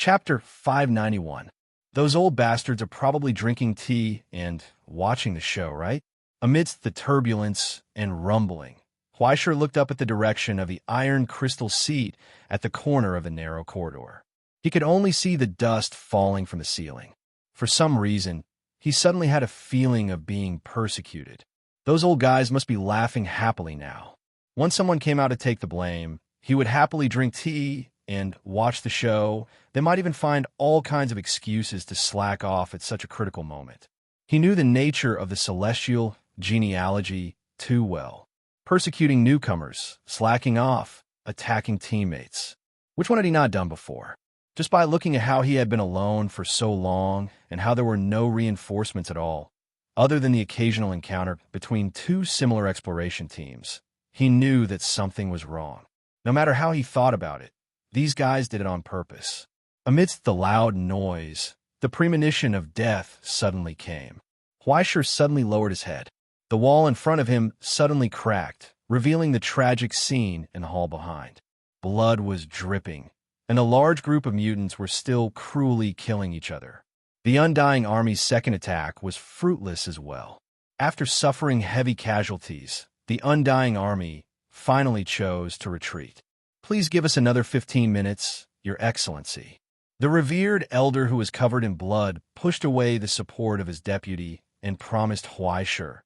Chapter 591. Those old bastards are probably drinking tea and watching the show, right? Amidst the turbulence and rumbling, Huaisher looked up at the direction of the iron crystal seat at the corner of the narrow corridor. He could only see the dust falling from the ceiling. For some reason, he suddenly had a feeling of being persecuted. Those old guys must be laughing happily now. Once someone came out to take the blame, he would happily drink tea and watch the show. They might even find all kinds of excuses to slack off at such a critical moment. He knew the nature of the celestial genealogy too well. Persecuting newcomers, slacking off, attacking teammates. Which one had he not done before? Just by looking at how he had been alone for so long and how there were no reinforcements at all, other than the occasional encounter between two similar exploration teams, he knew that something was wrong. No matter how he thought about it, these guys did it on purpose. Amidst the loud noise, the premonition of death suddenly came. Huaisher suddenly lowered his head. The wall in front of him suddenly cracked, revealing the tragic scene in the hall behind. Blood was dripping, and a large group of mutants were still cruelly killing each other. The Undying Army's second attack was fruitless as well. After suffering heavy casualties, the Undying Army finally chose to retreat. "Please give us another 15 minutes, Your Excellency." The revered elder who was covered in blood pushed away the support of his deputy and promised Huaisher,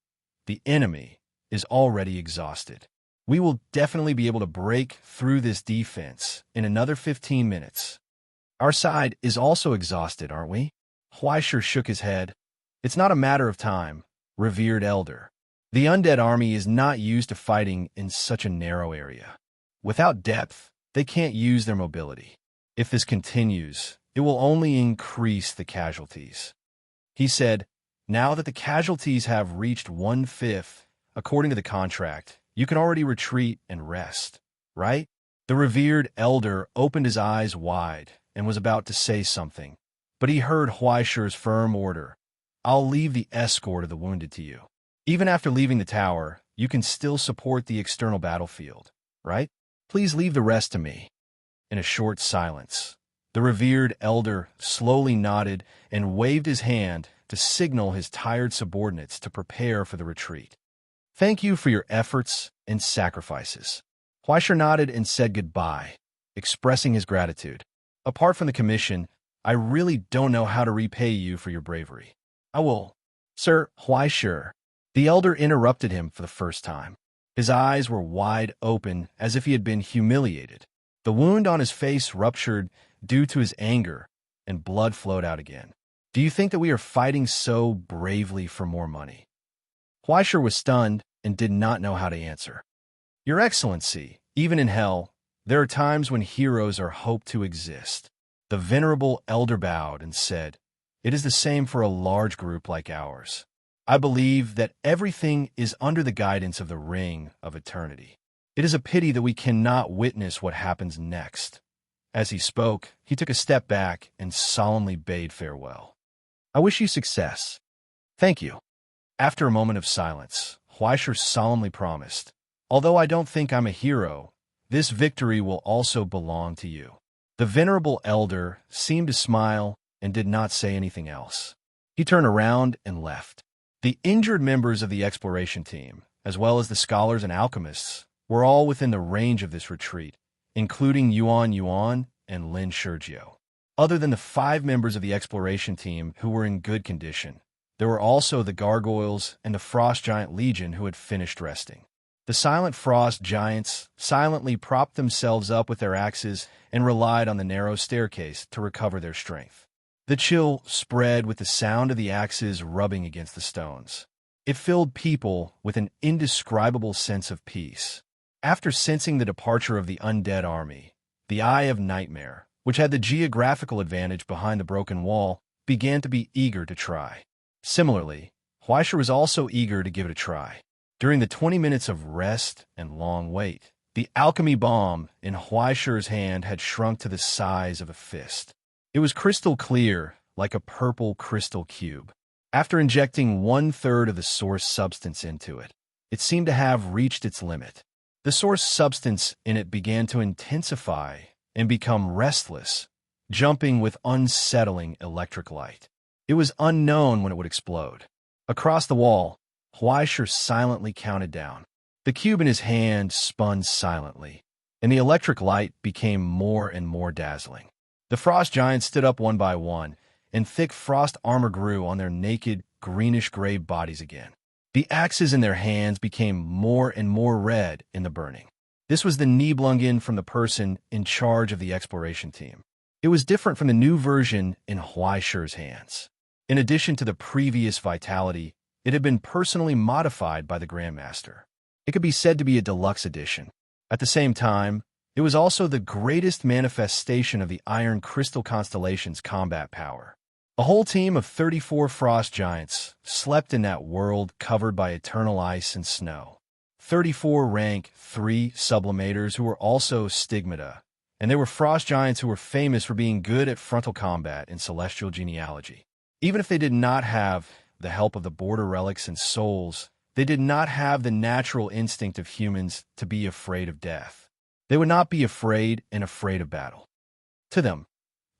"The enemy is already exhausted. We will definitely be able to break through this defense in another 15 minutes. Our side is also exhausted, aren't we?" Huaisher shook his head. "It's not a matter of time, revered elder. The undead army is not used to fighting in such a narrow area. Without depth, they can't use their mobility. If this continues, it will only increase the casualties." He said, "Now that the casualties have reached 1/5, according to the contract, you can already retreat and rest, right?" The revered elder opened his eyes wide and was about to say something, but he heard Huaisher's firm order, "I'll leave the escort of the wounded to you. Even after leaving the tower, you can still support the external battlefield, right? Please leave the rest to me." In a short silence, the revered elder slowly nodded and waved his hand to signal his tired subordinates to prepare for the retreat. "Thank you for your efforts and sacrifices." Huaisher nodded and said goodbye, expressing his gratitude. "Apart from the commission, I really don't know how to repay you for your bravery." "I will." "Sir Huaisher." The elder interrupted him for the first time. His eyes were wide open as if he had been humiliated. The wound on his face ruptured due to his anger, and blood flowed out again. "Do you think that we are fighting so bravely for more money?" Huaisher was stunned and did not know how to answer. "Your Excellency, even in hell, there are times when heroes are hoped to exist." The venerable elder bowed and said, "It is the same for a large group like ours. I believe that everything is under the guidance of the Ring of Eternity. It is a pity that we cannot witness what happens next." As he spoke, he took a step back and solemnly bade farewell. "I wish you success." "Thank you." After a moment of silence, Huaisher solemnly promised, "Although I don't think I'm a hero, this victory will also belong to you." The venerable elder seemed to smile and did not say anything else. He turned around and left. The injured members of the exploration team, as well as the scholars and alchemists, were all within the range of this retreat, including Yuan and Lin Shurgio. Other than the 5 members of the exploration team who were in good condition, there were also the gargoyles and the frost giant legion who had finished resting. The silent frost giants silently propped themselves up with their axes and relied on the narrow staircase to recover their strength. The chill spread with the sound of the axes rubbing against the stones. It filled people with an indescribable sense of peace. After sensing the departure of the undead army, the Eye of Nightmare, which had the geographical advantage behind the broken wall, began to be eager to try. Similarly, Huaisher was also eager to give it a try. During the 20 minutes of rest and long wait, the alchemy bomb in Huaisher's hand had shrunk to the size of a fist. It was crystal clear, like a purple crystal cube. After injecting 1/3 of the source substance into it, it seemed to have reached its limit. The source substance in it began to intensify and become restless, jumping with unsettling electric light. It was unknown when it would explode. Across the wall, Huaisher silently counted down. The cube in his hand spun silently, and the electric light became more and more dazzling. The frost giants stood up one by one, and thick frost armor grew on their naked, greenish-gray bodies again. The axes in their hands became more and more red in the burning. This was the Nibelungen from the person in charge of the exploration team. It was different from the new version in Huaisher's hands. In addition to the previous vitality, it had been personally modified by the Grandmaster. It could be said to be a deluxe edition. At the same time, it was also the greatest manifestation of the Iron Crystal Constellation's combat power. A whole team of 34 frost giants slept in that world covered by eternal ice and snow. 34 rank 3 sublimators who were also stigmata, and they were frost giants who were famous for being good at frontal combat in celestial genealogy. Even if they did not have the help of the border relics and souls, they did not have the natural instinct of humans to be afraid of death. They would not be afraid of battle. To them,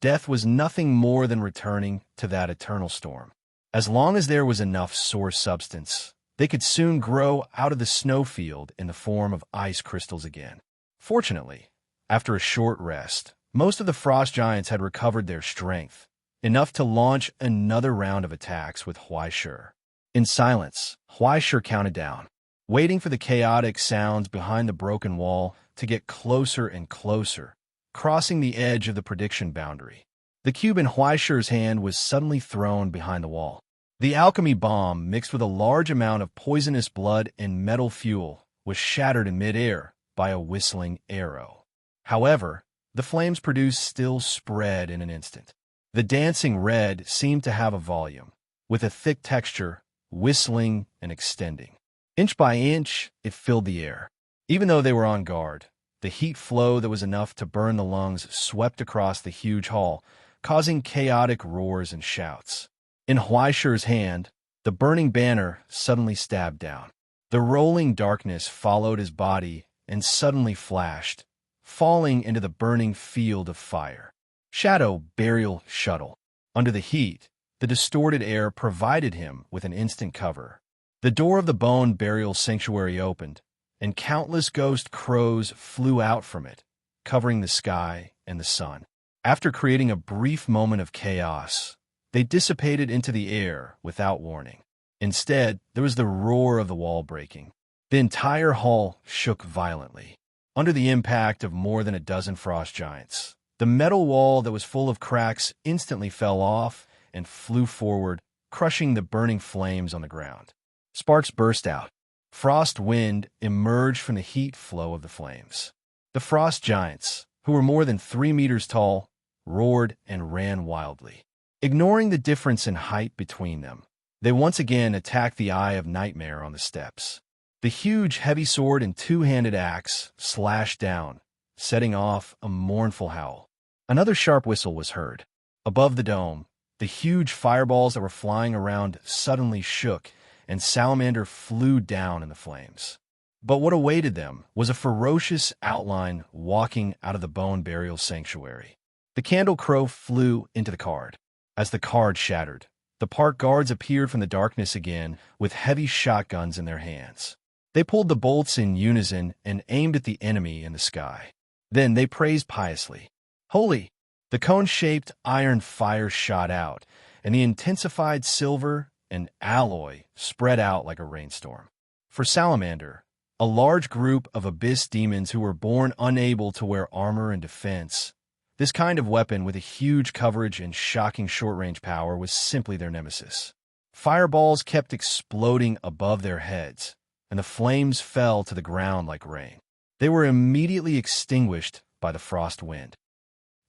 death was nothing more than returning to that eternal storm. As long as there was enough source substance, they could soon grow out of the snowfield in the form of ice crystals again. Fortunately, after a short rest, most of the frost giants had recovered their strength, enough to launch another round of attacks with Huaisher. In silence, Huaisher counted down, waiting for the chaotic sounds behind the broken wall to get closer and closer, crossing the edge of the prediction boundary. The cube in Huaisher's hand was suddenly thrown behind the wall. The alchemy bomb, mixed with a large amount of poisonous blood and metal fuel, was shattered in midair by a whistling arrow. However, the flames produced still spread in an instant. The dancing red seemed to have a volume, with a thick texture, whistling and extending. Inch by inch, it filled the air. Even though they were on guard, the heat flow that was enough to burn the lungs swept across the huge hall, causing chaotic roars and shouts. In Huaisher's hand, the burning banner suddenly stabbed down. The rolling darkness followed his body and suddenly flashed, falling into the burning field of fire. Shadow Burial Shuttle. Under the heat, the distorted air provided him with an instant cover. The door of the bone burial sanctuary opened, and countless ghost crows flew out from it, covering the sky and the sun. After creating a brief moment of chaos, they dissipated into the air without warning. Instead, there was the roar of the wall breaking. The entire hall shook violently. Under the impact of more than a dozen frost giants, the metal wall that was full of cracks instantly fell off and flew forward, crushing the burning flames on the ground. Sparks burst out. Frost wind emerged from the heat flow of the flames. The frost giants, who were more than 3 meters tall, roared and ran wildly. Ignoring the difference in height between them, they once again attacked the Eye of Nightmare on the steps. The huge heavy sword and two-handed axe slashed down, setting off a mournful howl. Another sharp whistle was heard. Above the dome, the huge fireballs that were flying around suddenly shook, and Salamander flew down in the flames. But what awaited them was a ferocious outline walking out of the bone burial sanctuary. The candle crow flew into the card. As the card shattered, the park guards appeared from the darkness again with heavy shotguns in their hands. They pulled the bolts in unison and aimed at the enemy in the sky. Then they praised piously. Holy! The cone-shaped iron fire shot out, and the intensified silver and alloy spread out like a rainstorm. For Salamander, a large group of abyss demons who were born unable to wear armor and defense, this kind of weapon with a huge coverage and shocking short-range power was simply their nemesis. Fireballs kept exploding above their heads, and the flames fell to the ground like rain. They were immediately extinguished by the frost wind.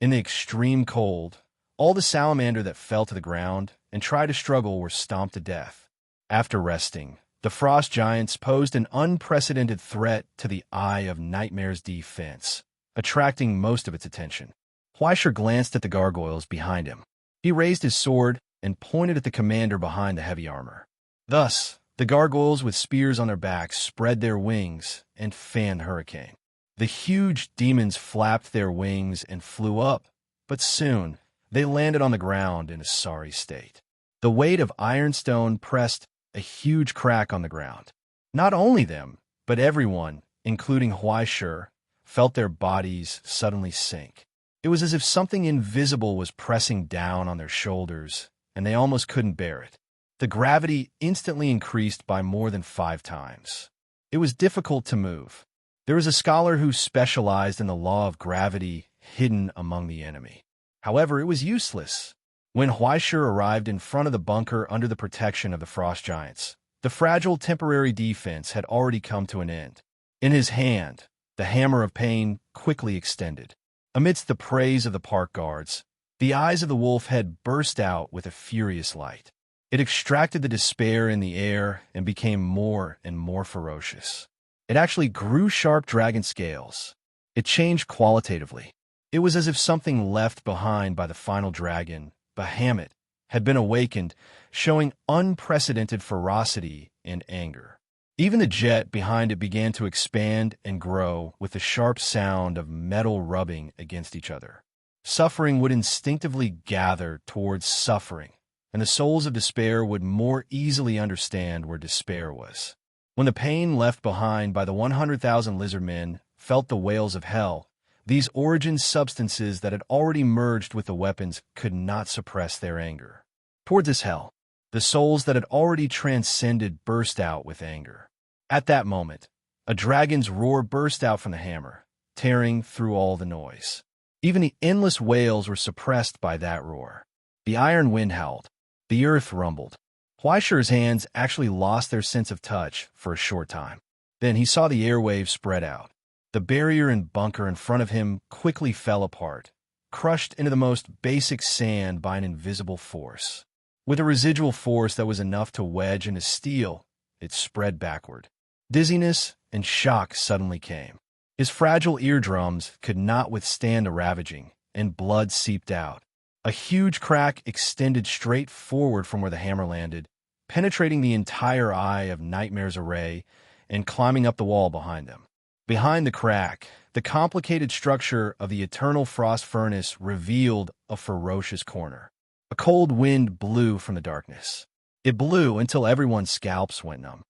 In the extreme cold, all the salamander that fell to the ground and tried to struggle were stomped to death. After resting, the frost giants posed an unprecedented threat to the Eye of Nightmare's defense, attracting most of its attention. Huaisher glanced at the gargoyles behind him. He raised his sword and pointed at the commander behind the heavy armor. Thus, the gargoyles with spears on their backs spread their wings and fanned Hurricane. The huge demons flapped their wings and flew up, but soon they landed on the ground in a sorry state. The weight of ironstone pressed a huge crack on the ground. Not only them, but everyone, including Huaishur, felt their bodies suddenly sink. It was as if something invisible was pressing down on their shoulders, and they almost couldn't bear it. The gravity instantly increased by more than 5 times. It was difficult to move. There was a scholar who specialized in the law of gravity hidden among the enemy. However, it was useless. When Huaishur arrived in front of the bunker under the protection of the frost giants, the fragile temporary defense had already come to an end. In his hand, the hammer of pain quickly extended. Amidst the praise of the park guards, the eyes of the wolf head burst out with a furious light. It extracted the despair in the air and became more and more ferocious. It actually grew sharp dragon scales. It changed qualitatively. It was as if something left behind by the final dragon, Bahamut, had been awakened, showing unprecedented ferocity and anger. Even the jet behind it began to expand and grow with the sharp sound of metal rubbing against each other. Suffering would instinctively gather towards suffering, and the souls of despair would more easily understand where despair was. When the pain left behind by the 100,000 lizard men felt the wails of hell, these origin substances that had already merged with the weapons could not suppress their anger. Toward this hell, the souls that had already transcended burst out with anger. At that moment, a dragon's roar burst out from the hammer, tearing through all the noise. Even the endless wails were suppressed by that roar. The iron wind howled. The earth rumbled. Huaishur's hands actually lost their sense of touch for a short time. Then he saw the airwaves spread out. The barrier and bunker in front of him quickly fell apart, crushed into the most basic sand by an invisible force. With a residual force that was enough to wedge into steel, it spread backward. Dizziness and shock suddenly came. His fragile eardrums could not withstand the ravaging, and blood seeped out. A huge crack extended straight forward from where the hammer landed, penetrating the entire eye of Nightmare's array and climbing up the wall behind them. Behind the crack, the complicated structure of the eternal frost furnace revealed a ferocious corner. A cold wind blew from the darkness. It blew until everyone's scalps went numb.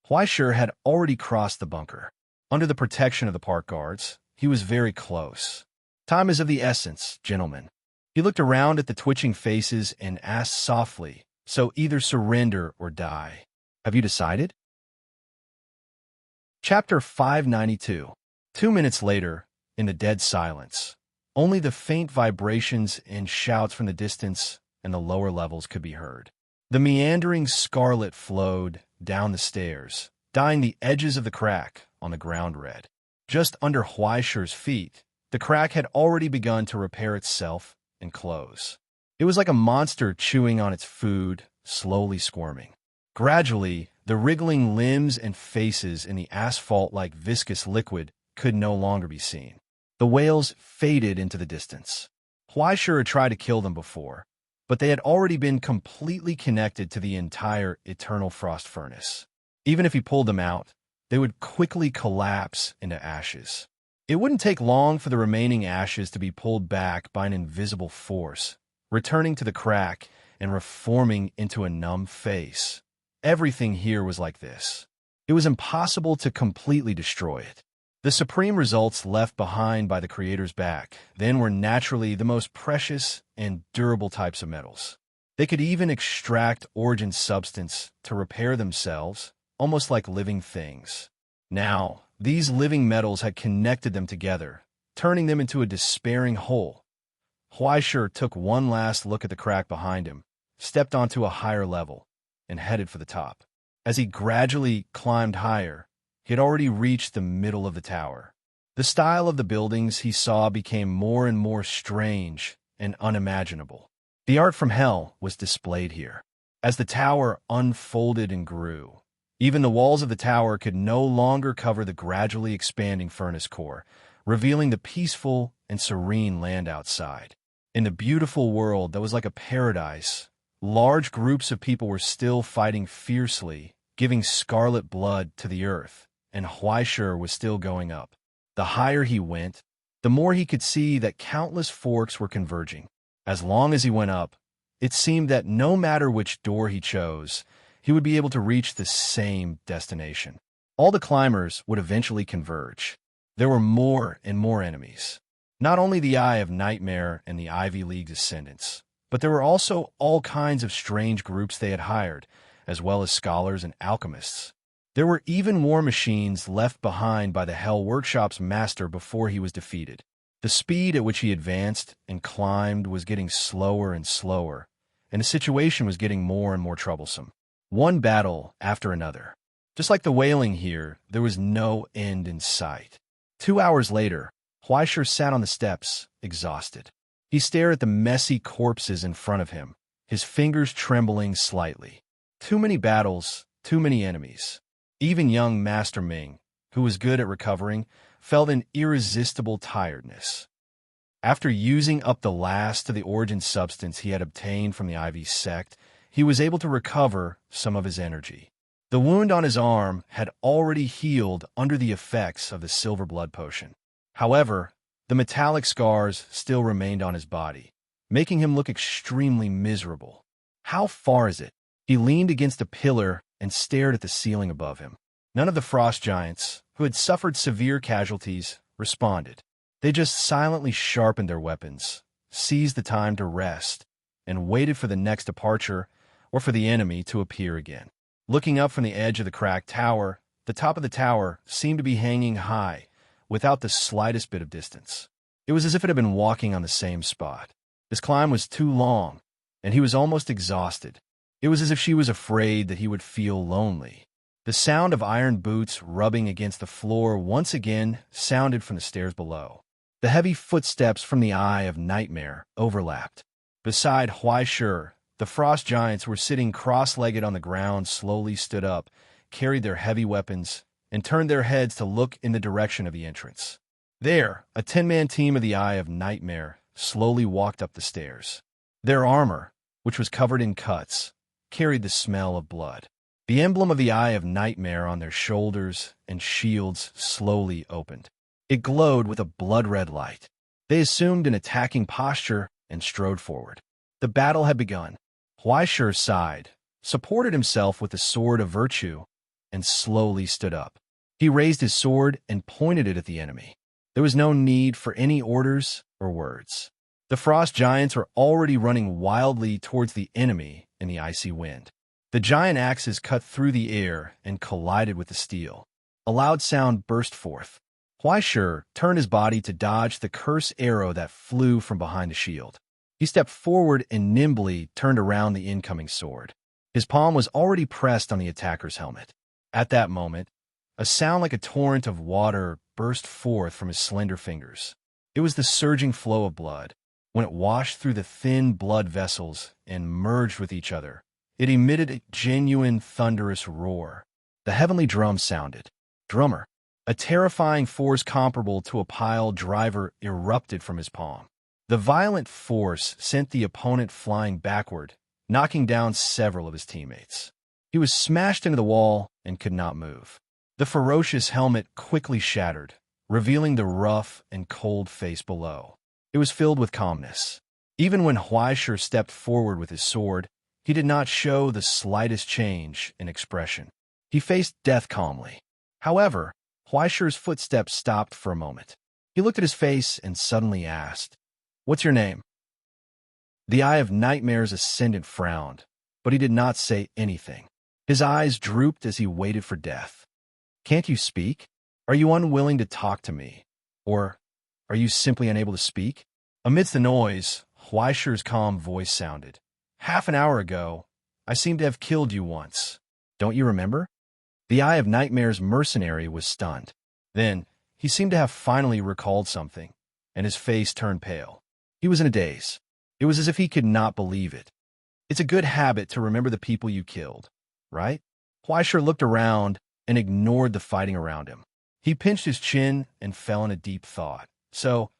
Huaishur had already crossed the bunker. Under the protection of the park guards, he was very close. "Time is of the essence, gentlemen." He looked around at the twitching faces and asked softly, "So either surrender or die. Have you decided?" Chapter 592. 2 minutes later, in the dead silence, only the faint vibrations and shouts from the distance and the lower levels could be heard. The meandering scarlet flowed down the stairs, dyeing the edges of the crack on the ground red. Just under Huaishur's feet, the crack had already begun to repair itself and close. It was like a monster chewing on its food, slowly squirming. Gradually, the wriggling limbs and faces in the asphalt-like viscous liquid could no longer be seen. The wails faded into the distance. Huaishur had tried to kill them before, but they had already been completely connected to the entire eternal frost furnace. Even if he pulled them out, they would quickly collapse into ashes. It wouldn't take long for the remaining ashes to be pulled back by an invisible force, returning to the crack and reforming into a numb face. Everything here was like this. It was impossible to completely destroy it. The supreme results left behind by the Creator's back then were naturally the most precious and durable types of metals. They could even extract origin substance to repair themselves, almost like living things. Now, these living metals had connected them together, turning them into a despairing whole. Huaishur took one last look at the crack behind him, stepped onto a higher level, and headed for the top. As he gradually climbed higher, he had already reached the middle of the tower. The style of the buildings he saw became more and more strange and unimaginable. The art from hell was displayed here. As the tower unfolded and grew, even the walls of the tower could no longer cover the gradually expanding furnace core, revealing the peaceful and serene land outside. In the beautiful world that was like a paradise, large groups of people were still fighting fiercely, giving scarlet blood to the earth, and Huaishur was still going up. The higher he went, the more he could see that countless forks were converging. As long as he went up, it seemed that no matter which door he chose, he would be able to reach the same destination. All the climbers would eventually converge. There were more and more enemies. Not only the Eye of Nightmare and the Ivy League's ascendants, but there were also all kinds of strange groups they had hired, as well as scholars and alchemists. There were even war machines left behind by the Hell Workshop's master before he was defeated. The speed at which he advanced and climbed was getting slower and slower, and the situation was getting more and more troublesome. One battle after another. Just like the wailing here, there was no end in sight. 2 hours later, Huaisher sat on the steps, exhausted. He stared at the messy corpses in front of him, his fingers trembling slightly. Too many battles, too many enemies. Even young Master Ming, who was good at recovering, felt an irresistible tiredness. After using up the last of the origin substance he had obtained from the Ivy sect, he was able to recover some of his energy. The wound on his arm had already healed under the effects of the silver blood potion. However, the metallic scars still remained on his body, making him look extremely miserable. How far is it? He leaned against a pillar and stared at the ceiling above him. None of the frost giants, who had suffered severe casualties, responded. They just silently sharpened their weapons, seized the time to rest, and waited for the next departure or for the enemy to appear again. Looking up from the edge of the cracked tower, the top of the tower seemed to be hanging high, without the slightest bit of distance. It was as if it had been walking on the same spot. His climb was too long, and he was almost exhausted. It was as if she was afraid that he would feel lonely. The sound of iron boots rubbing against the floor once again sounded from the stairs below. The heavy footsteps from the Eye of Nightmare overlapped. Beside Huaisher, the frost giants were sitting cross-legged on the ground, slowly stood up, carried their heavy weapons, and turned their heads to look in the direction of the entrance. There, a 10-man team of the Eye of Nightmare slowly walked up the stairs. Their armor, which was covered in cuts, carried the smell of blood. The emblem of the Eye of Nightmare on their shoulders and shields slowly opened. It glowed with a blood-red light. They assumed an attacking posture and strode forward. The battle had begun. Huaisher sighed, supported himself with the sword of virtue, and slowly stood up. He raised his sword and pointed it at the enemy. There was no need for any orders or words. The frost giants were already running wildly towards the enemy in the icy wind. The giant axes cut through the air and collided with the steel. A loud sound burst forth. Huaisher turned his body to dodge the curse arrow that flew from behind the shield. He stepped forward and nimbly turned around the incoming sword. His palm was already pressed on the attacker's helmet. At that moment, a sound like a torrent of water burst forth from his slender fingers. It was the surging flow of blood. When it washed through the thin blood vessels and merged with each other, it emitted a genuine thunderous roar. The heavenly drum sounded. Drummer, a terrifying force comparable to a pile driver, erupted from his palm. The violent force sent the opponent flying backward, knocking down several of his teammates. He was smashed into the wall and could not move. The ferocious helmet quickly shattered, revealing the rough and cold face below. It was filled with calmness. Even when Huaisher stepped forward with his sword, he did not show the slightest change in expression. He faced death calmly. However, Huaisher's footsteps stopped for a moment. He looked at his face and suddenly asked, "What's your name?" The Eye of Nightmare's ascendant frowned, but he did not say anything. His eyes drooped as he waited for death. "Can't you speak? Are you unwilling to talk to me? Or are you simply unable to speak?" Amidst the noise, Huaisher's calm voice sounded. "Half an hour ago, I seem to have killed you once. Don't you remember?" The Eye of Nightmare's mercenary was stunned. Then, he seemed to have finally recalled something, and his face turned pale. He was in a daze. It was as if he could not believe it. "It's a good habit to remember the people you killed, right?" Huaisher looked around and ignored the fighting around him. He pinched his chin and fell in a deep thought. "So,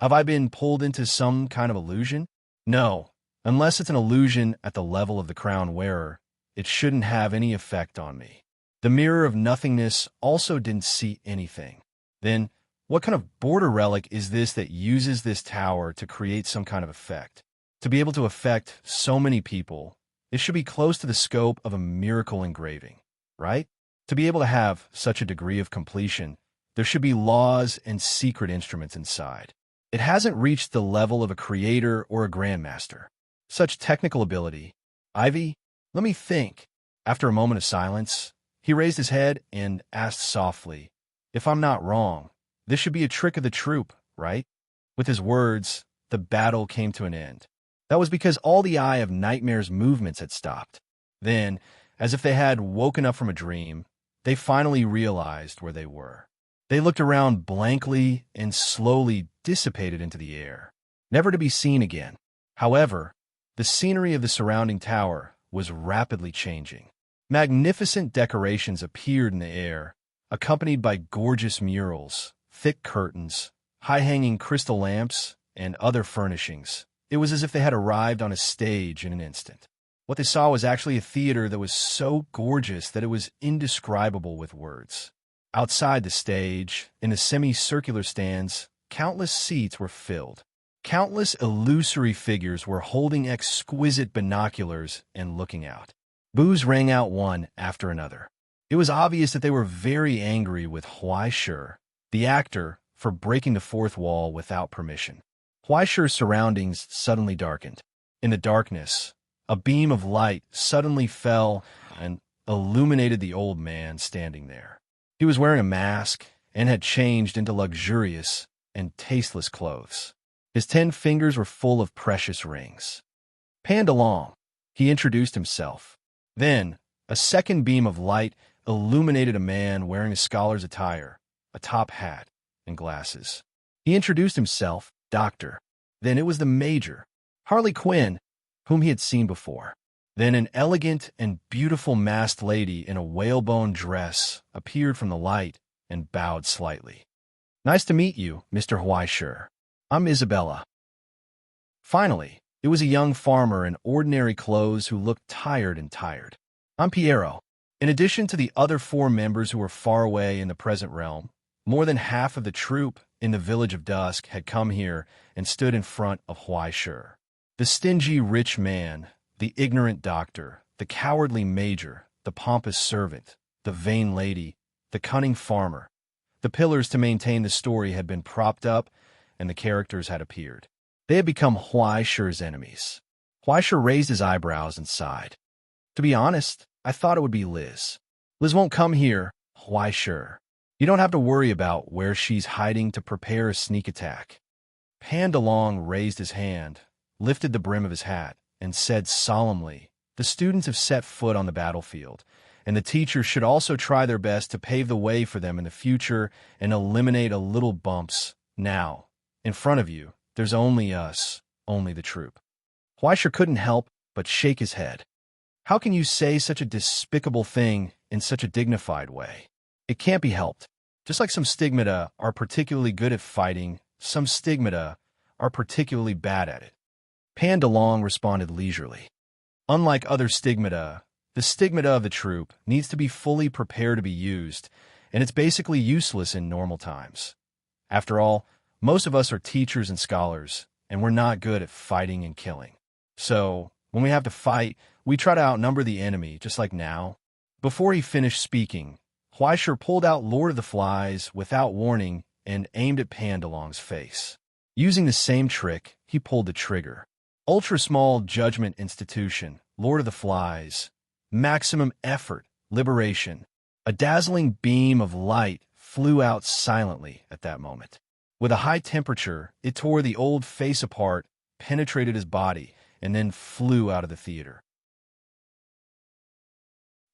have I been pulled into some kind of illusion? No, unless it's an illusion at the level of the crown wearer, it shouldn't have any effect on me." The mirror of nothingness also didn't see anything. Then, What kind of border relic is this that uses this tower to create some kind of effect? To be able to affect so many people, it should be close to the scope of a miracle engraving, right? To be able to have such a degree of completion, there should be laws and secret instruments inside. It hasn't reached the level of a creator or a grandmaster. Such technical ability. Ivy, let me think. After a moment of silence, he raised his head and asked softly, "If I'm not wrong, this should be a trick of the troupe, right?" With his words, the battle came to an end. That was because all the Eye of Nightmare's movements had stopped. Then, as if they had woken up from a dream, they finally realized where they were. They looked around blankly and slowly dissipated into the air, never to be seen again. However, the scenery of the surrounding tower was rapidly changing. Magnificent decorations appeared in the air, accompanied by gorgeous murals, thick curtains, high-hanging crystal lamps, and other furnishings. It was as if they had arrived on a stage in an instant. What they saw was actually a theater that was so gorgeous that it was indescribable with words. Outside the stage, in the semicircular stands, countless seats were filled. Countless illusory figures were holding exquisite binoculars and looking out. Boos rang out one after another. It was obvious that they were very angry with Huaishur, the actor, for breaking the fourth wall without permission. Huaishur's surroundings suddenly darkened. In the darkness, a beam of light suddenly fell and illuminated the old man standing there. He was wearing a mask and had changed into luxurious and tasteless clothes. His 10 fingers were full of precious rings. "Pandalong," he introduced himself. Then, a second beam of light illuminated a man wearing a scholar's attire, a top hat, and glasses. He introduced himself, Doctor. Then it was the Major, Harley Quinn, whom he had seen before. Then an elegant and beautiful masked lady in a whalebone dress appeared from the light and bowed slightly. "Nice to meet you, Mr. Huaishur. I'm Isabella." Finally, it was a young farmer in ordinary clothes who looked tired and tired. "I'm Piero." In addition to the other 4 members who were far away in the present realm, more than half of the troupe in the Village of Dusk had come here and stood in front of Huaishur. The stingy rich man, the ignorant doctor, the cowardly major, the pompous servant, the vain lady, the cunning farmer. The pillars to maintain the story had been propped up, and the characters had appeared. They had become Huaishur's enemies. Huaishur raised his eyebrows and sighed. "To be honest, I thought it would be Liz. Liz won't come here, Huaishur. You don't have to worry about where she's hiding to prepare a sneak attack." Pandalong raised his hand, lifted the brim of his hat, and said solemnly, "The students have set foot on the battlefield, and the teachers should also try their best to pave the way for them in the future and eliminate a little bumps. Now, in front of you, there's only us, only the troupe." Huaishur couldn't help but shake his head. "How can you say such a despicable thing in such a dignified way? It can't be helped. Just like some stigmata are particularly good at fighting, some stigmata are particularly bad at it." Pandalong responded leisurely. "Unlike other stigmata, the stigmata of the troupe needs to be fully prepared to be used, and it's basically useless in normal times. After all, most of us are teachers and scholars, and we're not good at fighting and killing. So, when we have to fight, we try to outnumber the enemy, just like now." Before he finished speaking, Huaishur pulled out Lord of the Flies without warning and aimed at Pandalong's face. Using the same trick, he pulled the trigger. Ultra-small judgment institution, Lord of the Flies. Maximum effort, liberation. A dazzling beam of light flew out silently at that moment. With a high temperature, it tore the old face apart, penetrated his body, and then flew out of the theater.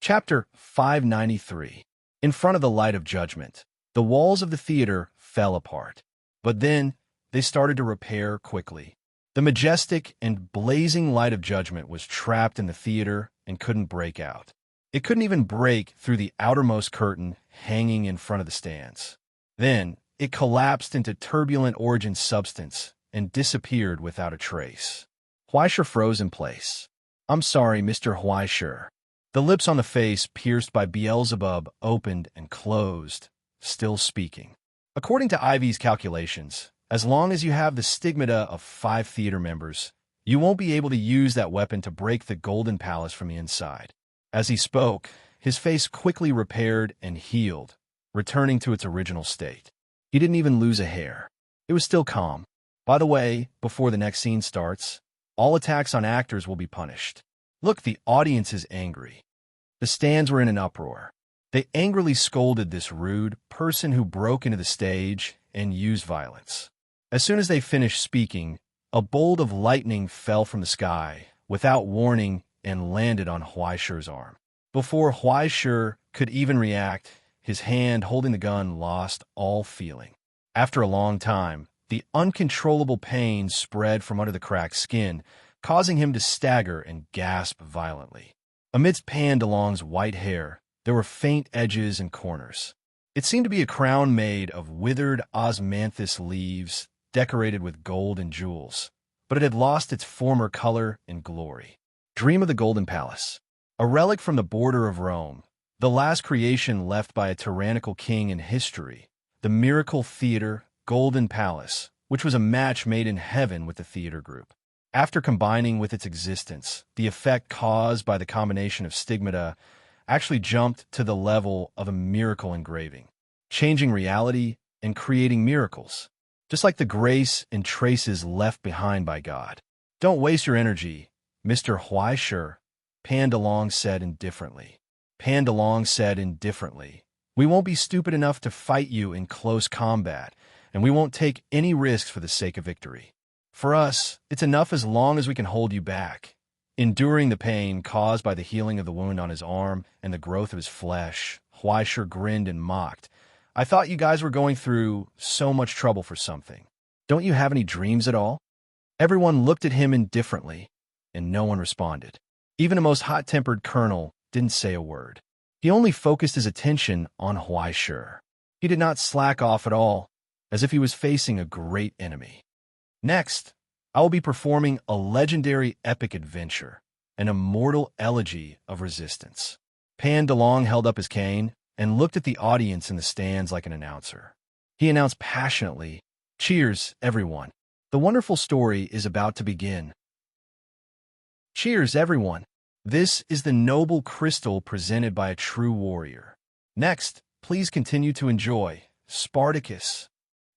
Chapter 593. In front of the light of judgment, the walls of the theater fell apart. But then, they started to repair quickly. The majestic and blazing light of judgment was trapped in the theater and couldn't break out. It couldn't even break through the outermost curtain hanging in front of the stands. Then, it collapsed into turbulent origin substance and disappeared without a trace. Huaishur froze in place. "I'm sorry, Mr. Huaishur." The lips on the face pierced by Beelzebub opened and closed, still speaking. According to Ivy's calculations, as long as you have the stigmata of 5 theater members, you won't be able to use that weapon to break the Golden Palace from the inside. As he spoke, his face quickly repaired and healed, returning to its original state. He didn't even lose a hair. It was still calm. By the way, before the next scene starts, all attacks on actors will be punished. Look, the audience is angry. The stands were in an uproar. They angrily scolded this rude person who broke into the stage and used violence. As soon as they finished speaking, a bolt of lightning fell from the sky, without warning, and landed on Huaishi's arm. Before Huaishi could even react, his hand holding the gun lost all feeling. After a long time, the uncontrollable pain spread from under the cracked skin, causing him to stagger and gasp violently. Amidst Pan DeLong's white hair, there were faint edges and corners. It seemed to be a crown made of withered osmanthus leaves decorated with gold and jewels, but it had lost its former color and glory. Dream of the Golden Palace. A relic from the border of Rome, the last creation left by a tyrannical king in history, the Miracle Theater Golden Palace, which was a match made in heaven with the theater group. After combining with its existence, the effect caused by the combination of stigmata actually jumped to the level of a miracle engraving, changing reality and creating miracles, just like the grace and traces left behind by God. Don't waste your energy, Mr. Huaishi, Pan DeLong said indifferently. Pan DeLong said indifferently, we won't be stupid enough to fight you in close combat, and we won't take any risks for the sake of victory. For us, it's enough as long as we can hold you back. Enduring the pain caused by the healing of the wound on his arm and the growth of his flesh, Huaishi grinned and mocked. I thought you guys were going through so much trouble for something. Don't you have any dreams at all? Everyone looked at him indifferently, and no one responded. Even the most hot-tempered colonel didn't say a word. He only focused his attention on Huaishi. He did not slack off at all, as if he was facing a great enemy. Next, I will be performing a legendary epic adventure, an immortal elegy of resistance. Pan DeLong held up his cane and looked at the audience in the stands like an announcer. He announced passionately, "Cheers, everyone. The wonderful story is about to begin. Cheers, everyone. This is the noble crystal presented by a true warrior. Next, please continue to enjoy Spartacus."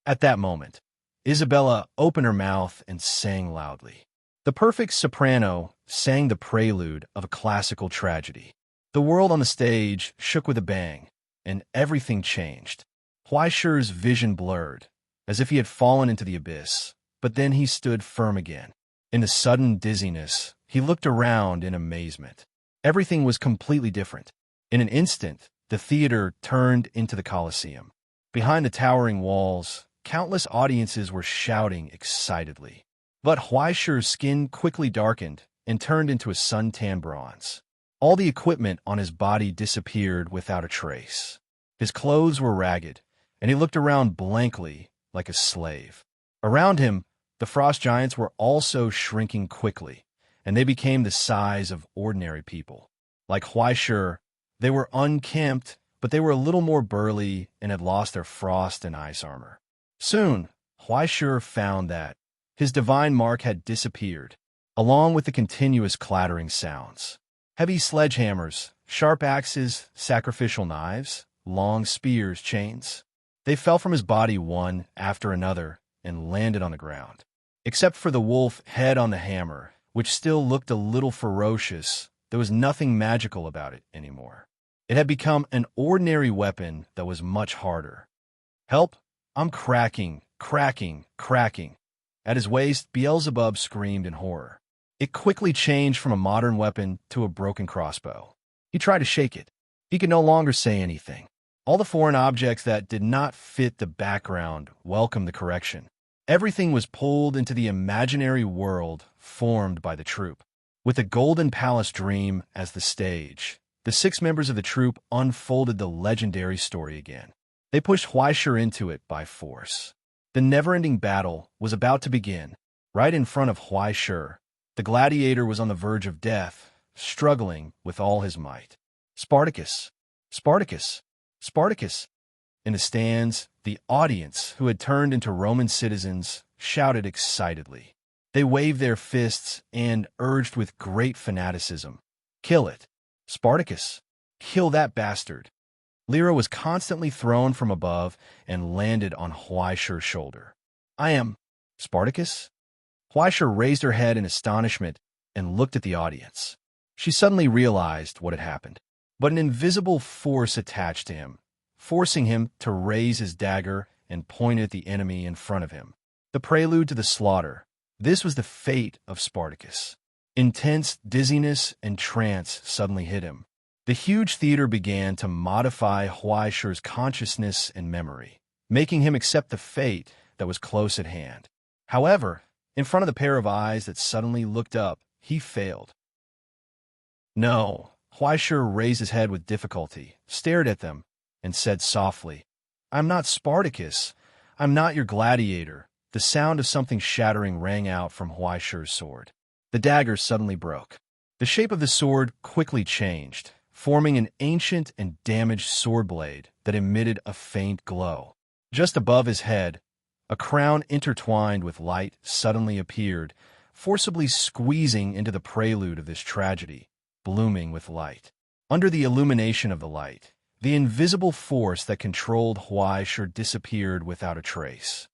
At that moment, Isabella opened her mouth and sang loudly. The perfect soprano sang the prelude of a classical tragedy. The world on the stage shook with a bang, and everything changed. Huaishi's vision blurred, as if he had fallen into the abyss, but then he stood firm again. In the sudden dizziness, he looked around in amazement. Everything was completely different. In an instant, the theater turned into the Colosseum. Behind the towering walls, countless audiences were shouting excitedly. But Huaishi's skin quickly darkened and turned into a suntan bronze. All the equipment on his body disappeared without a trace. His clothes were ragged, and he looked around blankly like a slave. Around him, the frost giants were also shrinking quickly, and they became the size of ordinary people. Like Huaishi, they were unkempt, but they were a little more burly and had lost their frost and ice armor. Soon, Huaishi found that his divine mark had disappeared, along with the continuous clattering sounds. Heavy sledgehammers, sharp axes, sacrificial knives, long spears, chains. They fell from his body one after another and landed on the ground. Except for the wolf head on the hammer, which still looked a little ferocious, there was nothing magical about it anymore. It had become an ordinary weapon that was much harder. "Help! I'm cracking, cracking, cracking." At his waist, Beelzebub screamed in horror. It quickly changed from a modern weapon to a broken crossbow. He tried to shake it. He could no longer say anything. All the foreign objects that did not fit the background welcomed the correction. Everything was pulled into the imaginary world formed by the troupe. With the Golden Palace dream as the stage, the 6 members of the troupe unfolded the legendary story again. They pushed Huaishi into it by force. The never-ending battle was about to begin. Right in front of Huaishi, the gladiator was on the verge of death, struggling with all his might. "Spartacus! Spartacus! Spartacus!" In the stands, the audience, who had turned into Roman citizens, shouted excitedly. They waved their fists and urged with great fanaticism, "Kill it! Spartacus! Kill that bastard!" Lyra was constantly thrown from above and landed on Huaisher's shoulder. "I am Spartacus?" Huaisher raised her head in astonishment and looked at the audience. She suddenly realized what had happened. But an invisible force attached to him, forcing him to raise his dagger and point it at the enemy in front of him. The prelude to the slaughter. This was the fate of Spartacus. Intense dizziness and trance suddenly hit him. The huge theater began to modify Huaisher's consciousness and memory, making him accept the fate that was close at hand. However, in front of the pair of eyes that suddenly looked up, he failed. "No." Huaisher raised his head with difficulty, stared at them, and said softly, "I'm not Spartacus. I'm not your gladiator." The sound of something shattering rang out from Huaisher's sword. The dagger suddenly broke. The shape of the sword quickly changed, forming an ancient and damaged sword blade that emitted a faint glow. Just above his head, a crown intertwined with light suddenly appeared, forcibly squeezing into the prelude of this tragedy, blooming with light. Under the illumination of the light, the invisible force that controlled Huaisher disappeared without a trace.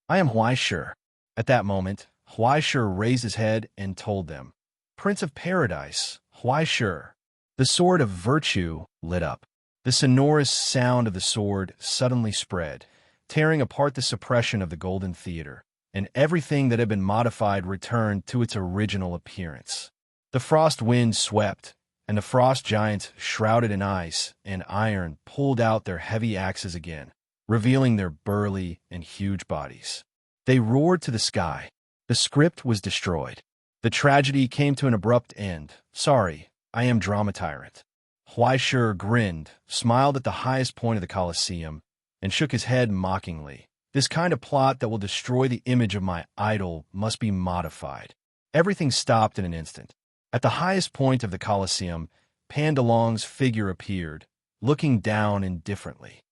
"I am Huaisher." At that moment, Huaisher raised his head and told them, "Prince of Paradise, Huaisher." The sword of virtue lit up. The sonorous sound of the sword suddenly spread, tearing apart the suppression of the golden theater, and everything that had been modified returned to its original appearance. The frost wind swept, and the frost giants, shrouded in ice and iron, pulled out their heavy axes again, revealing their burly and huge bodies. They roared to the sky. The script was destroyed. The tragedy came to an abrupt end. "Sorry, I am drama tyrant." Huaisher grinned, smiled at the highest point of the Colosseum, and shook his head mockingly. "This kind of plot that will destroy the image of my idol must be modified." Everything stopped in an instant. At the highest point of the Colosseum, Pandalong's figure appeared, looking down indifferently.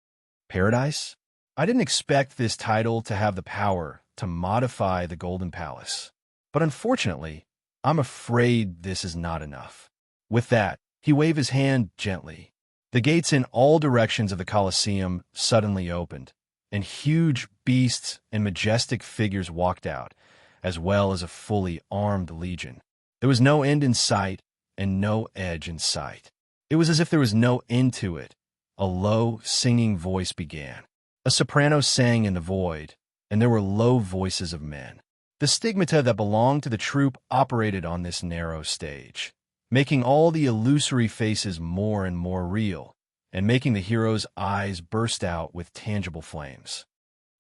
"Paradise? I didn't expect this title to have the power to modify the Golden Palace. But unfortunately, I'm afraid this is not enough." With that, he waved his hand gently. The gates in all directions of the Colosseum suddenly opened, and huge beasts and majestic figures walked out, as well as a fully armed legion. There was no end in sight and no edge in sight. It was as if there was no end to it. A low, singing voice began. A soprano sang in the void, and there were low voices of men. The stigmata that belonged to the troupe operated on this narrow stage, making all the illusory faces more and more real, and making the hero's eyes burst out with tangible flames.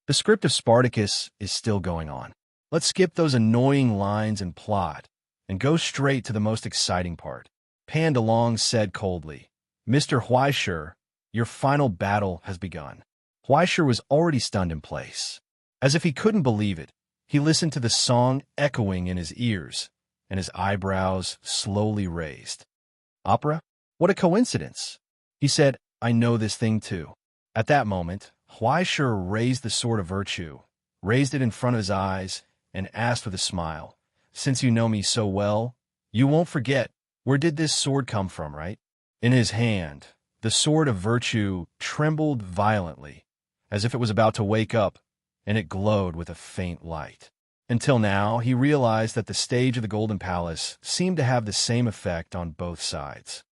The script of Spartacus is still going on. Let's skip those annoying lines and plot, and go straight to the most exciting part. Pandalong said coldly, "Mr. Huaisher, your final battle has begun." Huaisher was already stunned in place. As if he couldn't believe it, he listened to the song echoing in his ears, and his eyebrows slowly raised. "Opera? What a coincidence!" He said, "I know this thing too." At that moment, Huaisher raised the sword of virtue, raised it in front of his eyes, and asked with a smile, "Since you know me so well, you won't forget where did this sword come from, right?" In his hand, the sword of virtue trembled violently, as if it was about to wake up, and it glowed with a faint light. Until now, he realized that the stage of the Golden Palace seemed to have the same effect on both sides.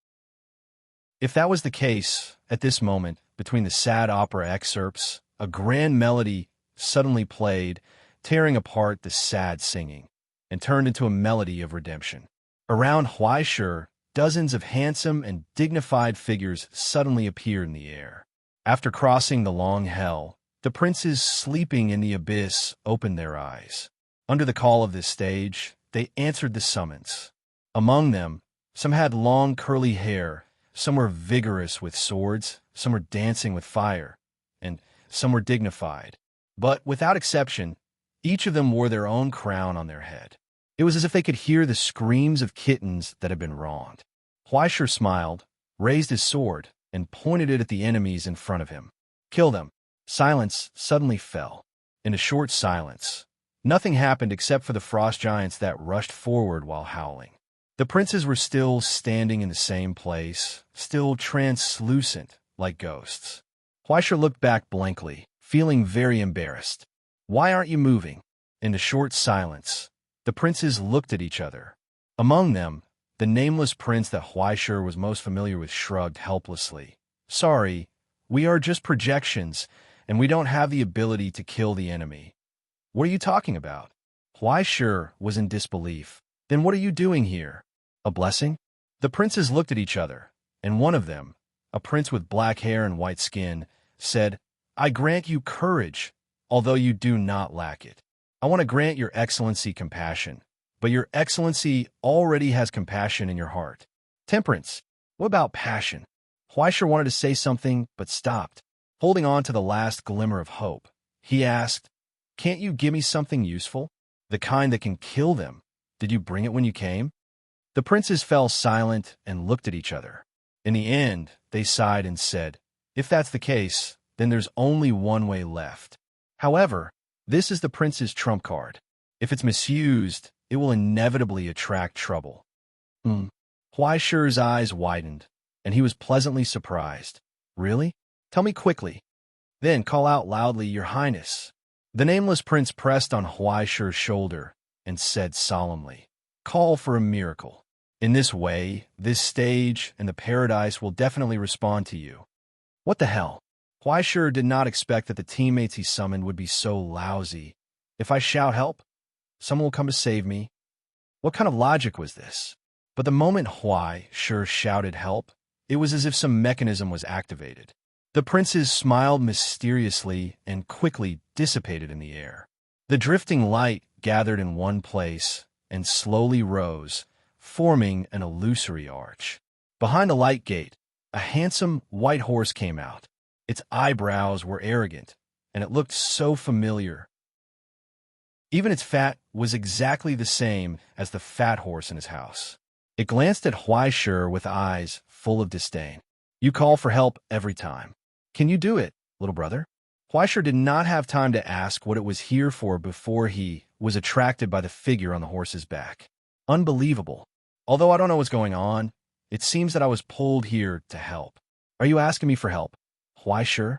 If that was the case, at this moment, between the sad opera excerpts, a grand melody suddenly played, tearing apart the sad singing, and turned into a melody of redemption. Around Huaisher, dozens of handsome and dignified figures suddenly appeared in the air. After crossing the long hell, the princes sleeping in the abyss opened their eyes. Under the call of this stage, they answered the summons. Among them, some had long curly hair, some were vigorous with swords, some were dancing with fire, and some were dignified. But without exception, each of them wore their own crown on their head. It was as if they could hear the screams of kittens that had been wronged. Huaisher smiled, raised his sword, and pointed it at the enemies in front of him. Kill them. Silence suddenly fell. In a short silence, nothing happened except for the frost giants that rushed forward while howling. The princes were still standing in the same place, still translucent like ghosts. Huaisha looked back blankly, feeling very embarrassed. Why aren't you moving? In the short silence, the princes looked at each other. Among them, the nameless prince that Huaisha was most familiar with shrugged helplessly. Sorry, we are just projections, and we don't have the ability to kill the enemy. What are you talking about? Huaisha was in disbelief. Then what are you doing here? A blessing? The princes looked at each other, and one of them, a prince with black hair and white skin, said, I grant you courage, although you do not lack it. I want to grant your excellency compassion, but your excellency already has compassion in your heart. Temperance. What about passion? Huaisha wanted to say something, but stopped. Holding on to the last glimmer of hope, he asked, Can't you give me something useful? The kind that can kill them. Did you bring it when you came? The princes fell silent and looked at each other. In the end, they sighed and said, If that's the case, then there's only one way left. However, this is the prince's trump card. If it's misused, it will inevitably attract trouble. Huaisha's eyes widened, and he was pleasantly surprised. Really? Tell me quickly. Then call out loudly, Your Highness. The nameless prince pressed on Huaisha's shoulder and said solemnly, Call for a miracle. In this way, this stage and the paradise will definitely respond to you. What the hell? Huaisha did not expect that the teammates he summoned would be so lousy. If I shout help, someone will come to save me. What kind of logic was this? But the moment Huaisha shouted help, it was as if some mechanism was activated. The princes smiled mysteriously and quickly dissipated in the air. The drifting light gathered in one place and slowly rose, forming an illusory arch. Behind the light gate, a handsome white horse came out. Its eyebrows were arrogant, and it looked so familiar. Even its fat was exactly the same as the fat horse in his house. It glanced at Huaisha with eyes full of disdain. You call for help every time. Can you do it, little brother? Huaisha did not have time to ask what it was here for before he was attracted by the figure on the horse's back. Unbelievable. Although I don't know what's going on, it seems that I was pulled here to help. Are you asking me for help? Huaisha?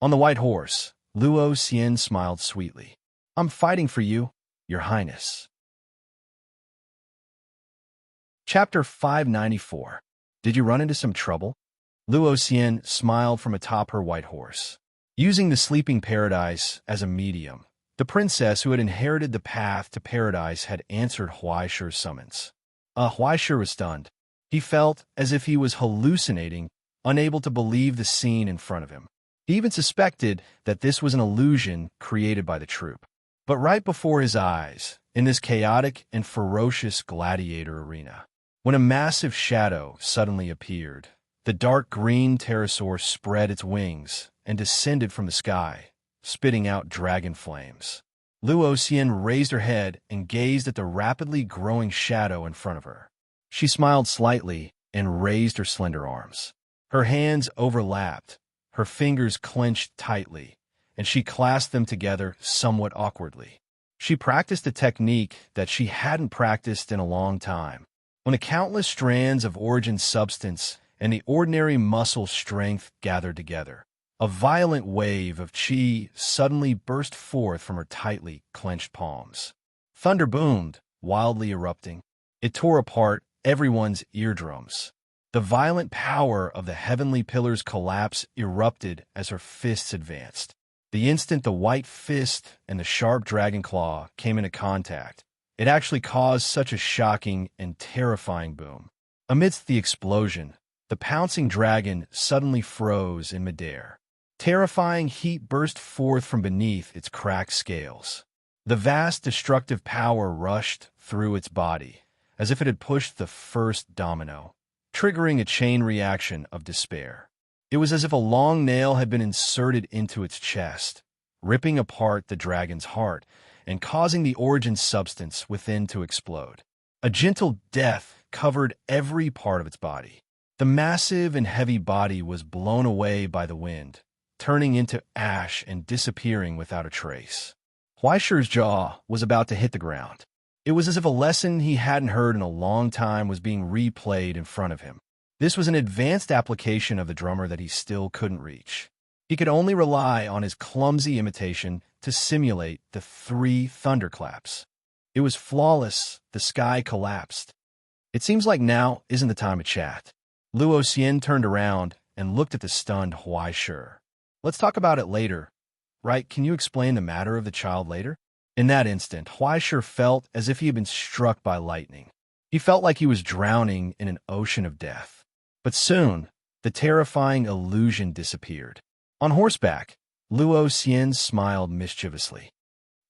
On the white horse, Luo Xian smiled sweetly. I'm fighting for you, Your Highness. Chapter 594. Did you run into some trouble? Luo Xian smiled from atop her white horse. Using the sleeping paradise as a medium, the princess who had inherited the path to paradise had answered Huaisha's summons. Huaisha was stunned. He felt as if he was hallucinating, unable to believe the scene in front of him. He even suspected that this was an illusion created by the troupe. But right before his eyes, in this chaotic and ferocious gladiator arena, when a massive shadow suddenly appeared, the dark green pterosaur spread its wings and descended from the sky, spitting out dragon flames. Luo Xian raised her head and gazed at the rapidly growing shadow in front of her. She smiled slightly and raised her slender arms. Her hands overlapped, her fingers clenched tightly, and she clasped them together somewhat awkwardly. She practiced a technique that she hadn't practiced in a long time. When the countless strands of origin substance and the ordinary muscle strength gathered together, a violent wave of chi suddenly burst forth from her tightly clenched palms. Thunder boomed, wildly erupting. It tore apart everyone's eardrums. The violent power of the heavenly pillar's collapse erupted as her fists advanced. The instant the white fist and the sharp dragon claw came into contact, it actually caused such a shocking and terrifying boom. Amidst the explosion, the pouncing dragon suddenly froze in midair. Terrifying heat burst forth from beneath its cracked scales. The vast destructive power rushed through its body, as if it had pushed the first domino, triggering a chain reaction of despair. It was as if a long nail had been inserted into its chest, ripping apart the dragon's heart and causing the origin substance within to explode. A gentle death covered every part of its body. The massive and heavy body was blown away by the wind, turning into ash and disappearing without a trace. Huaishi's jaw was about to hit the ground. It was as if a lesson he hadn't heard in a long time was being replayed in front of him. This was an advanced application of the drummer that he still couldn't reach. He could only rely on his clumsy imitation to simulate the 3 thunderclaps. It was flawless. The sky collapsed. It seems like now isn't the time to chat. Luo Xian turned around and looked at the stunned Huaishi. Let's talk about it later. Right, can you explain the matter of the child later? In that instant, Huaishi felt as if he had been struck by lightning. He felt like he was drowning in an ocean of death. But soon, the terrifying illusion disappeared. On horseback, Luo Xian smiled mischievously.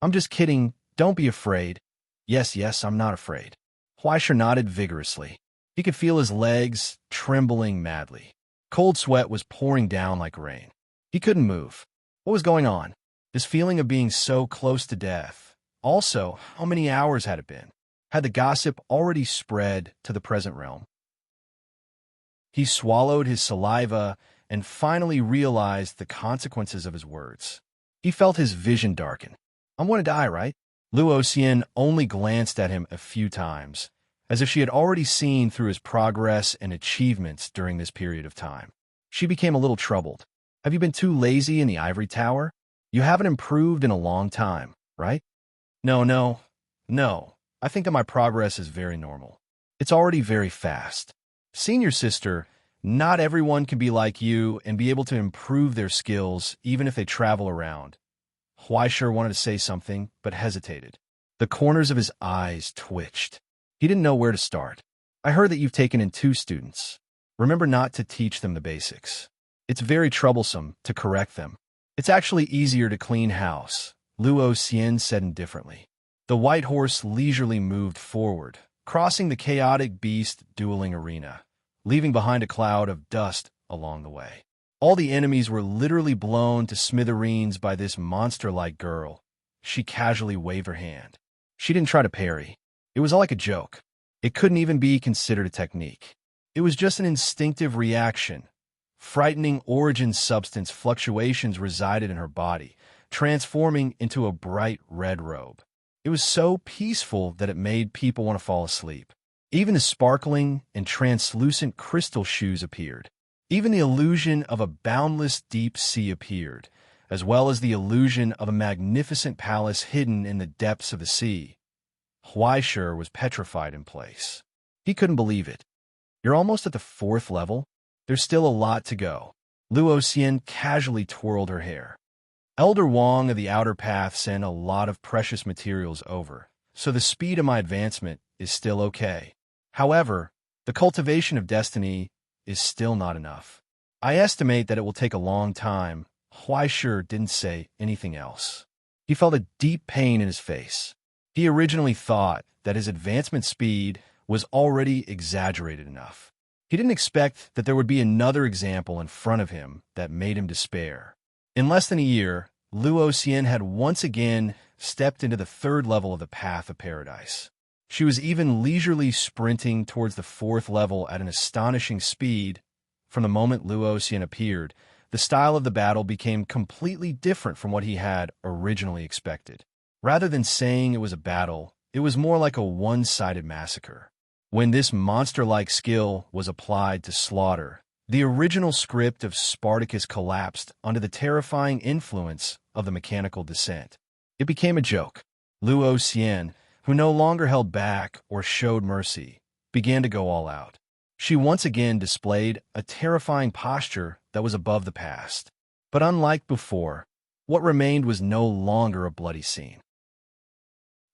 I'm just kidding. Don't be afraid. Yes, I'm not afraid. Huaishi nodded vigorously. He could feel his legs trembling madly. Cold sweat was pouring down like rain. He couldn't move. What was going on? This feeling of being so close to death. Also, how many hours had it been? Had the gossip already spread to the present realm? He swallowed his saliva and finally realized the consequences of his words. He felt his vision darken. I'm going to die, right? Luo Xian only glanced at him a few times, as if she had already seen through his progress and achievements during this period of time. She became a little troubled. Have you been too lazy in the ivory tower? You haven't improved in a long time, right? No. I think that my progress is very normal. It's already very fast. Senior sister, not everyone can be like you and be able to improve their skills even if they travel around. Huaishi wanted to say something, but hesitated. The corners of his eyes twitched. He didn't know where to start. I heard that you've taken in 2 students. Remember not to teach them the basics. It's very troublesome to correct them. It's actually easier to clean house, Luo Xian said indifferently. The white horse leisurely moved forward, crossing the chaotic beast dueling arena, leaving behind a cloud of dust along the way. All the enemies were literally blown to smithereens by this monster-like girl. She casually waved her hand. She didn't try to parry. It was all like a joke. It couldn't even be considered a technique. It was just an instinctive reaction. Frightening origin substance fluctuations resided in her body, transforming into a bright red robe. It was so peaceful that it made people want to fall asleep. Even the sparkling and translucent crystal shoes appeared. Even the illusion of a boundless deep sea appeared, as well as the illusion of a magnificent palace hidden in the depths of the sea. Huaishi was petrified in place. He couldn't believe it. You're almost at the 4th level? There's still a lot to go. Luo Xian casually twirled her hair. Elder Wang of the Outer Path sent a lot of precious materials over, so the speed of my advancement is still okay. However, the cultivation of destiny is still not enough. I estimate that it will take a long time. Huaishi didn't say anything else. He felt a deep pain in his face. He originally thought that his advancement speed was already exaggerated enough. He didn't expect that there would be another example in front of him that made him despair. In less than a year, Luo Xian had once again stepped into the 3rd level of the Path of Paradise. She was even leisurely sprinting towards the 4th level at an astonishing speed. From the moment Luo Xian appeared, the style of the battle became completely different from what he had originally expected. Rather than saying it was a battle, it was more like a one-sided massacre. When this monster-like skill was applied to slaughter, the original script of Spartacus collapsed under the terrifying influence of the mechanical descent. It became a joke. Luo Xian, who no longer held back or showed mercy, began to go all out. She once again displayed a terrifying posture that was above the past. But unlike before, what remained was no longer a bloody scene.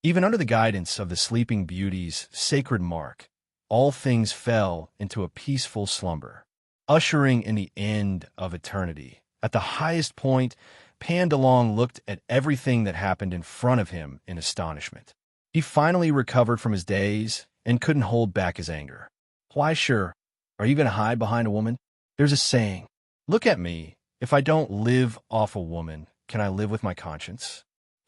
Even under the guidance of the Sleeping Beauty's sacred mark, all things fell into a peaceful slumber, ushering in the end of eternity. At the highest point, Pandalong looked at everything that happened in front of him in astonishment. He finally recovered from his daze and couldn't hold back his anger. Huaishi, are you going to hide behind a woman? There's a saying, look at me. If I don't live off a woman, can I live with my conscience?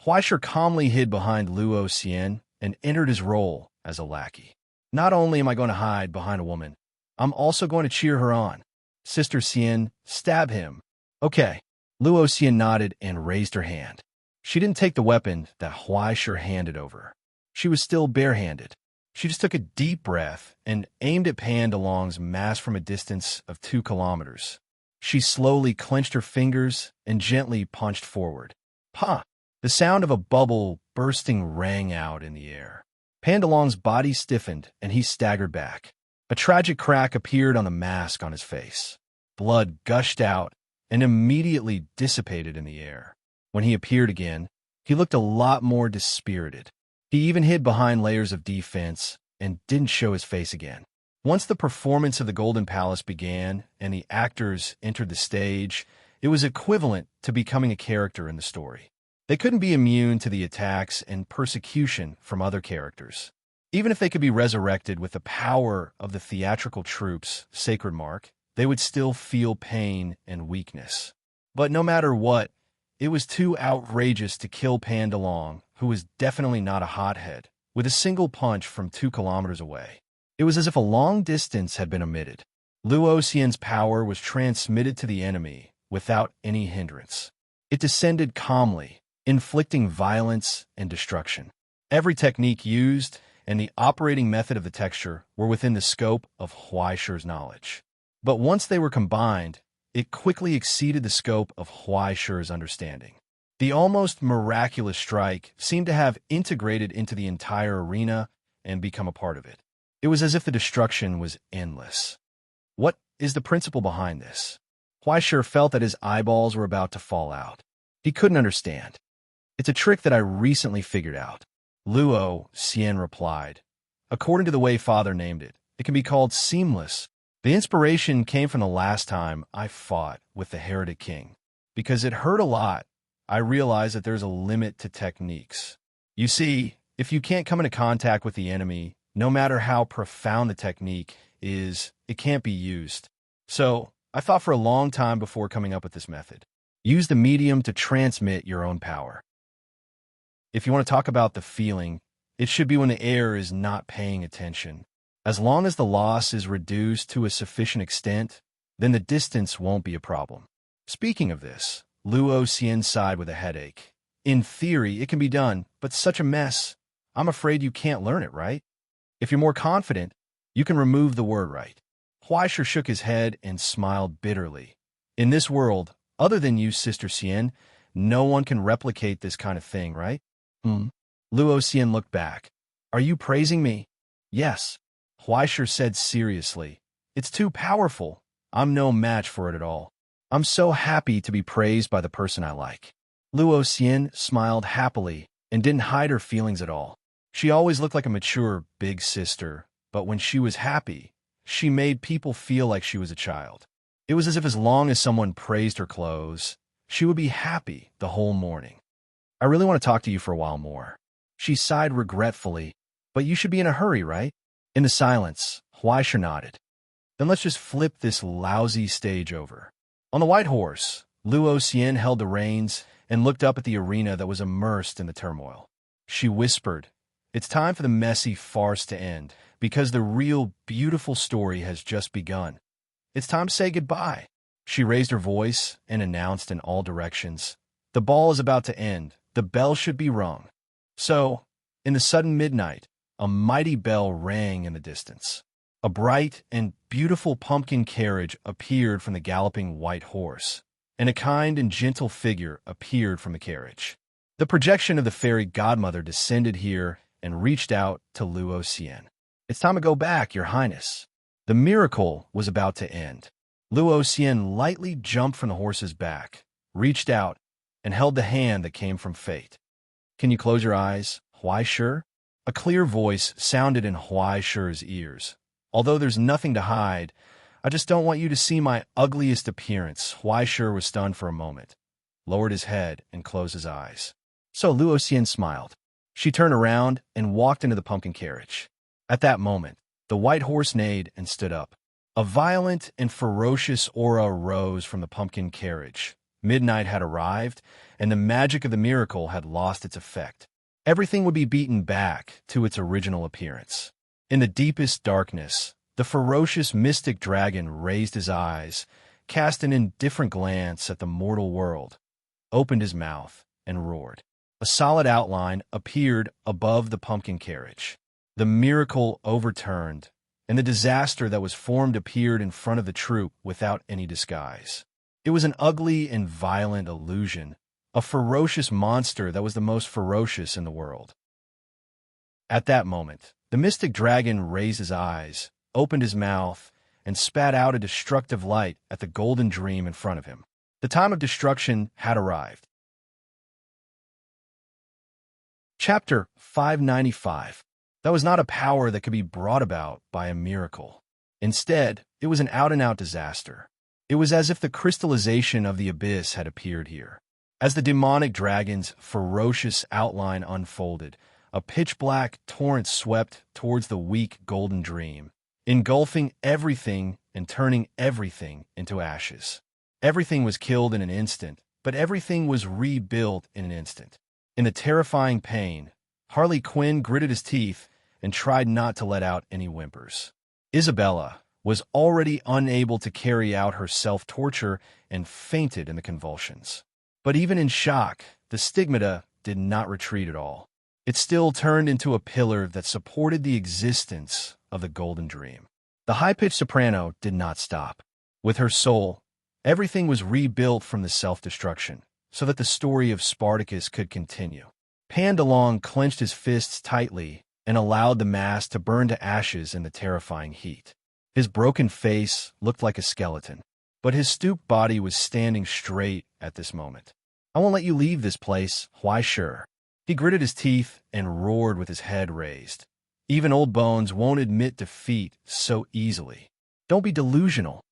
Huaishi calmly hid behind Luo Xian and entered his role as a lackey. Not only am I going to hide behind a woman, I'm also going to cheer her on. Sister Xian, stab him. Okay. Luo Xian nodded and raised her hand. She didn't take the weapon that Huaishur handed over. She was still barehanded. She just took a deep breath and aimed at Pan DeLong's mask from a distance of 2 kilometers. She slowly clenched her fingers and gently punched forward. Pa! The sound of a bubble bursting rang out in the air. Pan DeLong's body stiffened and he staggered back. A tragic crack appeared on the mask on his face. Blood gushed out and immediately dissipated in the air. When he appeared again, he looked a lot more dispirited. He even hid behind layers of defense and didn't show his face again. Once the performance of the Golden Palace began and the actors entered the stage, it was equivalent to becoming a character in the story. They couldn't be immune to the attacks and persecution from other characters. Even if they could be resurrected with the power of the theatrical troupe's sacred mark, they would still feel pain and weakness. But no matter what, it was too outrageous to kill Pan DeLong, who was definitely not a hothead, with a single punch from 2 kilometers away. It was as if a long distance had been omitted. Luo Xian's power was transmitted to the enemy without any hindrance. It descended calmly, inflicting violence and destruction. Every technique used and the operating method of the texture were within the scope of Huaishur's knowledge. But once they were combined, it quickly exceeded the scope of Huaishur's understanding. The almost miraculous strike seemed to have integrated into the entire arena and become a part of it. It was as if the destruction was endless. What is the principle behind this? Huaishur felt that his eyeballs were about to fall out. He couldn't understand. It's a trick that I recently figured out. Luo Xian replied. According to the way Father named it, it can be called seamless. The inspiration came from the last time I fought with the Heretic King. Because it hurt a lot, I realized that there's a limit to techniques. You see, if you can't come into contact with the enemy, no matter how profound the technique is, it can't be used. So, I thought for a long time before coming up with this method. Use the medium to transmit your own power. If you want to talk about the feeling, it should be when the air is not paying attention. As long as the loss is reduced to a sufficient extent, then the distance won't be a problem. Speaking of this, Luo Xian sighed with a headache. In theory, it can be done, but such a mess. I'm afraid you can't learn it, right? If you're more confident, you can remove the word right. Huaishur shook his head and smiled bitterly. In this world, other than you, Sister Xian, no one can replicate this kind of thing, right? Luo Xian looked back. Are you praising me? Yes. Huaishur said seriously. It's too powerful. I'm no match for it at all. I'm so happy to be praised by the person I like. Luo Xian smiled happily and didn't hide her feelings at all. She always looked like a mature big sister, but when she was happy, she made people feel like she was a child. It was as long as someone praised her clothes, she would be happy the whole morning. I really want to talk to you for a while more. She sighed regretfully, but you should be in a hurry, right? In the silence, Huaishur nodded. Then let's just flip this lousy stage over. On the white horse, Luo Xian held the reins and looked up at the arena that was immersed in the turmoil. She whispered, It's time for the messy farce to end, because the real beautiful story has just begun. It's time to say goodbye. She raised her voice and announced in all directions, The ball is about to end. The bell should be rung. So, in the sudden midnight, a mighty bell rang in the distance. A bright and beautiful pumpkin carriage appeared from the galloping white horse, and a kind and gentle figure appeared from the carriage. The projection of the fairy godmother descended here and reached out to Luo Xian. It's time to go back, Your Highness. The miracle was about to end. Luo Xian lightly jumped from the horse's back, reached out, and held the hand that came from fate. Can you close your eyes, Huaishur? A clear voice sounded in Huaishur's ears. Although there's nothing to hide, I just don't want you to see my ugliest appearance. Huaishur was stunned for a moment, lowered his head, and closed his eyes. So Luo Xian smiled. She turned around and walked into the pumpkin carriage. At that moment, the white horse neighed and stood up. A violent and ferocious aura rose from the pumpkin carriage. Midnight had arrived, and the magic of the miracle had lost its effect. Everything would be beaten back to its original appearance. In the deepest darkness, the ferocious mystic dragon raised his eyes, cast an indifferent glance at the mortal world, opened his mouth, and roared. A solid outline appeared above the pumpkin carriage. The miracle overturned, and the disaster that was formed appeared in front of the troop without any disguise. It was an ugly and violent illusion, a ferocious monster that was the most ferocious in the world. At that moment, the mystic dragon raised his eyes, opened his mouth, and spat out a destructive light at the golden dream in front of him. The time of destruction had arrived. Chapter 595. That was not a power that could be brought about by a miracle. Instead, it was an out-and-out disaster. It was as if the crystallization of the abyss had appeared here. As the demonic dragon's ferocious outline unfolded, a pitch-black torrent swept towards the weak golden dream, engulfing everything and turning everything into ashes. Everything was killed in an instant, but everything was rebuilt in an instant. In the terrifying pain, Harley Quinn gritted his teeth and tried not to let out any whimpers. Isabella was already unable to carry out her self-torture and fainted in the convulsions. But even in shock, the stigmata did not retreat at all. It still turned into a pillar that supported the existence of the golden dream. The high-pitched soprano did not stop. With her soul, everything was rebuilt from the self-destruction, so that the story of Spartacus could continue. Pandalong clenched his fists tightly and allowed the mass to burn to ashes in the terrifying heat. His broken face looked like a skeleton, but his stooped body was standing straight at this moment. "I won't let you leave this place, why sure." He gritted his teeth and roared with his head raised. "Even old bones won't admit defeat so easily. Don't be delusional."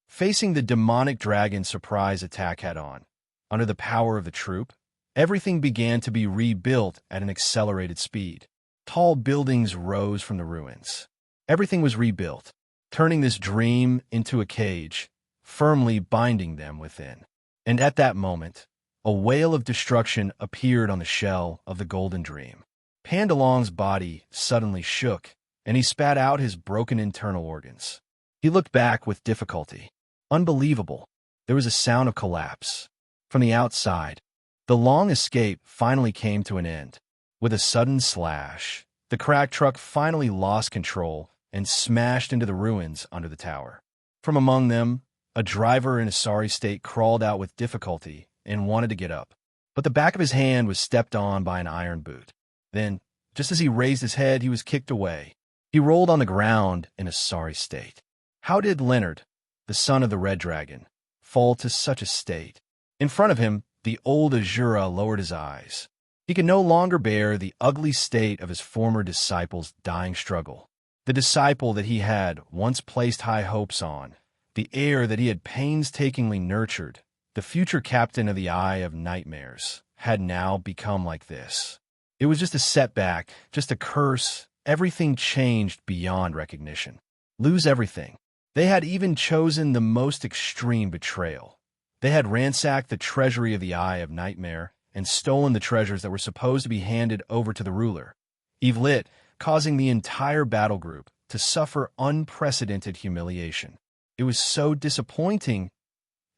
Facing the demonic dragon's surprise attack head-on, under the power of the troop, everything began to be rebuilt at an accelerated speed. Tall buildings rose from the ruins. Everything was rebuilt, turning this dream into a cage, firmly binding them within. And at that moment, a wail of destruction appeared on the shell of the golden dream. Pandalong's body suddenly shook, and he spat out his broken internal organs. He looked back with difficulty. Unbelievable. There was a sound of collapse. From the outside, the long escape finally came to an end. With a sudden slash, the crack truck finally lost control and smashed into the ruins under the tower. From among them, a driver in a sorry state crawled out with difficulty and wanted to get up, but the back of his hand was stepped on by an iron boot. Then, just as he raised his head, he was kicked away. He rolled on the ground in a sorry state. How did Leonard, the son of the Red Dragon, fall to such a state? In front of him, the old Azura lowered his eyes. He could no longer bear the ugly state of his former disciple's dying struggle. The disciple that he had once placed high hopes on, the heir that he had painstakingly nurtured, the future captain of the Eye of Nightmares, had now become like this. It was just a setback, just a curse. Everything changed beyond recognition. Lose everything. They had even chosen the most extreme betrayal. They had ransacked the treasury of the Eye of Nightmare and stolen the treasures that were supposed to be handed over to the ruler, Evlit, causing the entire battle group to suffer unprecedented humiliation. It was so disappointing.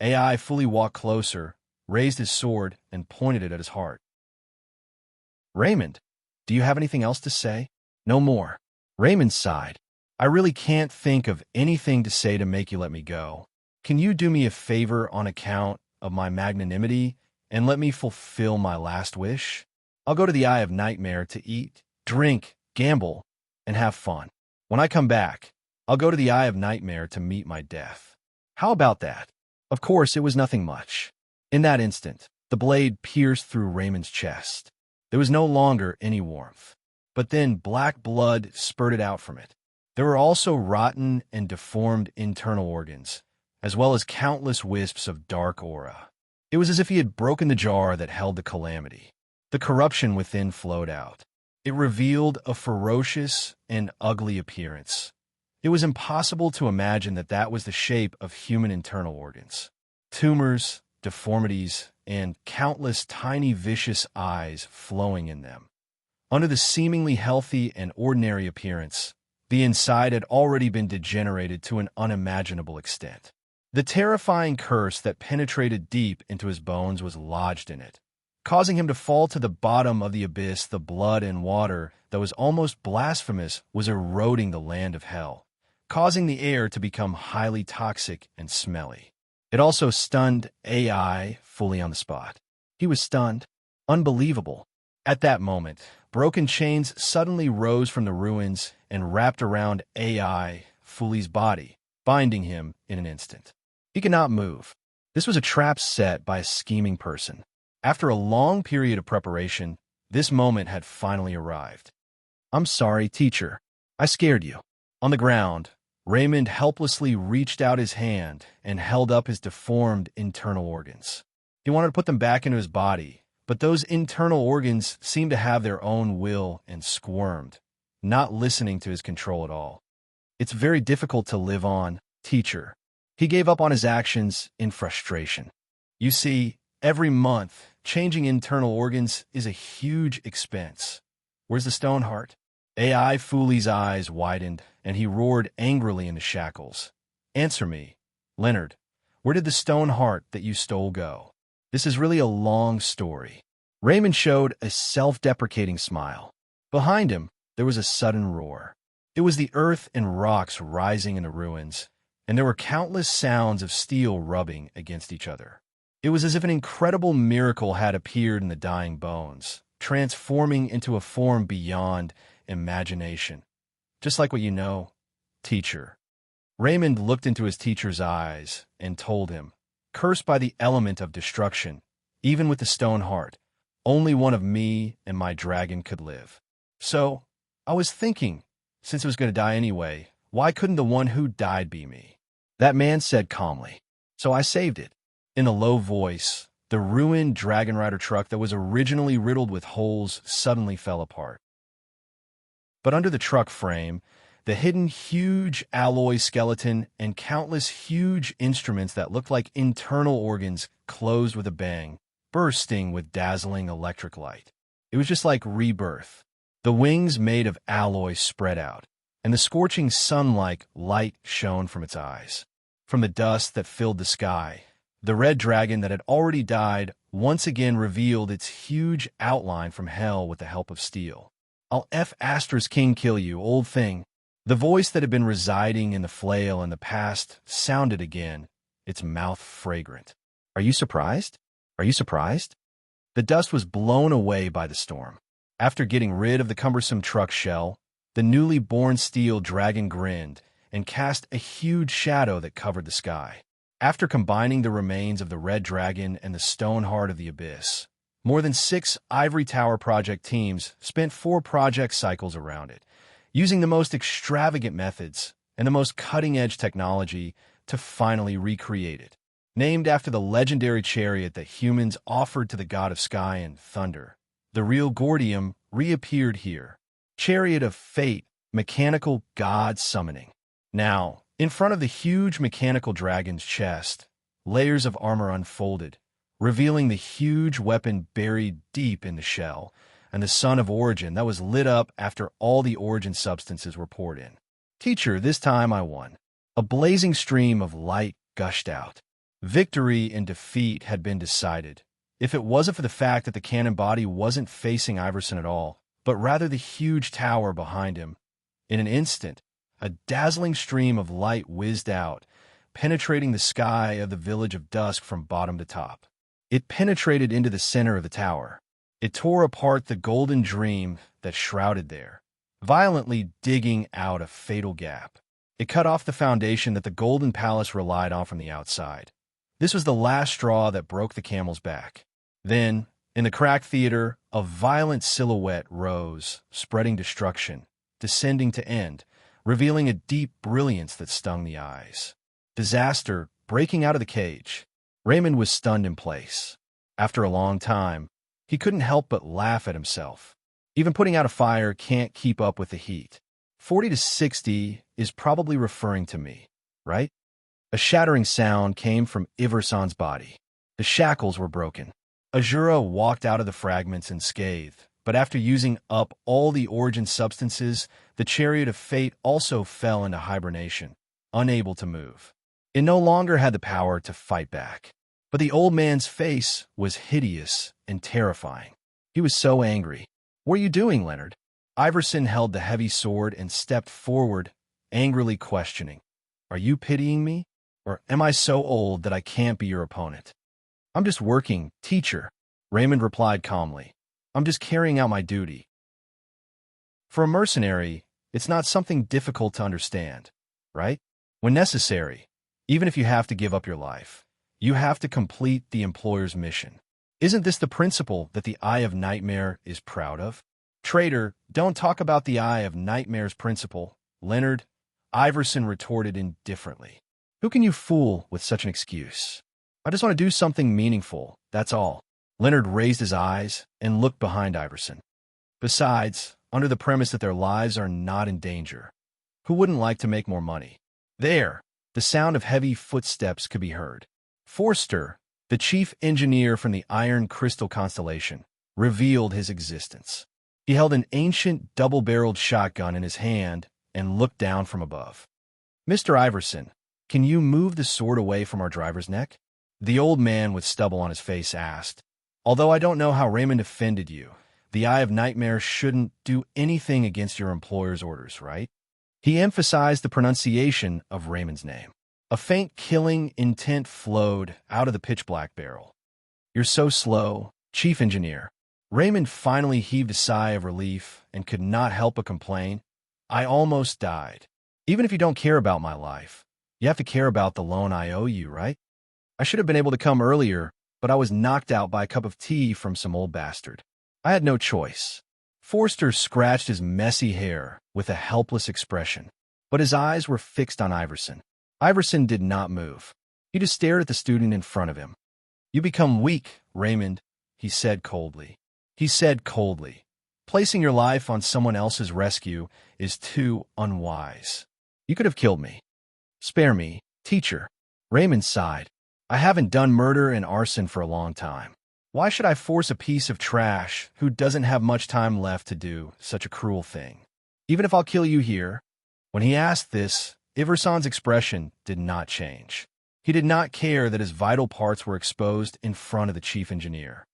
AI fully walked closer, raised his sword, and pointed it at his heart. "Raymond, do you have anything else to say?" "No more." Raymond sighed. "I really can't think of anything to say to make you let me go. Can you do me a favor on account of my magnanimity and let me fulfill my last wish? I'll go to the Eye of Nightmare to eat, drink, gamble, and have fun. When I come back, I'll go to the Eye of Nightmare to meet my death. How about that?" Of course, it was nothing much. In that instant, the blade pierced through Raymond's chest. There was no longer any warmth. But then black blood spurted out from it. There were also rotten and deformed internal organs, as well as countless wisps of dark aura. It was as if he had broken the jar that held the calamity. The corruption within flowed out. It revealed a ferocious and ugly appearance. It was impossible to imagine that that was the shape of human internal organs. Tumors, deformities, and countless tiny vicious eyes flowing in them. Under the seemingly healthy and ordinary appearance, the inside had already been degenerated to an unimaginable extent. The terrifying curse that penetrated deep into his bones was lodged in it, causing him to fall to the bottom of the abyss. The blood and water that was almost blasphemous was eroding the land of hell, causing the air to become highly toxic and smelly. It also stunned AI fully on the spot. He was stunned. Unbelievable. At that moment, broken chains suddenly rose from the ruins and wrapped around AI Fully's body, binding him in an instant. He could not move. This was a trap set by a scheming person. After a long period of preparation, this moment had finally arrived. "I'm sorry, teacher. I scared you." On the ground, Raymond helplessly reached out his hand and held up his deformed internal organs. He wanted to put them back into his body, but those internal organs seemed to have their own will and squirmed, not listening to his control at all. "It's very difficult to live on, teacher." He gave up on his actions in frustration. "You see, every month, changing internal organs is a huge expense. Where's the stone heart?" AI Fully's eyes widened, and he roared angrily into shackles. "Answer me, Leonard. Where did the stone heart that you stole go?" "This is really a long story." Raymond showed a self-deprecating smile. Behind him, there was a sudden roar. It was the earth and rocks rising in the ruins, and there were countless sounds of steel rubbing against each other. It was as if an incredible miracle had appeared in the dying bones, transforming into a form beyond imagination. "Just like what you know, teacher." Raymond looked into his teacher's eyes and told him, "Cursed by the element of destruction, even with the stone heart, only one of me and my dragon could live. So, I was thinking, since it was going to die anyway, why couldn't the one who died be me?" That man said calmly, "So I saved it." In a low voice, the ruined Dragon Rider truck that was originally riddled with holes suddenly fell apart. But under the truck frame, the hidden huge alloy skeleton and countless huge instruments that looked like internal organs closed with a bang, bursting with dazzling electric light. It was just like rebirth. The wings made of alloy spread out, and the scorching sun-like light shone from its eyes. From the dust that filled the sky, the red dragon that had already died once again revealed its huge outline from hell with the help of steel. "I'll King kill you, old thing." The voice that had been residing in the flail in the past sounded again, its mouth fragrant. "Are you surprised? Are you surprised?" The dust was blown away by the storm. After getting rid of the cumbersome truck shell, the newly born steel dragon grinned and cast a huge shadow that covered the sky. After combining the remains of the red dragon and the stone heart of the abyss, more than 6 Ivory Tower project teams spent 4 project cycles around it, using the most extravagant methods and the most cutting-edge technology to finally recreate it. Named after the legendary chariot that humans offered to the god of sky and thunder, the real Gordium reappeared here. Chariot of Fate, mechanical god summoning. Now, in front of the huge mechanical dragon's chest, layers of armor unfolded, revealing the huge weapon buried deep in the shell, and the sun of origin that was lit up after all the origin substances were poured in. "Teacher, this time I won." A blazing stream of light gushed out. Victory and defeat had been decided, if it wasn't for the fact that the cannon body wasn't facing Iverson at all, but rather the huge tower behind him. In an instant, a dazzling stream of light whizzed out, penetrating the sky of the village of dusk from bottom to top. It penetrated into the center of the tower. It tore apart the golden dream that shrouded there, violently digging out a fatal gap. It cut off the foundation that the Golden Palace relied on from the outside. This was the last straw that broke the camel's back. Then, in the cracked theater, a violent silhouette rose, spreading destruction, descending to end, revealing a deep brilliance that stung the eyes. Disaster breaking out of the cage. Raymond was stunned in place. After a long time, he couldn't help but laugh at himself. Even putting out a fire can't keep up with the heat. 40 to 60 is probably referring to me, right? A shattering sound came from Iverson's body. The shackles were broken. Azura walked out of the fragments unscathed, but after using up all the origin substances, the Chariot of Fate also fell into hibernation, unable to move. It no longer had the power to fight back. But the old man's face was hideous and terrifying. He was so angry. "What are you doing, Leonard?" Iverson held the heavy sword and stepped forward, angrily questioning, "Are you pitying me? Or am I so old that I can't be your opponent?" "I'm just working, teacher," Raymond replied calmly. "I'm just carrying out my duty." For a mercenary, it's not something difficult to understand, right? When necessary, even if you have to give up your life, you have to complete the employer's mission. Isn't this the principle that the Eye of Nightmare is proud of? "Traitor, don't talk about the Eye of Nightmare's principle, Leonard," Iverson retorted indifferently. "Who can you fool with such an excuse? I just want to do something meaningful, that's all." Leonard raised his eyes and looked behind Iverson. Besides, under the premise that their lives are not in danger, who wouldn't like to make more money? There, the sound of heavy footsteps could be heard. Forster, the chief engineer from the Iron Crystal constellation, revealed his existence. He held an ancient double-barreled shotgun in his hand and looked down from above. "Mr. Iverson, can you move the sword away from our driver's neck?" the old man with stubble on his face asked. "Although I don't know how Raymond offended you, the Eye of Nightmare shouldn't do anything against your employer's orders, right?" He emphasized the pronunciation of Raymond's name. A faint killing intent flowed out of the pitch-black barrel. "You're so slow, Chief Engineer." Raymond finally heaved a sigh of relief and could not help but complain. "I almost died. Even if you don't care about my life, you have to care about the loan I owe you, right? I should have been able to come earlier, but I was knocked out by a cup of tea from some old bastard. I had no choice." Forster scratched his messy hair with a helpless expression, but his eyes were fixed on Iverson. Iverson did not move. He just stared at the student in front of him. "You become weak, Raymond," he said coldly. "Placing your life on someone else's rescue is too unwise. You could have killed me." "Spare me, teacher," Raymond sighed. "I haven't done murder and arson for a long time. Why should I force a piece of trash who doesn't have much time left to do such a cruel thing? Even if I'll kill you here." When he asked this, Iverson's expression did not change. He did not care that his vital parts were exposed in front of the chief engineer.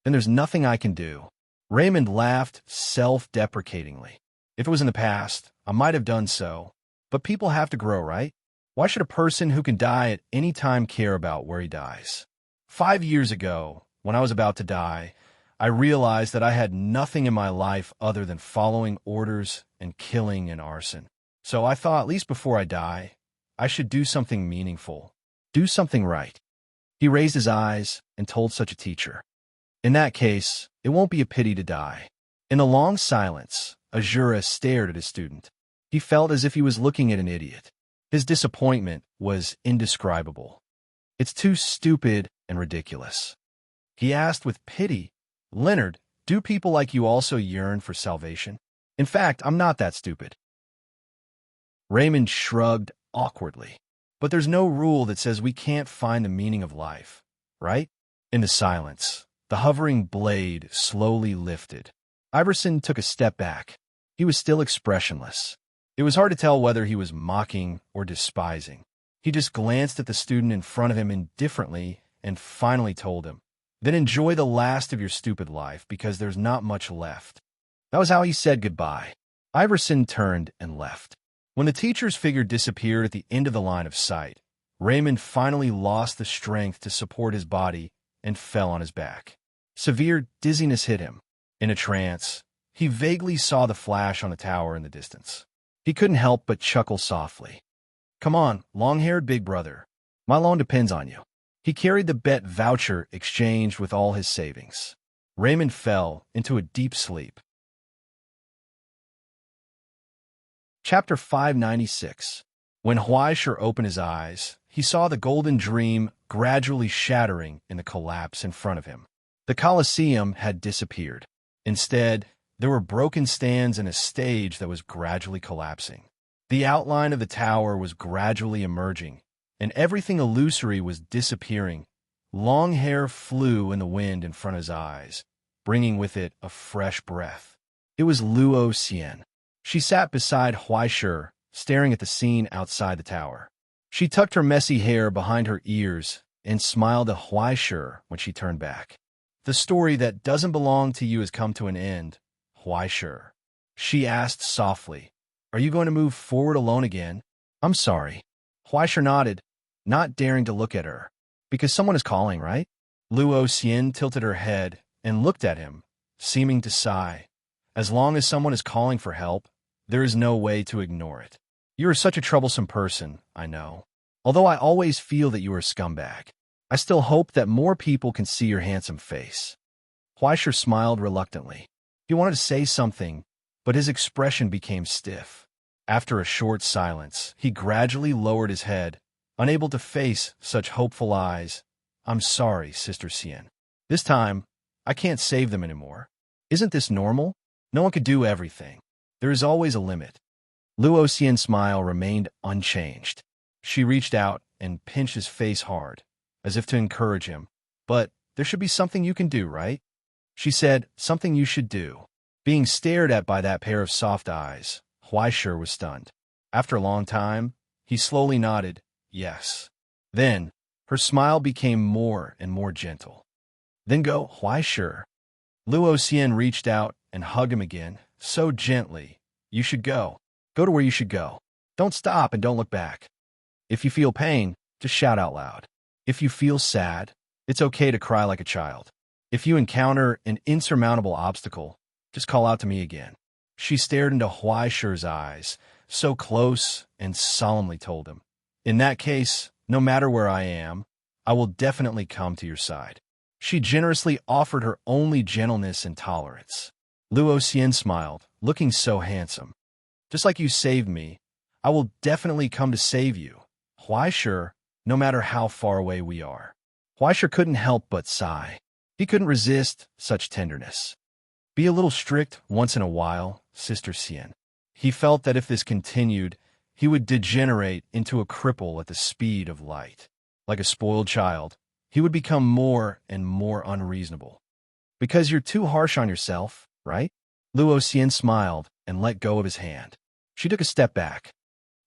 "Then there's nothing I can do." Raymond laughed self-deprecatingly. "If it was in the past, I might have done so. But people have to grow, right? Why should a person who can die at any time care about where he dies? 5 years ago, when I was about to die, I realized that I had nothing in my life other than following orders and killing and arson. So I thought, at least before I die, I should do something meaningful, do something right." He raised his eyes and told such a teacher, "In that case, it won't be a pity to die." In a long silence, Azura stared at his student. He felt as if he was looking at an idiot. His disappointment was indescribable. "It's too stupid and ridiculous." He asked with pity, "Leonard, do people like you also yearn for salvation? In fact, I'm not that stupid." Raymond shrugged awkwardly. "But there's no rule that says we can't find the meaning of life, right?" In the silence, the hovering blade slowly lifted. Iverson took a step back. He was still expressionless. It was hard to tell whether he was mocking or despising. He just glanced at the student in front of him indifferently and finally told him, "Then enjoy the last of your stupid life, because there's not much left." That was how he said goodbye. Iverson turned and left. When the teacher's figure disappeared at the end of the line of sight, Raymond finally lost the strength to support his body and fell on his back. Severe dizziness hit him. In a trance, he vaguely saw the flash on the tower in the distance. He couldn't help but chuckle softly. "Come on, long-haired big brother. My loan depends on you." He carried the bet voucher exchanged with all his savings. Raymond fell into a deep sleep. Chapter 596. When Huaisher opened his eyes, he saw the golden dream gradually shattering in the collapse in front of him. The Colosseum had disappeared. Instead, there were broken stands and a stage that was gradually collapsing. The outline of the tower was gradually emerging, and everything illusory was disappearing. Long hair flew in the wind in front of his eyes, bringing with it a fresh breath. It was Luo Xian. She sat beside Huaisher, staring at the scene outside the tower. She tucked her messy hair behind her ears and smiled a why sure when she turned back. The story that doesn't belong to you has come to an end. Why sure? She asked softly. Are you going to move forward alone again? I'm sorry. Why sure nodded, not daring to look at her. Because someone is calling, right? Luo Xian tilted her head and looked at him, seeming to sigh. As long as someone is calling for help, there is no way to ignore it. You are such a troublesome person, I know. Although I always feel that you are a scumbag, I still hope that more people can see your handsome face. Huaisher smiled reluctantly. He wanted to say something, but his expression became stiff. After a short silence, he gradually lowered his head, unable to face such hopeful eyes. I'm sorry, Sister Xian. This time, I can't save them anymore. Isn't this normal? No one could do everything. There is always a limit. Luo Xian's smile remained unchanged. She reached out and pinched his face hard, as if to encourage him. But there should be something you can do, right? She said, something you should do. Being stared at by that pair of soft eyes, Huaisher was stunned. After a long time, he slowly nodded, yes. Then, her smile became more and more gentle. Then go, Huaisher. Luo Xian reached out and hugged him again, so gently. You should go. Go to where you should go. Don't stop and don't look back. If you feel pain, just shout out loud. If you feel sad, it's okay to cry like a child. If you encounter an insurmountable obstacle, just call out to me again. She stared into Huaisher's eyes, so close, and solemnly told him, in that case, no matter where I am, I will definitely come to your side. She generously offered her only gentleness and tolerance. Luo Xian smiled, looking so handsome. Just like you saved me, I will definitely come to save you. Huaisher, no matter how far away we are. Huaisher couldn't help but sigh. He couldn't resist such tenderness. Be a little strict once in a while, Sister Xian. He felt that if this continued, he would degenerate into a cripple at the speed of light. Like a spoiled child, he would become more and more unreasonable. Because you're too harsh on yourself, right? Luo Xian smiled and let go of his hand. She took a step back.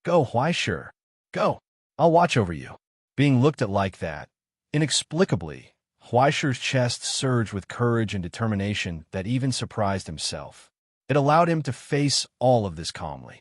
Go, Huaisher. Go. I'll watch over you. Being looked at like that, inexplicably, Huaisher's chest surged with courage and determination that even surprised himself. It allowed him to face all of this calmly.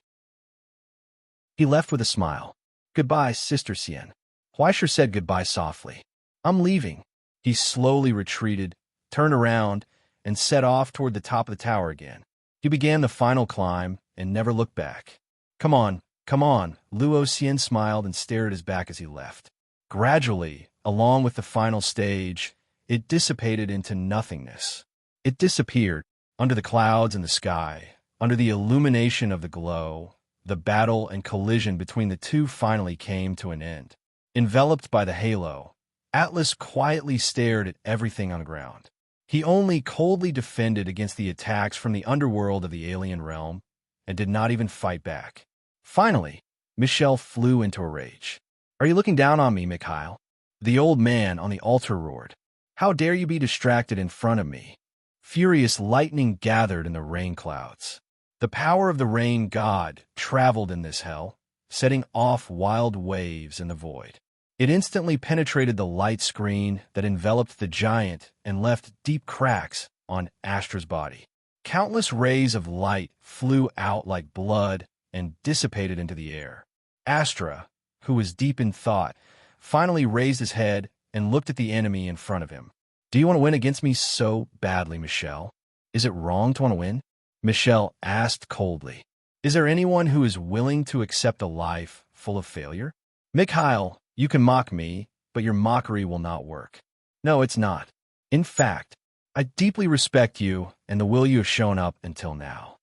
He left with a smile. Goodbye, Sister Xian. Huaisher said goodbye softly. I'm leaving. He slowly retreated, turned around, and set off toward the top of the tower again. He began the final climb and never looked back. Come on, Luo Xian smiled and stared at his back as he left. Gradually, along with the final stage, it dissipated into nothingness. It disappeared under the clouds in the sky, under the illumination of the glow. The battle and collision between the two finally came to an end. Enveloped by the halo, Atlas quietly stared at everything on the ground. He only coldly defended against the attacks from the underworld of the alien realm and did not even fight back. Finally, Michelle flew into a rage. Are you looking down on me, Mikhail? The old man on the altar roared. How dare you be distracted in front of me? Furious lightning gathered in the rain clouds. The power of the rain god traveled in this hell, setting off wild waves in the void. It instantly penetrated the light screen that enveloped the giant and left deep cracks on Astra's body. Countless rays of light flew out like blood and dissipated into the air. Astra, who was deep in thought, finally raised his head and looked at the enemy in front of him. Do you want to win against me so badly, Michelle? Is it wrong to want to win? Michelle asked coldly. Is there anyone who is willing to accept a life full of failure? Mikhail, you can mock me, but your mockery will not work. No, it's not. In fact, I deeply respect you and the will you have shown up until now.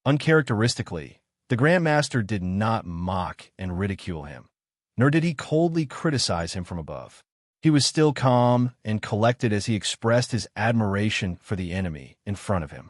Uncharacteristically, the Grandmaster did not mock and ridicule him, nor did he coldly criticize him from above. He was still calm and collected as he expressed his admiration for the enemy in front of him.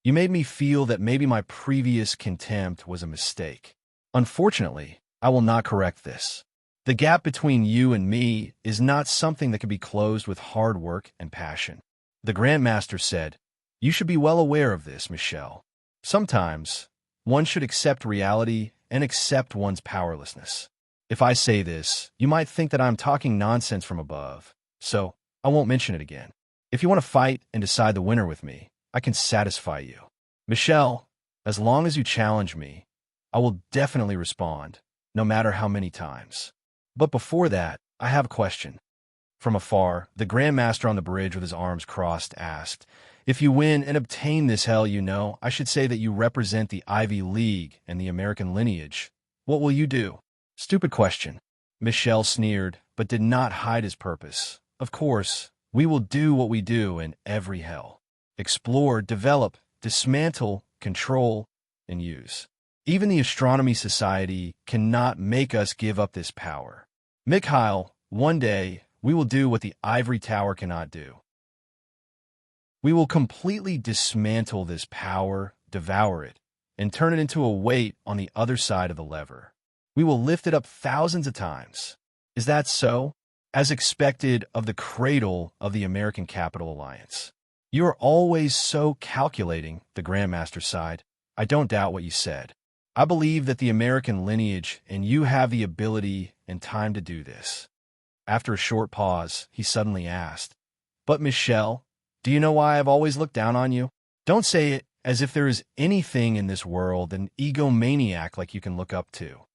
You made me feel that maybe my previous contempt was a mistake. Unfortunately, I will not correct this. The gap between you and me is not something that can be closed with hard work and passion. The Grandmaster said, You should be well aware of this, Michelle. Sometimes, one should accept reality and accept one's powerlessness. If I say this, you might think that I'm talking nonsense from above, so I won't mention it again. If you want to fight and decide the winner with me, I can satisfy you. Michelle, as long as you challenge me, I will definitely respond, no matter how many times. But before that, I have a question. From afar, the Grandmaster on the bridge with his arms crossed asked, "If you win and obtain this hell, I should say that you represent the Ivy League and the American lineage. What will you do?" Stupid question. Michelle sneered, but did not hide his purpose. Of course, we will do what we do in every hell. Explore, develop, dismantle, control, and use. Even the Astronomy Society cannot make us give up this power. Mikhail, one day, we will do what the Ivory Tower cannot do. We will completely dismantle this power, devour it, and turn it into a weight on the other side of the lever. We will lift it up thousands of times. Is that so? As expected of the cradle of the American Capital Alliance. You are always so calculating, the Grandmaster sighed. I don't doubt what you said. I believe that the American lineage and you have the ability and time to do this. After a short pause, he suddenly asked, "But Michelle, do you know why I've always looked down on you? Don't say it as if there is anything in this world an egomaniac like you can look up to."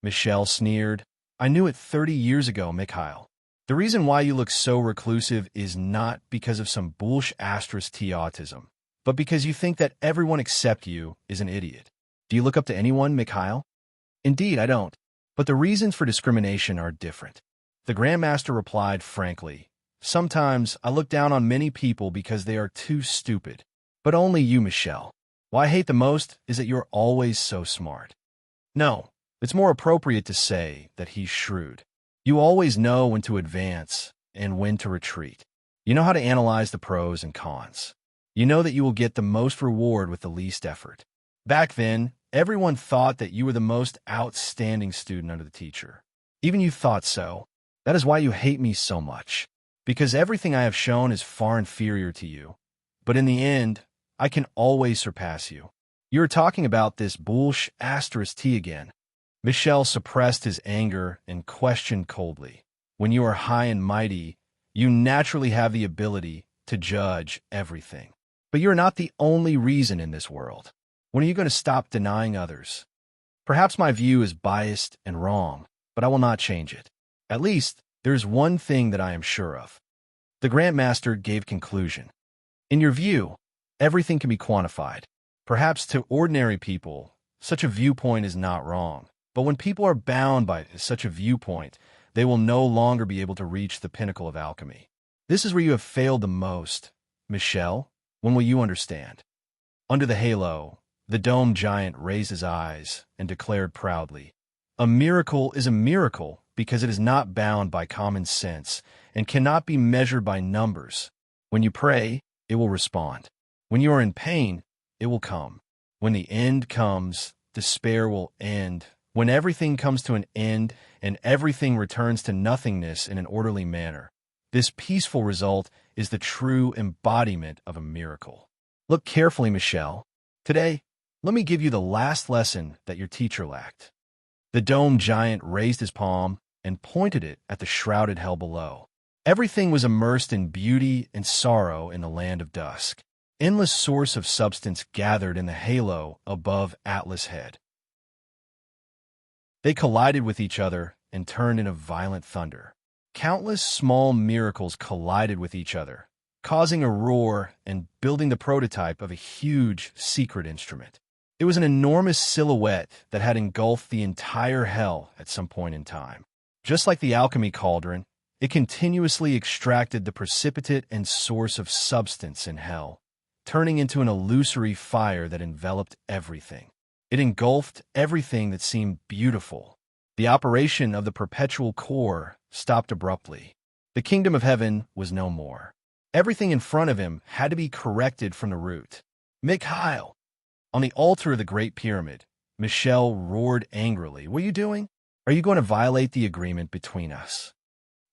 Michelle sneered. "I knew it 30 years ago, Mikhail. The reason why you look so reclusive is not because of some bullsh** autism, but because you think that everyone except you is an idiot. Do you look up to anyone, Mikhail?" "Indeed, I don't. But the reasons for discrimination are different." The Grandmaster replied frankly, "Sometimes I look down on many people because they are too stupid. But only you, Michelle. What I hate the most is that you're always so smart." No, it's more appropriate to say that he's shrewd. You always know when to advance and when to retreat. You know how to analyze the pros and cons. You know that you will get the most reward with the least effort. Back then, everyone thought that you were the most outstanding student under the teacher. Even you thought so. That is why you hate me so much. Because everything I have shown is far inferior to you. But in the end, I can always surpass you. You're talking about this bullsh** again. Michelle suppressed his anger and questioned coldly. When you are high and mighty, you naturally have the ability to judge everything. But you're not the only reason in this world. When are you going to stop denying others? Perhaps my view is biased and wrong, but I will not change it. At least, there's one thing that I am sure of. The Grandmaster gave conclusion. In your view, everything can be quantified. Perhaps to ordinary people, such a viewpoint is not wrong. But when people are bound by such a viewpoint, they will no longer be able to reach the pinnacle of alchemy. This is where you have failed the most. Michelle, when will you understand? Under the halo, the dome giant raised his eyes and declared proudly, "A miracle is a miracle because it is not bound by common sense and cannot be measured by numbers. When you pray, it will respond. When you are in pain, it will come. When the end comes, despair will end. When everything comes to an end and everything returns to nothingness in an orderly manner, this peaceful result is the true embodiment of a miracle." Look carefully, Michelle. Today, let me give you the last lesson that your teacher lacked. The dome giant raised his palm and pointed it at the shrouded hell below. Everything was immersed in beauty and sorrow in the land of dusk. Endless source of substance gathered in the halo above Atlas' head. They collided with each other and turned into violent thunder. Countless small miracles collided with each other, causing a roar and building the prototype of a huge secret instrument. It was an enormous silhouette that had engulfed the entire hell at some point in time. Just like the alchemy cauldron, it continuously extracted the precipitate and source of substance in hell, turning into an illusory fire that enveloped everything. It engulfed everything that seemed beautiful. The operation of the perpetual core stopped abruptly. The kingdom of heaven was no more. Everything in front of him had to be corrected from the root. Mikhail! On the altar of the Great Pyramid, Michelle roared angrily. "What are you doing? Are you going to violate the agreement between us?"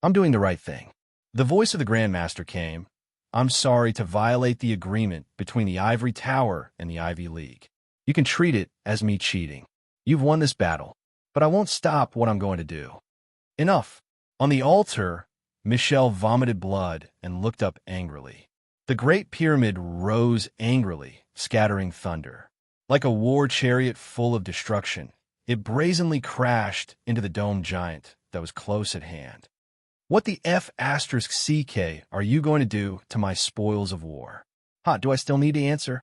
"I'm doing the right thing." The voice of the Grandmaster came. "I'm sorry to violate the agreement between the Ivory Tower and the Ivy League. You can treat it as me cheating. You've won this battle. but I won't stop what I'm going to do. Enough. On the altar, Michelle vomited blood and looked up angrily. The Great Pyramid rose angrily, scattering thunder. Like a war chariot full of destruction, it brazenly crashed into the domed giant that was close at hand. What the F***CK are you going to do to my spoils of war? Do I still need to answer?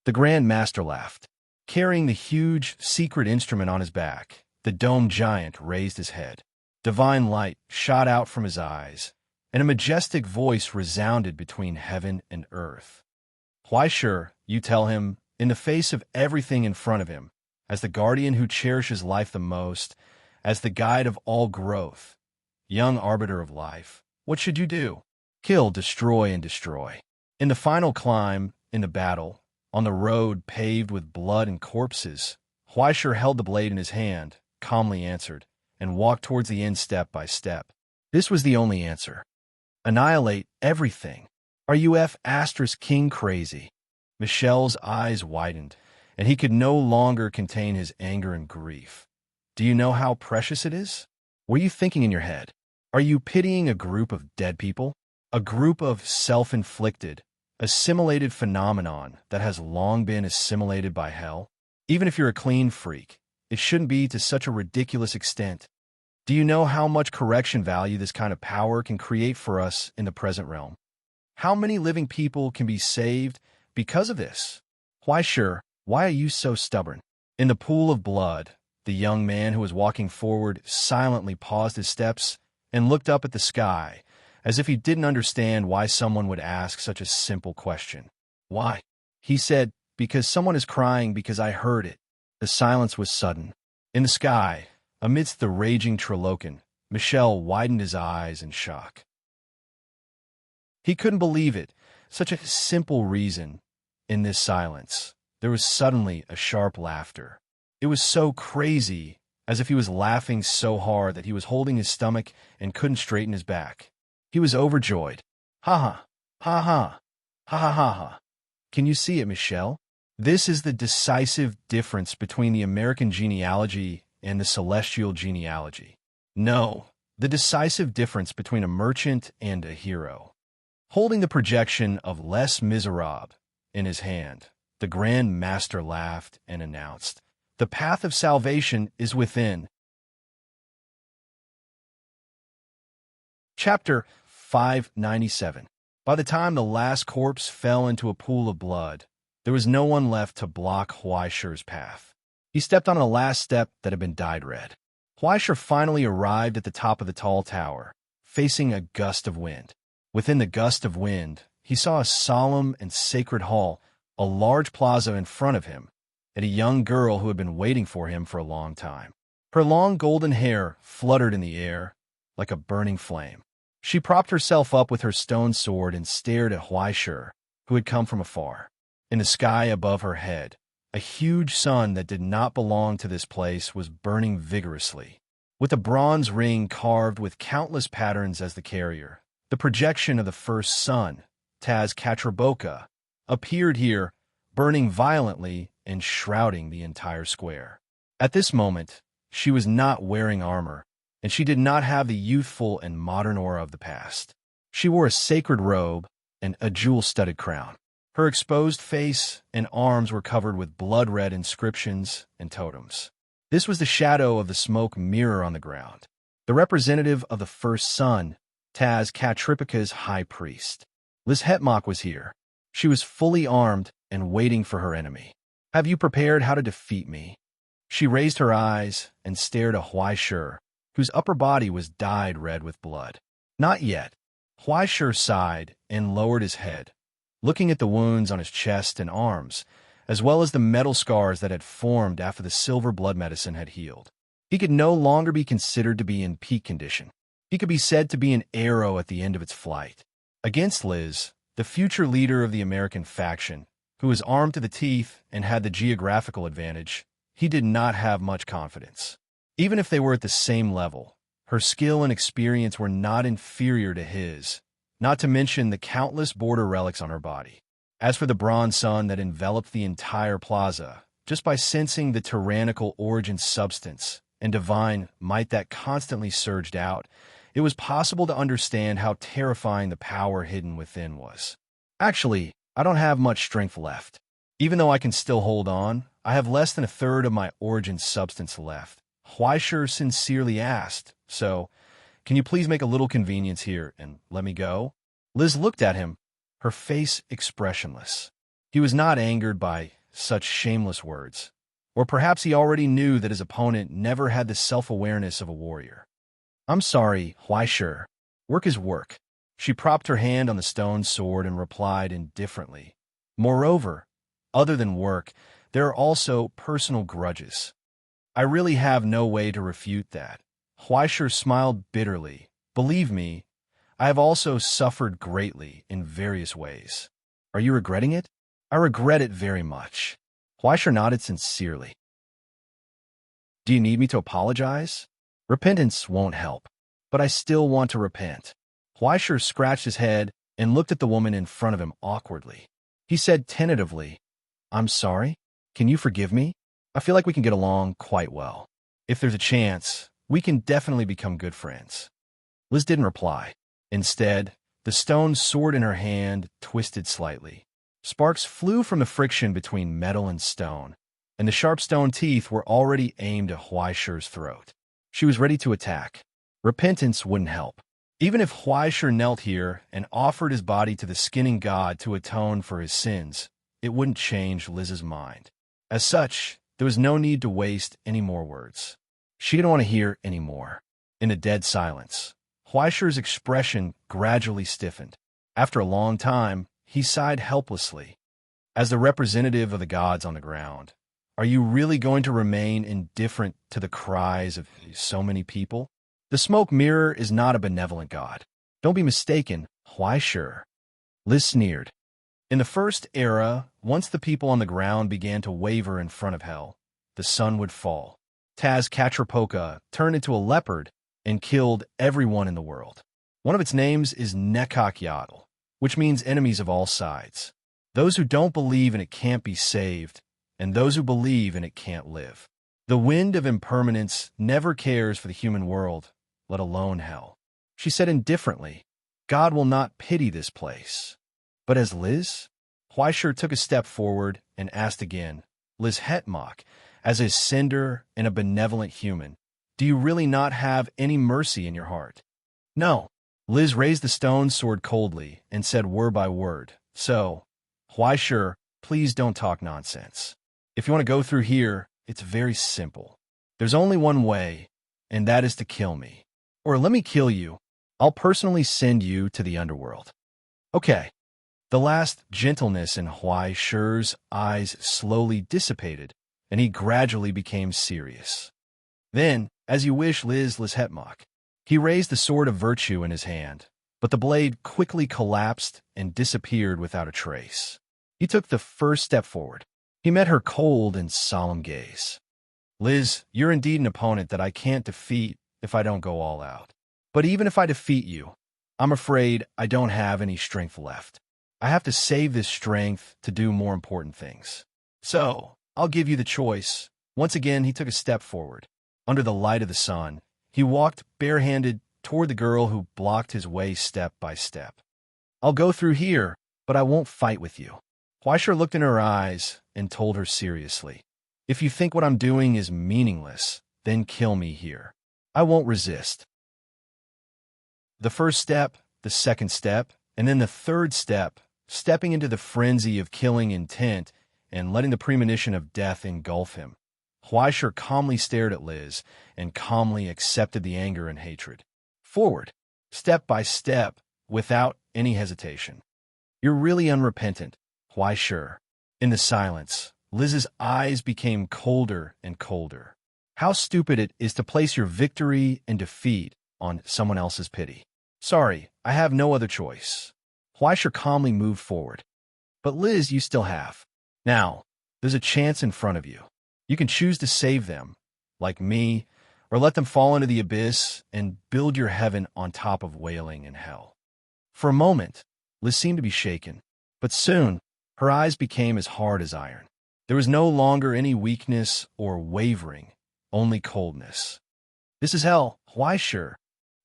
The Grand Master laughed. Carrying the huge, secret instrument on his back, the domed giant raised his head. Divine light shot out from his eyes, and a majestic voice resounded between heaven and earth. Why sure, you tell him, in the face of everything in front of him, as the guardian who cherishes life the most, as the guide of all growth, young arbiter of life, what should you do? Kill, destroy, and destroy. In the final climb, in the battle, on the road paved with blood and corpses, Huaisher held the blade in his hand, calmly answered, and walked towards the end step by step. This was the only answer. Annihilate everything. Are you King crazy? Michelle's eyes widened, and he could no longer contain his anger and grief. Do you know how precious it is? What are you thinking in your head? Are you pitying a group of dead people? A group of self-inflicted, assimilated phenomenon that has long been assimilated by hell? Even if you're a clean freak, it shouldn't be to such a ridiculous extent. Do you know how much correction value this kind of power can create for us in the present realm? How many living people can be saved because of this? Why sure, why are you so stubborn? In the pool of blood, the young man who was walking forward silently paused his steps and looked up at the sky, as if he didn't understand why someone would ask such a simple question. Why? He said, because someone is crying because I heard it. The silence was sudden. In the sky, amidst the raging Trilocan, Michel widened his eyes in shock. He couldn't believe it. Such a simple reason. In this silence, there was suddenly a sharp laughter. It was so crazy, as if he was laughing so hard that he was holding his stomach and couldn't straighten his back. He was overjoyed. Ha ha, ha ha, ha ha ha ha. Can you see it, Michel? This is the decisive difference between the American genealogy and the celestial genealogy. No, the decisive difference between a merchant and a hero. Holding the projection of Les Miserables in his hand, the Grand Master laughed and announced, "The path of salvation is within." Chapter 597. By the time the last corpse fell into a pool of blood, there was no one left to block Huaisher's path. He stepped on the last step that had been dyed red. Huaisher finally arrived at the top of the tall tower, facing a gust of wind. Within the gust of wind, he saw a solemn and sacred hall, a large plaza in front of him, and a young girl who had been waiting for him for a long time. Her long golden hair fluttered in the air like a burning flame. She propped herself up with her stone sword and stared at Huaisher, who had come from afar. In the sky above her head, a huge sun that did not belong to this place was burning vigorously. With a bronze ring carved with countless patterns as the carrier, the projection of the first sun, Taz appeared here, burning violently and shrouding the entire square. At this moment, she was not wearing armor, and she did not have the youthful and modern aura of the past. She wore a sacred robe and a jewel-studded crown. Her exposed face and arms were covered with blood-red inscriptions and totems. This was the shadow of the smoke mirror on the ground, the representative of the first sun, Taz high priest. Liz Hetmach was here. She was fully armed and waiting for her enemy. Have you prepared how to defeat me? She raised her eyes and stared at Huaisher, whose upper body was dyed red with blood. Not yet. Huaisher sighed and lowered his head, looking at the wounds on his chest and arms, as well as the metal scars that had formed after the silver blood medicine had healed. He could no longer be considered to be in peak condition. He could be said to be an arrow at the end of its flight. Against Liz, the future leader of the American faction, who was armed to the teeth and had the geographical advantage, he did not have much confidence. Even if they were at the same level, her skill and experience were not inferior to his, not to mention the countless border relics on her body. As for the bronze sun that enveloped the entire plaza, just by sensing the tyrannical origin substance, and divine might that constantly surged out, it was possible to understand how terrifying the power hidden within was. Actually, I don't have much strength left. Even though I can still hold on, I have less than a third of my origin substance left. Huaisher sincerely asked, so, can you please make a little convenience here and let me go? Liz looked at him, her face expressionless. He was not angered by such shameless words. Or perhaps he already knew that his opponent never had the self-awareness of a warrior. I'm sorry, Huaisher. Work is work. She propped her hand on the stone sword and replied indifferently. Moreover, other than work, there are also personal grudges. I really have no way to refute that. Huaisher smiled bitterly. Believe me, I have also suffered greatly in various ways. Are you regretting it? I regret it very much. Huaisher nodded sincerely. Do you need me to apologize? Repentance won't help, but I still want to repent. Huaisher scratched his head and looked at the woman in front of him awkwardly. He said tentatively, I'm sorry? Can you forgive me? I feel like we can get along quite well. If there's a chance, we can definitely become good friends. Liz didn't reply. Instead, the stone sword in her hand twisted slightly. Sparks flew from the friction between metal and stone, and the sharp stone teeth were already aimed at Huaisher's throat. She was ready to attack. Repentance wouldn't help. Even if Huaisher knelt here and offered his body to the skinning god to atone for his sins, it wouldn't change Liz's mind. As such, there was no need to waste any more words. She didn't want to hear any more. In a dead silence, Huaisher's expression gradually stiffened. After a long time, he sighed helplessly. As the representative of the gods on the ground, are you really going to remain indifferent to the cries of so many people? The smoke mirror is not a benevolent god. Don't be mistaken, Huaisher. Liz sneered. In the first era, once the people on the ground began to waver in front of hell, the sun would fall. Tazcatrapoca turned into a leopard and killed everyone in the world. One of its names is Nekakyatl, which means enemies of all sides. Those who don't believe in it can't be saved, and those who believe in it can't live. The wind of impermanence never cares for the human world, let alone hell. She said indifferently, God will not pity this place. But as Liz? Huaisher took a step forward and asked again, Liz Hetmach, as a sender and a benevolent human, do you really not have any mercy in your heart? No. Liz raised the stone sword coldly and said word by word, so, Huaisher, please don't talk nonsense. If you want to go through here, it's very simple. There's only one way, and that is to kill me. Or let me kill you. I'll personally send you to the underworld. Okay. The last gentleness in Huaisher's eyes slowly dissipated, and he gradually became serious. Then, as you wish, Liz Hetmach. He raised the sword of virtue in his hand, but the blade quickly collapsed and disappeared without a trace. He took the first step forward. He met her cold and solemn gaze. Liz, you're indeed an opponent that I can't defeat if I don't go all out. But even if I defeat you, I'm afraid I don't have any strength left. I have to save this strength to do more important things. So, I'll give you the choice. Once again, he took a step forward. Under the light of the sun, he walked barehanded toward the girl who blocked his way step by step. I'll go through here, but I won't fight with you. Huaisher looked in her eyes and told her seriously, if you think what I'm doing is meaningless, then kill me here. I won't resist. The first step, the second step, and then the third step, stepping into the frenzy of killing intent and letting the premonition of death engulf him. Huaisher calmly stared at Liz and calmly accepted the anger and hatred. Forward, step by step, without any hesitation. You're really unrepentant, Huaisher. In the silence, Liz's eyes became colder and colder. How stupid it is to place your victory and defeat on someone else's pity. Sorry, I have no other choice. Huaisher calmly moved forward. But Liz, you still have. Now, there's a chance in front of you. You can choose to save them, like me, or let them fall into the abyss and build your heaven on top of wailing and hell. For a moment, Liz seemed to be shaken, but soon her eyes became as hard as iron. There was no longer any weakness or wavering. only coldness. "This is hell. Why sure?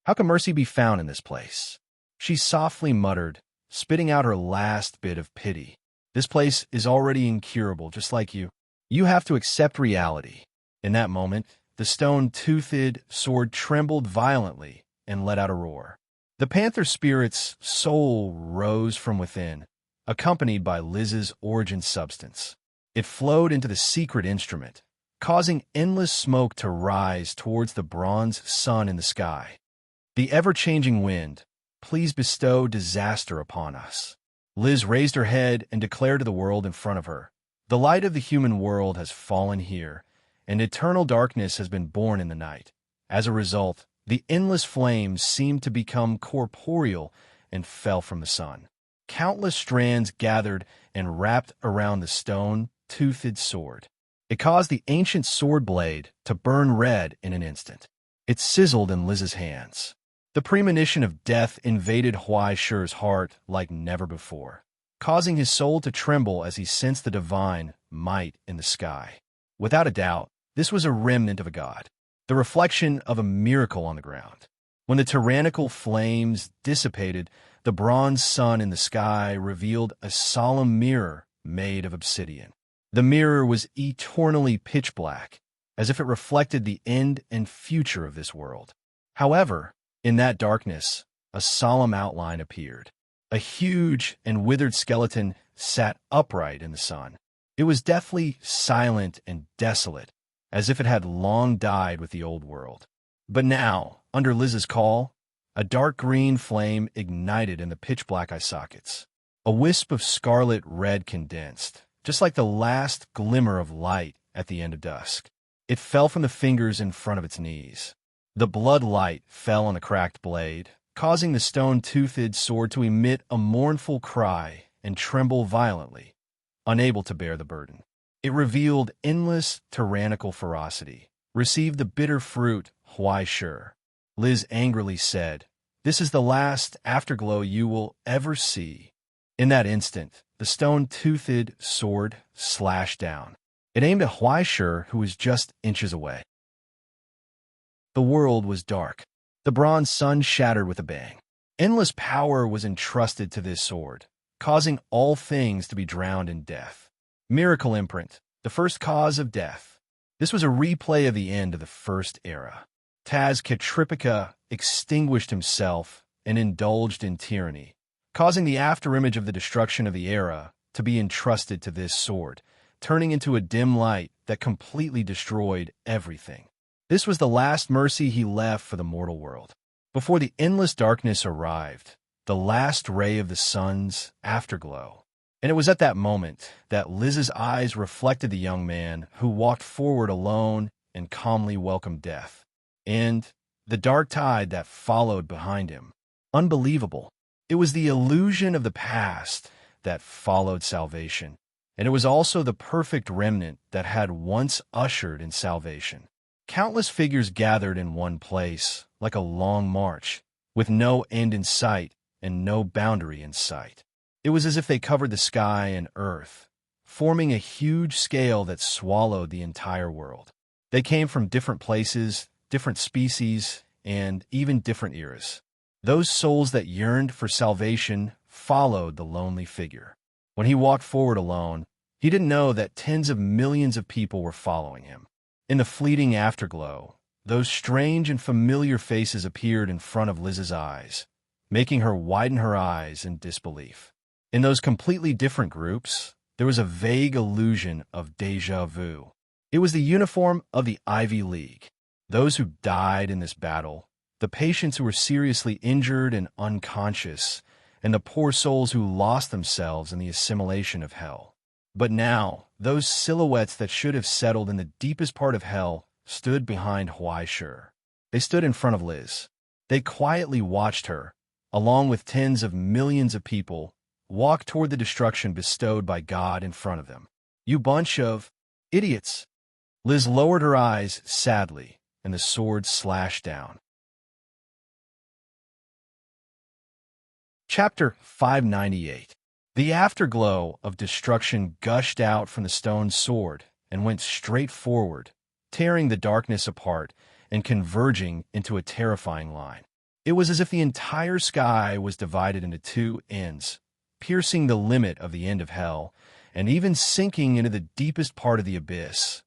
How can mercy be found in this place?" She softly muttered, spitting out her last bit of pity. "This place is already incurable, just like you. You have to accept reality." In that moment, the stone-toothed sword trembled violently and let out a roar. The panther spirit's soul rose from within, accompanied by Liz's origin substance. It flowed into the secret instrument, causing endless smoke to rise towards the bronze sun in the sky. "The ever-changing wind, please bestow disaster upon us." Liz raised her head and declared to the world in front of her, "The light of the human world has fallen here, and eternal darkness has been born in the night. As a result, the endless flames seemed to become corporeal and fell from the sun. Countless strands gathered and wrapped around the stone-toothed sword. It caused the ancient sword blade to burn red in an instant. It sizzled in Liz's hands. The premonition of death invaded Huai Shi's heart like never before, causing his soul to tremble as he sensed the divine might in the sky. Without a doubt, this was a remnant of a god, the reflection of a miracle on the ground. When the tyrannical flames dissipated, the bronze sun in the sky revealed a solemn mirror made of obsidian. The mirror was eternally pitch black, as if it reflected the end and future of this world. However, in that darkness, a solemn outline appeared. A huge and withered skeleton sat upright in the sun. It was deathly silent and desolate, as if it had long died with the old world. But now, under Liz's call, a dark green flame ignited in the pitch-black eye sockets. A wisp of scarlet red condensed, just like the last glimmer of light at the end of dusk. It fell from the fingers in front of its knees. The blood light fell on the cracked blade, causing the stone-toothed sword to emit a mournful cry and tremble violently, unable to bear the burden. It revealed endless tyrannical ferocity. "Receive the bitter fruit, Huai Shi." Liz angrily said, "This is the last afterglow you will ever see." In that instant, the stone-toothed sword slashed down. It aimed at Huai Shi, who was just inches away. The world was dark. The bronze sun shattered with a bang. Endless power was entrusted to this sword, causing all things to be drowned in death. Miracle imprint, the first cause of death. This was a replay of the end of the First Era. Tazcatripica extinguished himself and indulged in tyranny, causing the afterimage of the destruction of the era to be entrusted to this sword, turning into a dim light that completely destroyed everything. This was the last mercy he left for the mortal world. Before the endless darkness arrived, the last ray of the sun's afterglow. And it was at that moment that Liz's eyes reflected the young man who walked forward alone and calmly welcomed death. And the dark tide that followed behind him. Unbelievable. It was the illusion of the past that followed salvation. And it was also the perfect remnant that had once ushered in salvation. Countless figures gathered in one place, like a long march, with no end in sight and no boundary in sight. It was as if they covered the sky and earth, forming a huge scale that swallowed the entire world. They came from different places, different species, and even different eras. Those souls that yearned for salvation followed the lonely figure. When he walked forward alone, he didn't know that tens of millions of people were following him. In the fleeting afterglow, those strange and familiar faces appeared in front of Liz's eyes, making her widen her eyes in disbelief. In those completely different groups, there was a vague illusion of déjà vu. It was the uniform of the Ivy League. Those who died in this battle, the patients who were seriously injured and unconscious, and the poor souls who lost themselves in the assimilation of hell. But now, those silhouettes that should have settled in the deepest part of hell stood behind Huai Shi. They stood in front of Liz. They quietly watched her, along with tens of millions of people, walk toward the destruction bestowed by God in front of them. "You bunch of idiots!" Liz lowered her eyes sadly, and the sword slashed down. Chapter 598. The afterglow of destruction gushed out from the stone sword and went straight forward, tearing the darkness apart and converging into a terrifying line. It was as if the entire sky was divided into two ends, piercing the limit of the end of hell, and even sinking into the deepest part of the abyss.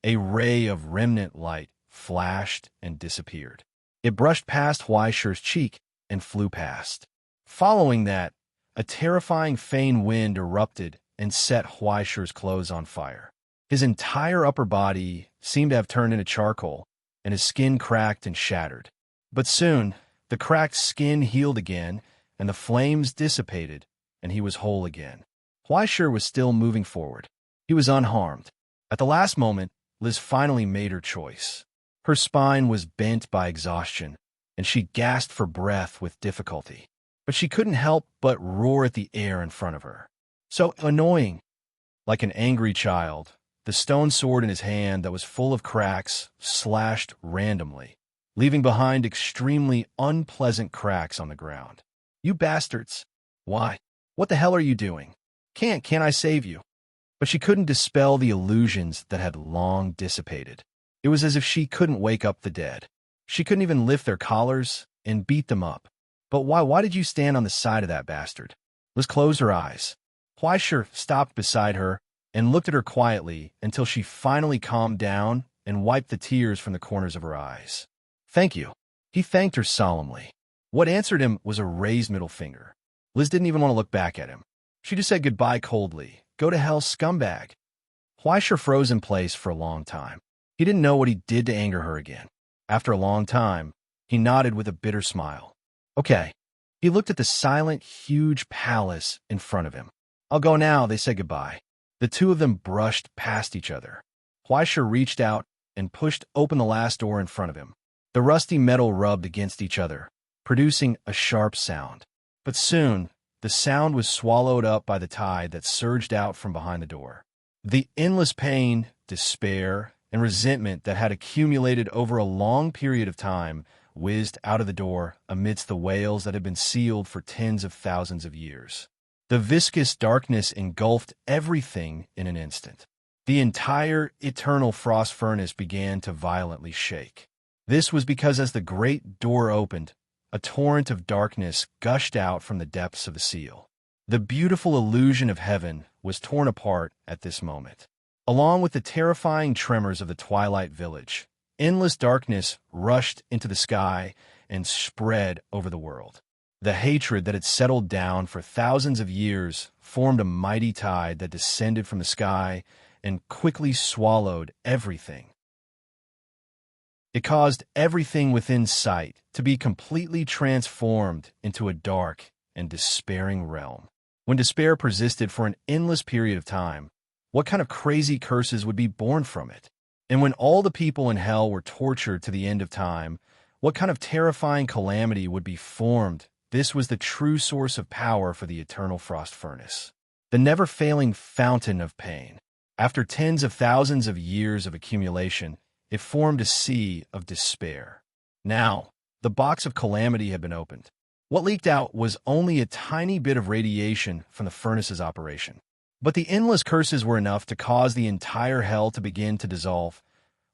A ray of remnant light flashed and disappeared. It brushed past Huaishir's cheek and flew past. Following that, a terrifying faint wind erupted and set Huaishir's clothes on fire. His entire upper body seemed to have turned into charcoal, and his skin cracked and shattered. But soon, the cracked skin healed again, and the flames dissipated, and he was whole again. Huaishir was still moving forward. He was unharmed. At the last moment, Liz finally made her choice. Her spine was bent by exhaustion, and she gasped for breath with difficulty. But she couldn't help but roar at the air in front of her. So annoying. Like an angry child, the stone sword in his hand that was full of cracks slashed randomly, leaving behind extremely unpleasant cracks on the ground. "You bastards! Why? What the hell are you doing? Can't I save you?" But she couldn't dispel the illusions that had long dissipated. It was as if she couldn't wake up the dead. She couldn't even lift their collars and beat them up. But why did you stand on the side of that bastard? Liz closed her eyes. Huaishir stopped beside her and looked at her quietly until she finally calmed down and wiped the tears from the corners of her eyes. "Thank you." He thanked her solemnly. What answered him was a raised middle finger. Liz didn't even want to look back at him. She just said goodbye coldly. "Go to hell, scumbag." Huaishir froze in place for a long time. He didn't know what he did to anger her again. After a long time, he nodded with a bitter smile. "Okay." He looked at the silent, huge palace in front of him. "I'll go now." They said goodbye. The two of them brushed past each other. Huaishir reached out and pushed open the last door in front of him. The rusty metal rubbed against each other, producing a sharp sound. But soon, the sound was swallowed up by the tide that surged out from behind the door. The endless pain, despair, and resentment that had accumulated over a long period of time whizzed out of the door amidst the wails that had been sealed for tens of thousands of years. The viscous darkness engulfed everything in an instant. The entire eternal frost furnace began to violently shake. This was because as the great door opened, a torrent of darkness gushed out from the depths of the seal. The beautiful illusion of heaven was torn apart at this moment. Along with the terrifying tremors of the twilight village, endless darkness rushed into the sky and spread over the world. The hatred that had settled down for thousands of years formed a mighty tide that descended from the sky and quickly swallowed everything. It caused everything within sight to be completely transformed into a dark and despairing realm. When despair persisted for an endless period of time, what kind of crazy curses would be born from it? And when all the people in hell were tortured to the end of time, what kind of terrifying calamity would be formed? This was the true source of power for the eternal frost furnace, the never-failing fountain of pain. After tens of thousands of years of accumulation, it formed a sea of despair. Now, the box of calamity had been opened. What leaked out was only a tiny bit of radiation from the furnace's operation. But the endless curses were enough to cause the entire hell to begin to dissolve.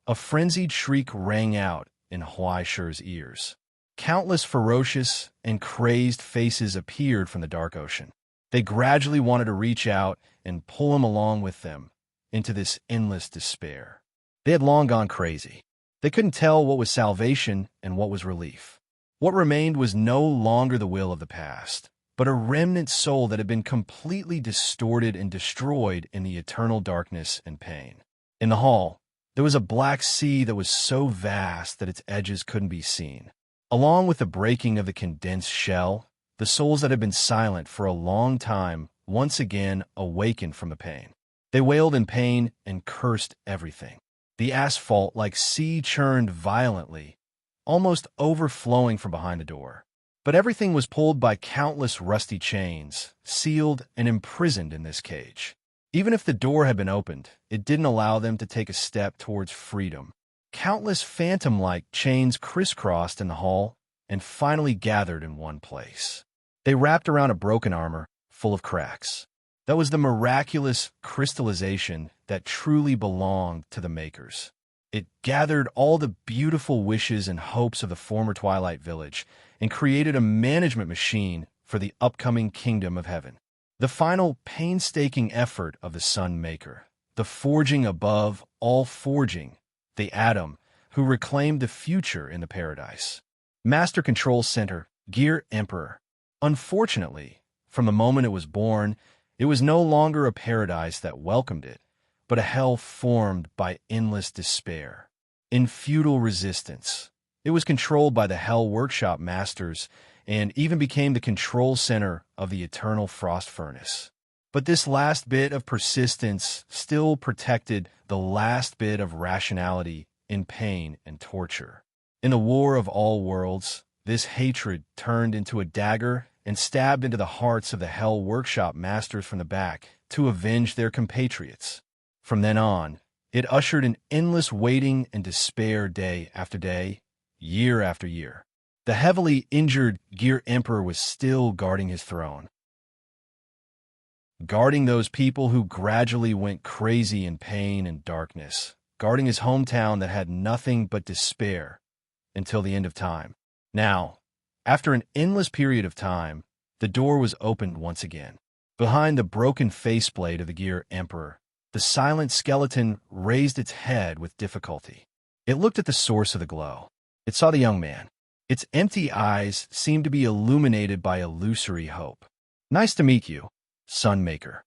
A frenzied shriek rang out in Huaishir's ears. Countless ferocious and crazed faces appeared from the dark ocean. They gradually wanted to reach out and pull him along with them into this endless despair. They had long gone crazy. They couldn't tell what was salvation and what was relief. What remained was no longer the will of the past, but a remnant soul that had been completely distorted and destroyed in the eternal darkness and pain. In the hall, there was a black sea that was so vast that its edges couldn't be seen. Along with the breaking of the condensed shell, the souls that had been silent for a long time once again awakened from the pain. They wailed in pain and cursed everything. The asphalt, like sea, churned violently, almost overflowing from behind the door. But everything was pulled by countless rusty chains, sealed and imprisoned in this cage. Even if the door had been opened, it didn't allow them to take a step towards freedom. Countless phantom-like chains crisscrossed in the hall and finally gathered in one place. They wrapped around a broken armor full of cracks. That was the miraculous crystallization that truly belonged to the makers. It gathered all the beautiful wishes and hopes of the former Twilight Village and created a management machine for the upcoming kingdom of heaven. The final painstaking effort of the Sun Maker, the forging above all forging, the atom who reclaimed the future in the paradise. Master Control Center, Gear Emperor. Unfortunately, from the moment it was born, it was no longer a paradise that welcomed it, but a hell formed by endless despair. In futile resistance, it was controlled by the Hell Workshop Masters and even became the control center of the Eternal Frost Furnace. But this last bit of persistence still protected the last bit of rationality in pain and torture. In the War of All Worlds, this hatred turned into a dagger and stabbed into the hearts of the Hell Workshop Masters from the back to avenge their compatriots. From then on, it ushered an endless waiting and despair day after day, year after year. The heavily injured Gear Emperor was still guarding his throne, guarding those people who gradually went crazy in pain and darkness, guarding his hometown that had nothing but despair until the end of time. Now, after an endless period of time, the door was opened once again. Behind the broken faceplate of the Gear Emperor, the silent skeleton raised its head with difficulty. It looked at the source of the glow. It saw the young man. Its empty eyes seemed to be illuminated by illusory hope. "Nice to meet you, Sunmaker."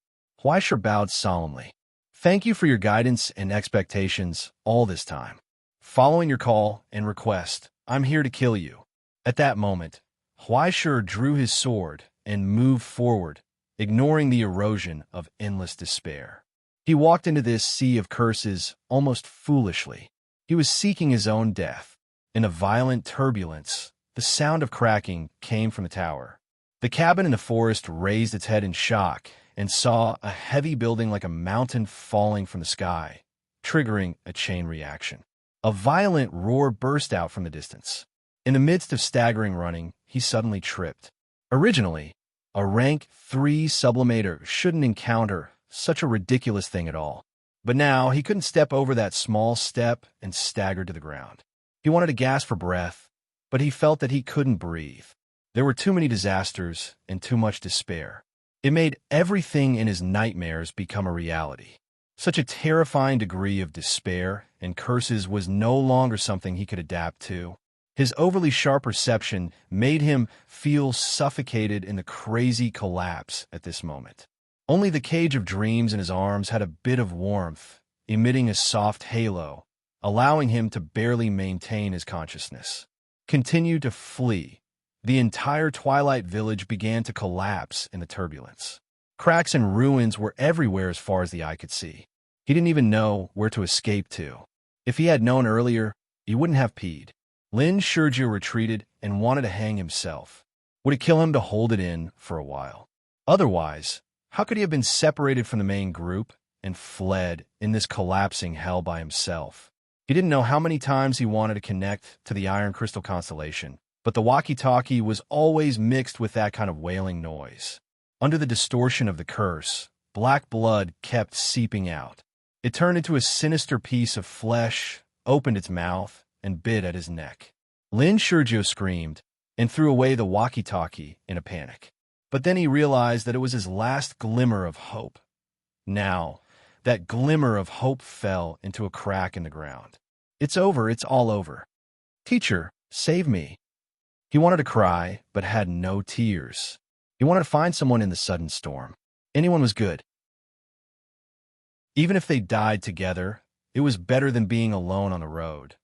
Huaisher bowed solemnly. "Thank you for your guidance and expectations all this time. Following your call and request, I'm here to kill you." At that moment, Huaisher drew his sword and moved forward, ignoring the erosion of endless despair. He walked into this sea of curses almost foolishly. He was seeking his own death. In a violent turbulence, the sound of cracking came from the tower. The cabin in the forest raised its head in shock and saw a heavy building like a mountain falling from the sky, triggering a chain reaction. A violent roar burst out from the distance. In the midst of staggering running, he suddenly tripped. Originally, a rank 3 sublimator shouldn't encounter such a ridiculous thing at all. But now he couldn't step over that small step and staggered to the ground. He wanted to gasp for breath, but he felt that he couldn't breathe. There were too many disasters and too much despair. It made everything in his nightmares become a reality. Such a terrifying degree of despair and curses was no longer something he could adapt to. His overly sharp perception made him feel suffocated in the crazy collapse at this moment. Only the cage of dreams in his arms had a bit of warmth, emitting a soft halo, allowing him to barely maintain his consciousness. Continue to flee. The entire Twilight Village began to collapse in the turbulence. Cracks and ruins were everywhere as far as the eye could see. He didn't even know where to escape to. If he had known earlier, he wouldn't have peed. Lin Shurgio retreated and wanted to hang himself. Would it kill him to hold it in for a while? Otherwise, how could he have been separated from the main group and fled in this collapsing hell by himself? He didn't know how many times he wanted to connect to the Iron Crystal Constellation, but the walkie-talkie was always mixed with that kind of wailing noise. Under the distortion of the curse, black blood kept seeping out. It turned into a sinister piece of flesh, opened its mouth, and bit at his neck. Lin Shurgio screamed and threw away the walkie-talkie in a panic. But then he realized that it was his last glimmer of hope. Now, that glimmer of hope fell into a crack in the ground. "It's over, it's all over. Teacher, save me." He wanted to cry, but had no tears. He wanted to find someone in the sudden storm. Anyone was good. Even if they died together, it was better than being alone on the road.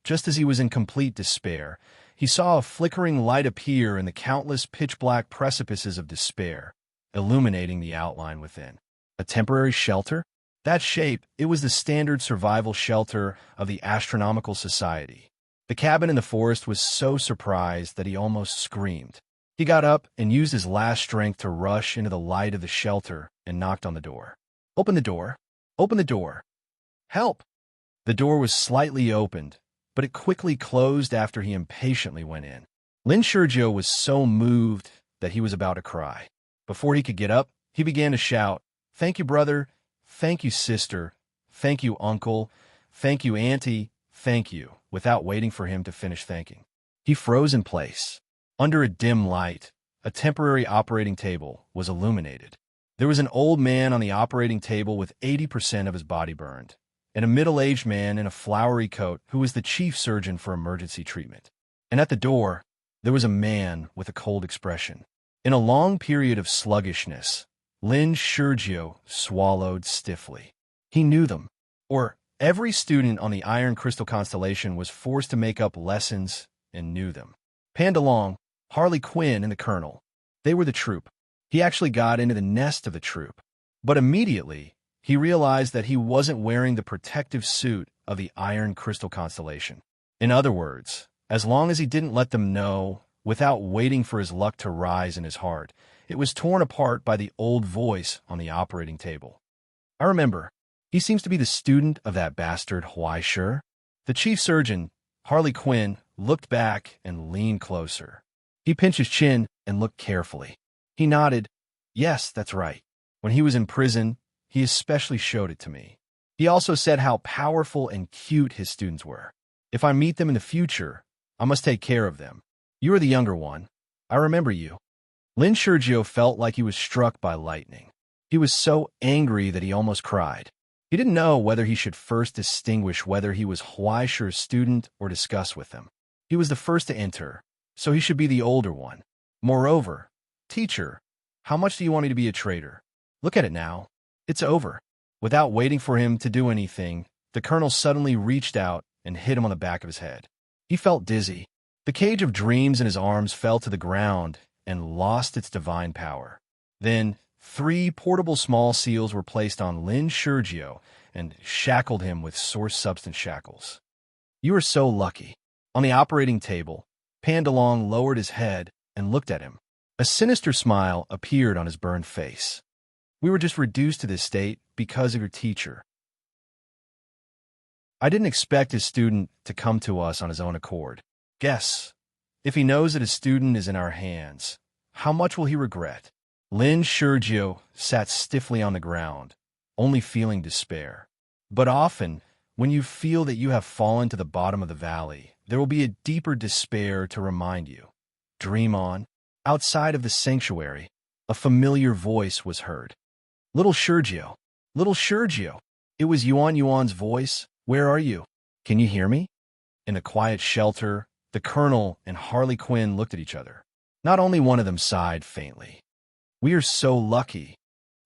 Just as he was in complete despair, he saw a flickering light appear in the countless pitch-black precipices of despair, illuminating the outline within. A temporary shelter? That shape, it was the standard survival shelter of the Astronomical Society. The cabin in the forest was so surprised that he almost screamed. He got up and used his last strength to rush into the light of the shelter and knocked on the door. "Open the door! Open the door! Help!" The door was slightly opened, but it quickly closed after he impatiently went in. Lin Shurgio was so moved that he was about to cry. Before he could get up, he began to shout, "Thank you, brother. Thank you, sister. Thank you, uncle. Thank you, auntie. "Thank you," without waiting for him to finish thanking. He froze in place. Under a dim light, a temporary operating table was illuminated. There was an old man on the operating table with 80% of his body burned, and a middle-aged man in a flowery coat who was the chief surgeon for emergency treatment. And at the door, there was a man with a cold expression. In a long period of sluggishness, Lynn Sergio swallowed stiffly. He knew them, or every student on the Iron Crystal constellation was forced to make up lessons and knew them. Pandalong, Harley Quinn, and the Colonel. They were the troop. He actually got into the nest of the troop. But immediately, he realized that he wasn't wearing the protective suit of the Iron Crystal constellation. In other words, as long as he didn't let them know, without waiting for his luck to rise in his heart, it was torn apart by the old voice on the operating table. "I remember. He seems to be the student of that bastard Huaisher." The chief surgeon, Harley Quinn, looked back and leaned closer. He pinched his chin and looked carefully. He nodded. "Yes, that's right. When he was in prison, he especially showed it to me. He also said how powerful and cute his students were. If I meet them in the future, I must take care of them. You are the younger one. I remember you." Lin Sergio felt like he was struck by lightning. He was so angry that he almost cried. He didn't know whether he should first distinguish whether he was Huaisher's student or discuss with him. He was the first to enter, so he should be the older one. Moreover, "Teacher, how much do you want me to be a traitor? Look at it now. It's over." Without waiting for him to do anything, the colonel suddenly reached out and hit him on the back of his head. He felt dizzy. The cage of dreams in his arms fell to the ground and lost its divine power. Then, 3 portable small seals were placed on Lin Sergio and shackled him with source substance shackles. "You are so lucky." On the operating table, Pandalong lowered his head and looked at him. A sinister smile appeared on his burned face. "We were just reduced to this state because of your teacher. I didn't expect his student to come to us on his own accord. Guess, if he knows that his student is in our hands, how much will he regret?" Lin Sergio sat stiffly on the ground, only feeling despair. But often, when you feel that you have fallen to the bottom of the valley, there will be a deeper despair to remind you. Dream on. Outside of the sanctuary, a familiar voice was heard. "Little Sergio! Little Sergio!" It was Yuan Yuan's voice. "Where are you? Can you hear me?" In the quiet shelter, the colonel and Harley Quinn looked at each other. Not only one of them sighed faintly. "We are so lucky."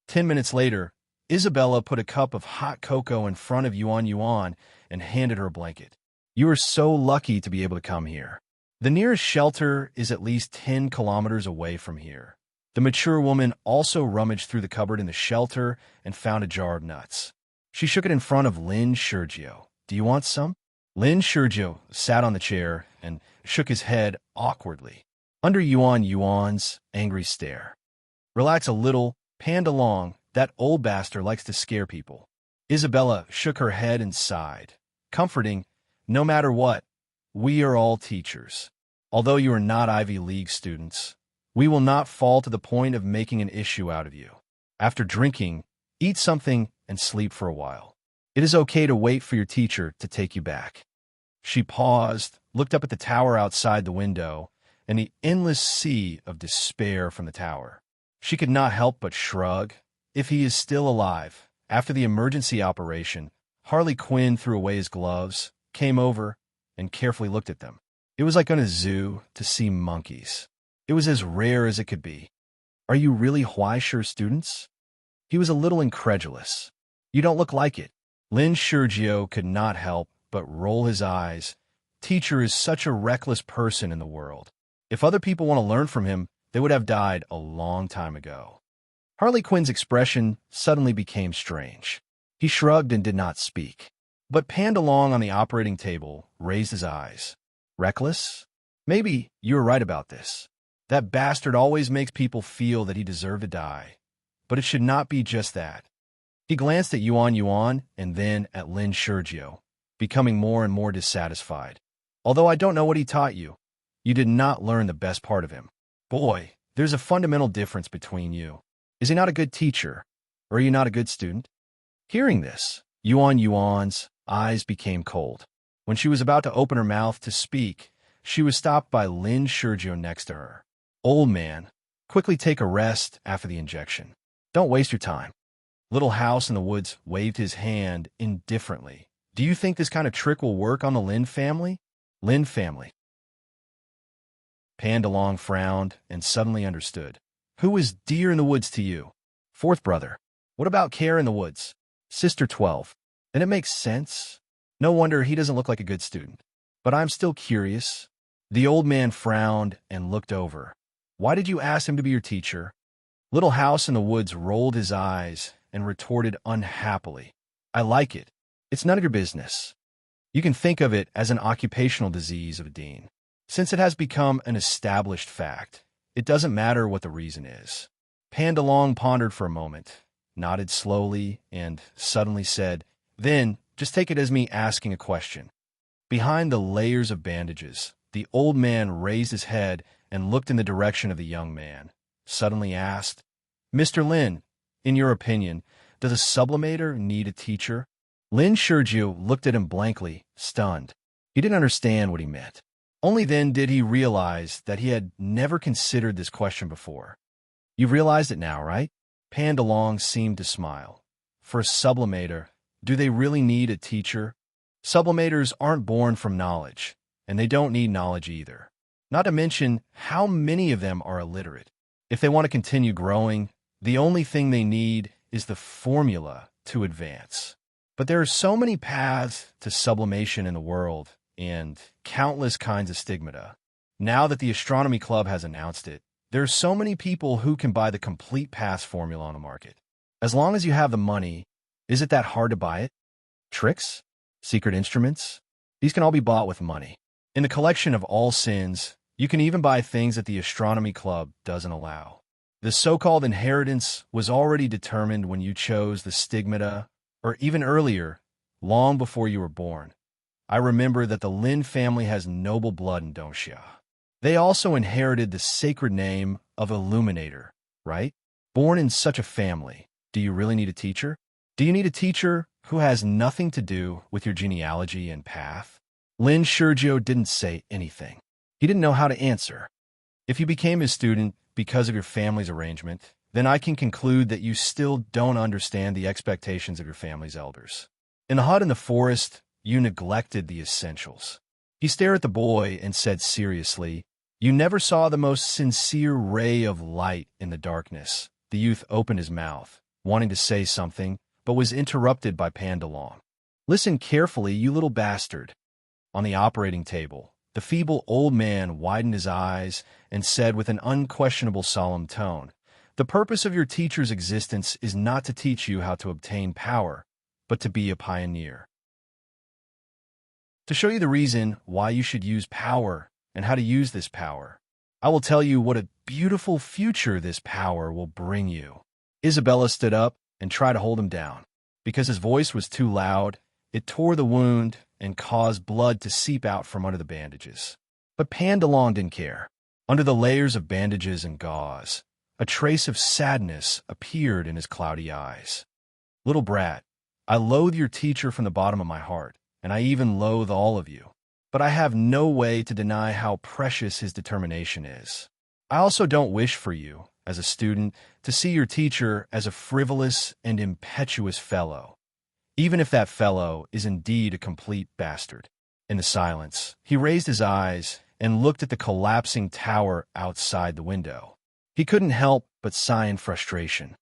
10 minutes later, Isabella put a cup of hot cocoa in front of Yuan Yuan and handed her a blanket. "You are so lucky to be able to come here. The nearest shelter is at least 10 kilometers away from here." The mature woman also rummaged through the cupboard in the shelter and found a jar of nuts. She shook it in front of Lin Sergio. "Do you want some?" Lin Sergio sat on the chair and shook his head awkwardly, under Yuan Yuan's angry stare. "Relax a little, Pandalong. That old bastard likes to scare people." Isabella shook her head and sighed, comforting, "No matter what, we are all teachers. Although you are not Ivy League students, we will not fall to the point of making an issue out of you. After drinking, eat something and sleep for a while. It is okay to wait for your teacher to take you back." She paused, looked up at the tower outside the window, and the endless sea of despair from the tower. She could not help but shrug. If he is still alive, after the emergency operation, Harley Quinn threw away his gloves, came over, and carefully looked at them. It was like on a zoo to see monkeys. It was as rare as it could be. "Are you really Huaisher students?" He was a little incredulous. "You don't look like it." Lin Sergio could not help but roll his eyes. Teacher is such a reckless person in the world. If other people want to learn from him, they would have died a long time ago. Harley Quinn's expression suddenly became strange. He shrugged and did not speak. But Pandalong on the operating table raised his eyes. "Reckless? Maybe you are right about this. That bastard always makes people feel that he deserved to die. But it should not be just that." He glanced at Yuan Yuan and then at Lin Sergio, becoming more and more dissatisfied. "Although I don't know what he taught you, you did not learn the best part of him. Boy, there's a fundamental difference between you. Is he not a good teacher, or are you not a good student?" Hearing this, Yuan Yuan's eyes became cold. When she was about to open her mouth to speak, she was stopped by Lynn Sergio next to her. "Old man, quickly take a rest after the injection. Don't waste your time." Little House in the Woods waved his hand indifferently. "Do you think this kind of trick will work on the Lynn family?" "Lynn family." Pandalong frowned and suddenly understood. "Who is Deer in the Woods to you?" "Fourth brother." "What about Care in the Woods?" "Sister 12. "Then it makes sense. No wonder he doesn't look like a good student. But I'm still curious." The old man frowned and looked over. "Why did you ask him to be your teacher?" Little House in the Woods rolled his eyes and retorted unhappily. "I like it. It's none of your business. You can think of it as an occupational disease of a dean. Since it has become an established fact, it doesn't matter what the reason is." Pandalong pondered for a moment, nodded slowly, and suddenly said, "Then, just take it as me asking a question." Behind the layers of bandages, the old man raised his head and looked in the direction of the young man, suddenly asked, "Mr. Lin, in your opinion, does a sublimator need a teacher?" Lin Sergio looked at him blankly, stunned. He didn't understand what he meant. Only then did he realize that he had never considered this question before. "You've realized it now, right?" Pandalong seemed to smile. "For a sublimator, do they really need a teacher? Sublimators aren't born from knowledge, and they don't need knowledge either. Not to mention how many of them are illiterate. If they want to continue growing, the only thing they need is the formula to advance. But there are so many paths to sublimation in the world, and countless kinds of stigmata. Now that the Astronomy Club has announced it, there are so many people who can buy the complete pass formula on the market. As long as you have the money, is it that hard to buy it? Tricks? Secret instruments? These can all be bought with money. In the collection of all sins, you can even buy things that the Astronomy Club doesn't allow. The so-called inheritance was already determined when you chose the stigmata, or even earlier, long before you were born. I remember that the Lin family has noble blood in Dongxia. They also inherited the sacred name of Illuminator, right? Born in such a family, do you really need a teacher? Do you need a teacher who has nothing to do with your genealogy and path? Lin Sergio didn't say anything. He didn't know how to answer. If you became his student because of your family's arrangement, then I can conclude that you still don't understand the expectations of your family's elders. In the hut in the forest, you neglected the essentials. He stared at the boy and said seriously, "You never saw the most sincere ray of light in the darkness." The youth opened his mouth, wanting to say something, but was interrupted by Pandalong. "Listen carefully, you little bastard." On the operating table, the feeble old man widened his eyes and said with an unquestionable solemn tone, "The purpose of your teacher's existence is not to teach you how to obtain power, but to be a pioneer. To show you the reason why you should use power and how to use this power. I will tell you what a beautiful future this power will bring you." Isabella stood up and tried to hold him down. Because his voice was too loud, it tore the wound and caused blood to seep out from under the bandages. But Pandalong didn't care. Under the layers of bandages and gauze, a trace of sadness appeared in his cloudy eyes. "Little brat, I loathe your teacher from the bottom of my heart, and I even loathe all of you. But I have no way to deny how precious his determination is. I also don't wish for you, as a student, to see your teacher as a frivolous and impetuous fellow, even if that fellow is indeed a complete bastard." In the silence, he raised his eyes and looked at the collapsing tower outside the window. He couldn't help but sigh in frustration.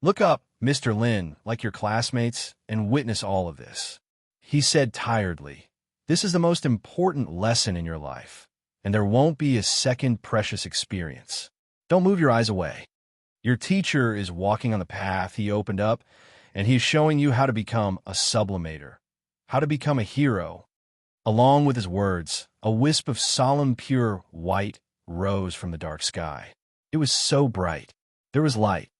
"Look up, Mr. Lin, like your classmates, and witness all of this," he said tiredly. "This is the most important lesson in your life, and there won't be a second precious experience. Don't move your eyes away. Your teacher is walking on the path he opened up, and he's showing you how to become a sublimator, how to become a hero." Along with his words, a wisp of solemn, pure white rose from the dark sky. It was so bright. There was light.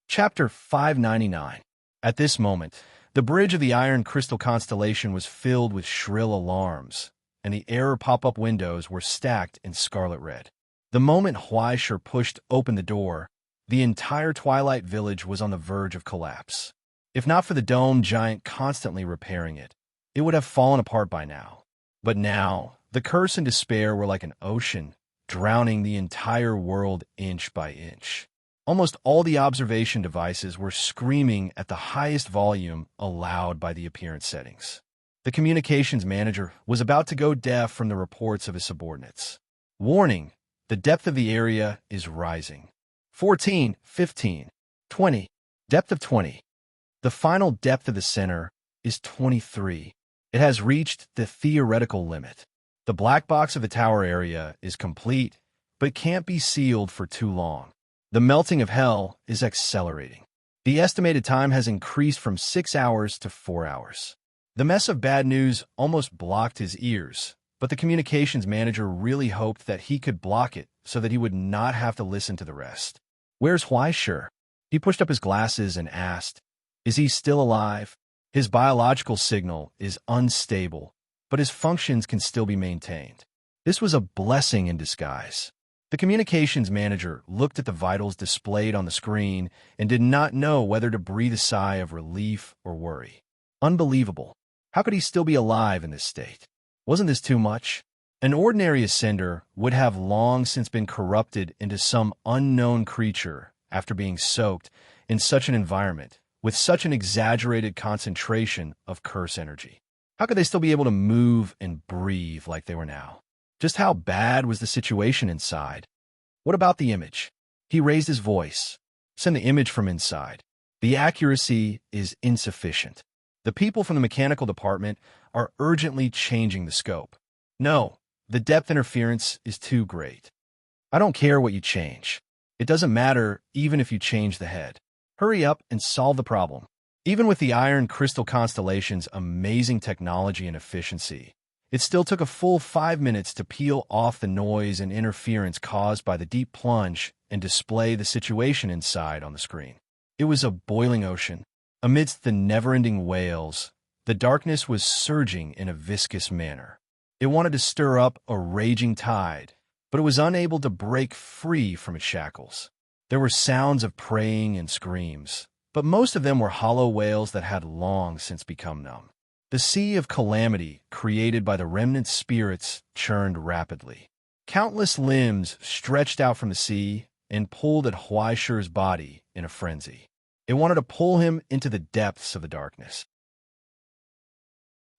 Chapter 599. At this moment, the bridge of the Iron Crystal constellation was filled with shrill alarms, and the error pop-up windows were stacked in scarlet red. The moment Huaisher pushed open the door, the entire Twilight Village was on the verge of collapse. If not for the dome giant constantly repairing it, it would have fallen apart by now. But now, the curse and despair were like an ocean, drowning the entire world inch by inch. Almost all the observation devices were screaming at the highest volume allowed by the appearance settings. The communications manager was about to go deaf from the reports of his subordinates. Warning, the depth of the area is rising. 14, 15, 20. Depth of 20. The final depth of the center is 23. It has reached the theoretical limit. The black box of the tower area is complete, but can't be sealed for too long. The melting of hell is accelerating. The estimated time has increased from 6 hours to 4 hours. The mess of bad news almost blocked his ears, but the communications manager really hoped that he could block it so that he would not have to listen to the rest. Where's Huaishur? He pushed up his glasses and asked, is he still alive? His biological signal is unstable, but his functions can still be maintained. This was a blessing in disguise. The communications manager looked at the vitals displayed on the screen and did not know whether to breathe a sigh of relief or worry. Unbelievable. How could he still be alive in this state? Wasn't this too much? An ordinary ascender would have long since been corrupted into some unknown creature after being soaked in such an environment with such an exaggerated concentration of curse energy. How could they still be able to move and breathe like they were now? Just how bad was the situation inside? What about the image? He raised his voice. Send the image from inside. The accuracy is insufficient. The people from the mechanical department are urgently changing the scope. No, the depth interference is too great. I don't care what you change. It doesn't matter even if you change the head. Hurry up and solve the problem. Even with the Iron Crystal Constellation's amazing technology and efficiency, it still took a full 5 minutes to peel off the noise and interference caused by the deep plunge and display the situation inside on the screen. It was a boiling ocean. Amidst the never-ending wails, the darkness was surging in a viscous manner. It wanted to stir up a raging tide, but it was unable to break free from its shackles. There were sounds of praying and screams, but most of them were hollow wails that had long since become numb. The sea of calamity created by the remnant spirits churned rapidly. Countless limbs stretched out from the sea and pulled at Huaishur's body in a frenzy. It wanted to pull him into the depths of the darkness.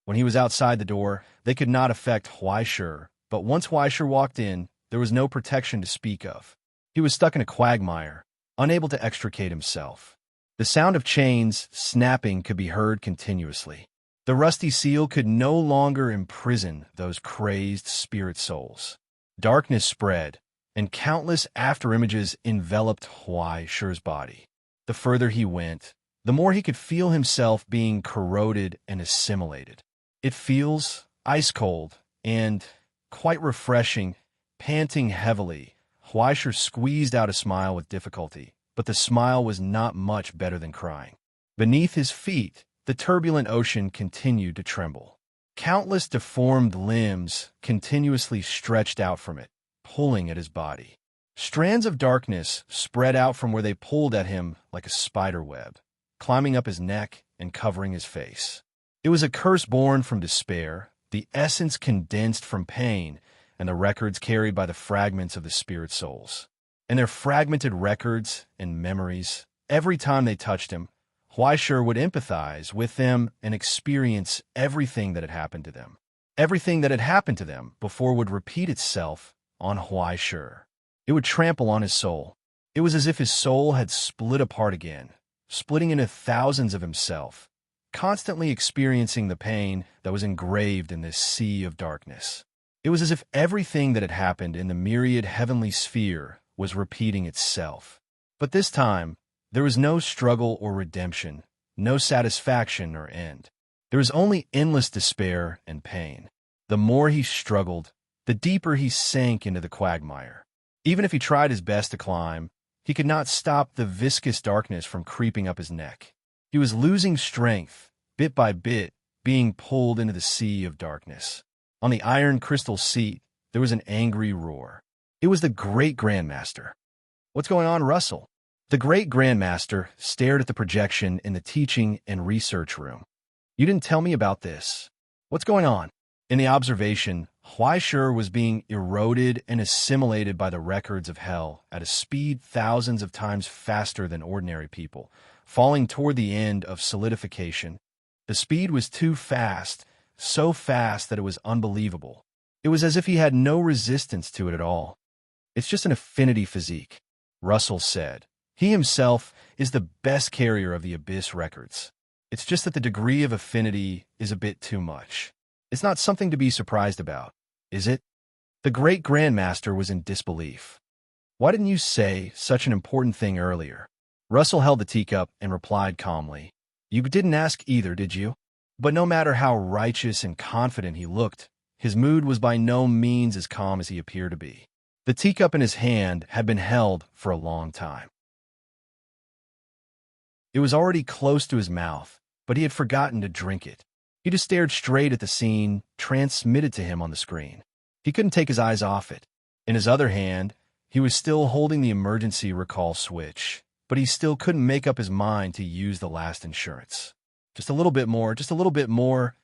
When he was outside the door, they could not affect Huaishur, but once Huaishur walked in, there was no protection to speak of. He was stuck in a quagmire, unable to extricate himself. The sound of chains snapping could be heard continuously. The rusty seal could no longer imprison those crazed spirit souls. Darkness spread, and countless afterimages enveloped Huaishur's body. The further he went, the more he could feel himself being corroded and assimilated. It feels ice-cold and quite refreshing. Panting heavily, Huaishur squeezed out a smile with difficulty, but the smile was not much better than crying. Beneath his feet, the turbulent ocean continued to tremble. Countless deformed limbs continuously stretched out from it, pulling at his body. Strands of darkness spread out from where they pulled at him like a spider web, climbing up his neck and covering his face. It was a curse born from despair, the essence condensed from pain, and the records carried by the fragments of the spirit souls. And their fragmented records and memories, every time they touched him, Huaishur would empathize with them and experience everything that had happened to them. Everything that had happened to them before would repeat itself on Huaishur. It would trample on his soul. It was as if his soul had split apart again, splitting into thousands of himself, constantly experiencing the pain that was engraved in this sea of darkness. It was as if everything that had happened in the myriad heavenly sphere was repeating itself. But this time, there was no struggle or redemption, no satisfaction or end. There was only endless despair and pain. The more he struggled, the deeper he sank into the quagmire. Even if he tried his best to climb, he could not stop the viscous darkness from creeping up his neck. He was losing strength, bit by bit, being pulled into the sea of darkness. On the iron crystal seat, there was an angry roar. It was the great Grandmaster. "What's going on, Russell?" The great grandmaster stared at the projection in the teaching and research room. You didn't tell me about this. What's going on? In the observation, Huaishur was being eroded and assimilated by the records of hell at a speed thousands of times faster than ordinary people, falling toward the end of solidification. The speed was too fast, so fast that it was unbelievable. It was as if he had no resistance to it at all. It's just an affinity physique, Russell said. He himself is the best carrier of the Abyss records. It's just that the degree of affinity is a bit too much. It's not something to be surprised about, is it? The great grandmaster was in disbelief. Why didn't you say such an important thing earlier? Russell held the teacup and replied calmly. You didn't ask either, did you? But no matter how righteous and confident he looked, his mood was by no means as calm as he appeared to be. The teacup in his hand had been held for a long time. It was already close to his mouth, but he had forgotten to drink it. He just stared straight at the scene transmitted to him on the screen. He couldn't take his eyes off it. In his other hand, he was still holding the emergency recall switch, but he still couldn't make up his mind to use the last insurance. Just a little bit more, just a little bit more.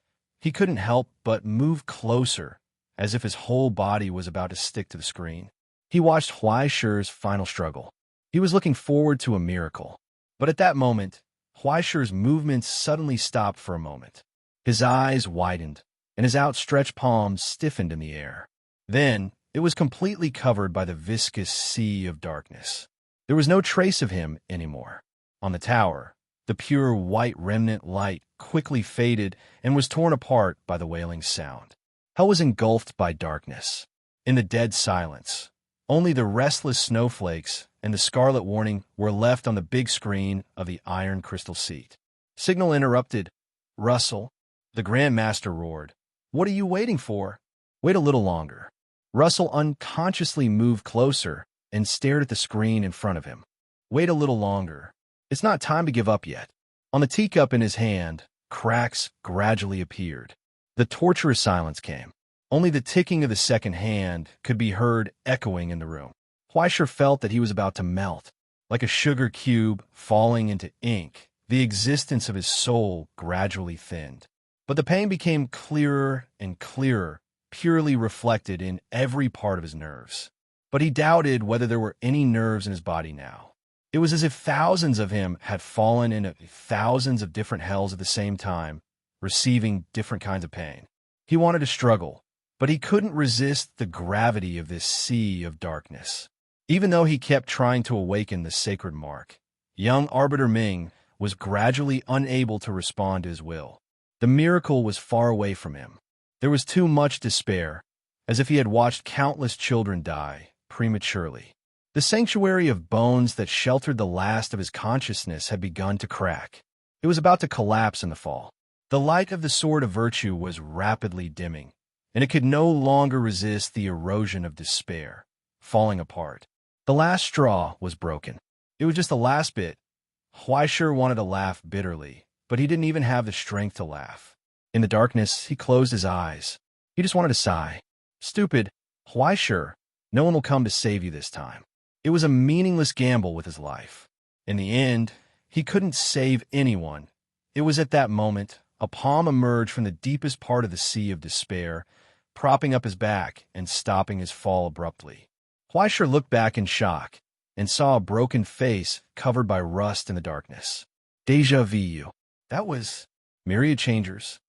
He couldn't help but move closer, as if his whole body was about to stick to the screen. He watched Huaishur's final struggle. He was looking forward to a miracle. But at that moment, Huaishur's movements suddenly stopped for a moment. His eyes widened, and his outstretched palms stiffened in the air. Then, it was completely covered by the viscous sea of darkness. There was no trace of him anymore. On the tower, the pure white remnant light quickly faded and was torn apart by the wailing sound. Hell was engulfed by darkness. In the dead silence, only the restless snowflakes and the scarlet warning were left on the big screen of the iron crystal seat. Signal interrupted. Russell, the Grandmaster roared. What are you waiting for? Wait a little longer. Russell unconsciously moved closer and stared at the screen in front of him. Wait a little longer. It's not time to give up yet. On the teacup in his hand, cracks gradually appeared. The torturous silence came. Only the ticking of the second hand could be heard echoing in the room. Huaishur felt that he was about to melt. Like a sugar cube falling into ink, the existence of his soul gradually thinned. But the pain became clearer and clearer, purely reflected in every part of his nerves. But he doubted whether there were any nerves in his body now. It was as if thousands of him had fallen into thousands of different hells at the same time, receiving different kinds of pain. He wanted to struggle, but he couldn't resist the gravity of this sea of darkness. Even though he kept trying to awaken the sacred mark, young Arbiter Ming was gradually unable to respond to his will. The miracle was far away from him. There was too much despair, as if he had watched countless children die prematurely. The sanctuary of bones that sheltered the last of his consciousness had begun to crack. It was about to collapse in the fall. The light of the Sword of Virtue was rapidly dimming, and it could no longer resist the erosion of despair, falling apart. The last straw was broken. It was just the last bit. Huaishur wanted to laugh bitterly, but he didn't even have the strength to laugh. In the darkness, he closed his eyes. He just wanted to sigh. Stupid. Huaishur, no one will come to save you this time. It was a meaningless gamble with his life. In the end, he couldn't save anyone. It was at that moment, a palm emerged from the deepest part of the sea of despair, propping up his back and stopping his fall abruptly. Huaishur looked back in shock and saw a broken face covered by rust in the darkness. Deja vu. That was Myriad Changers.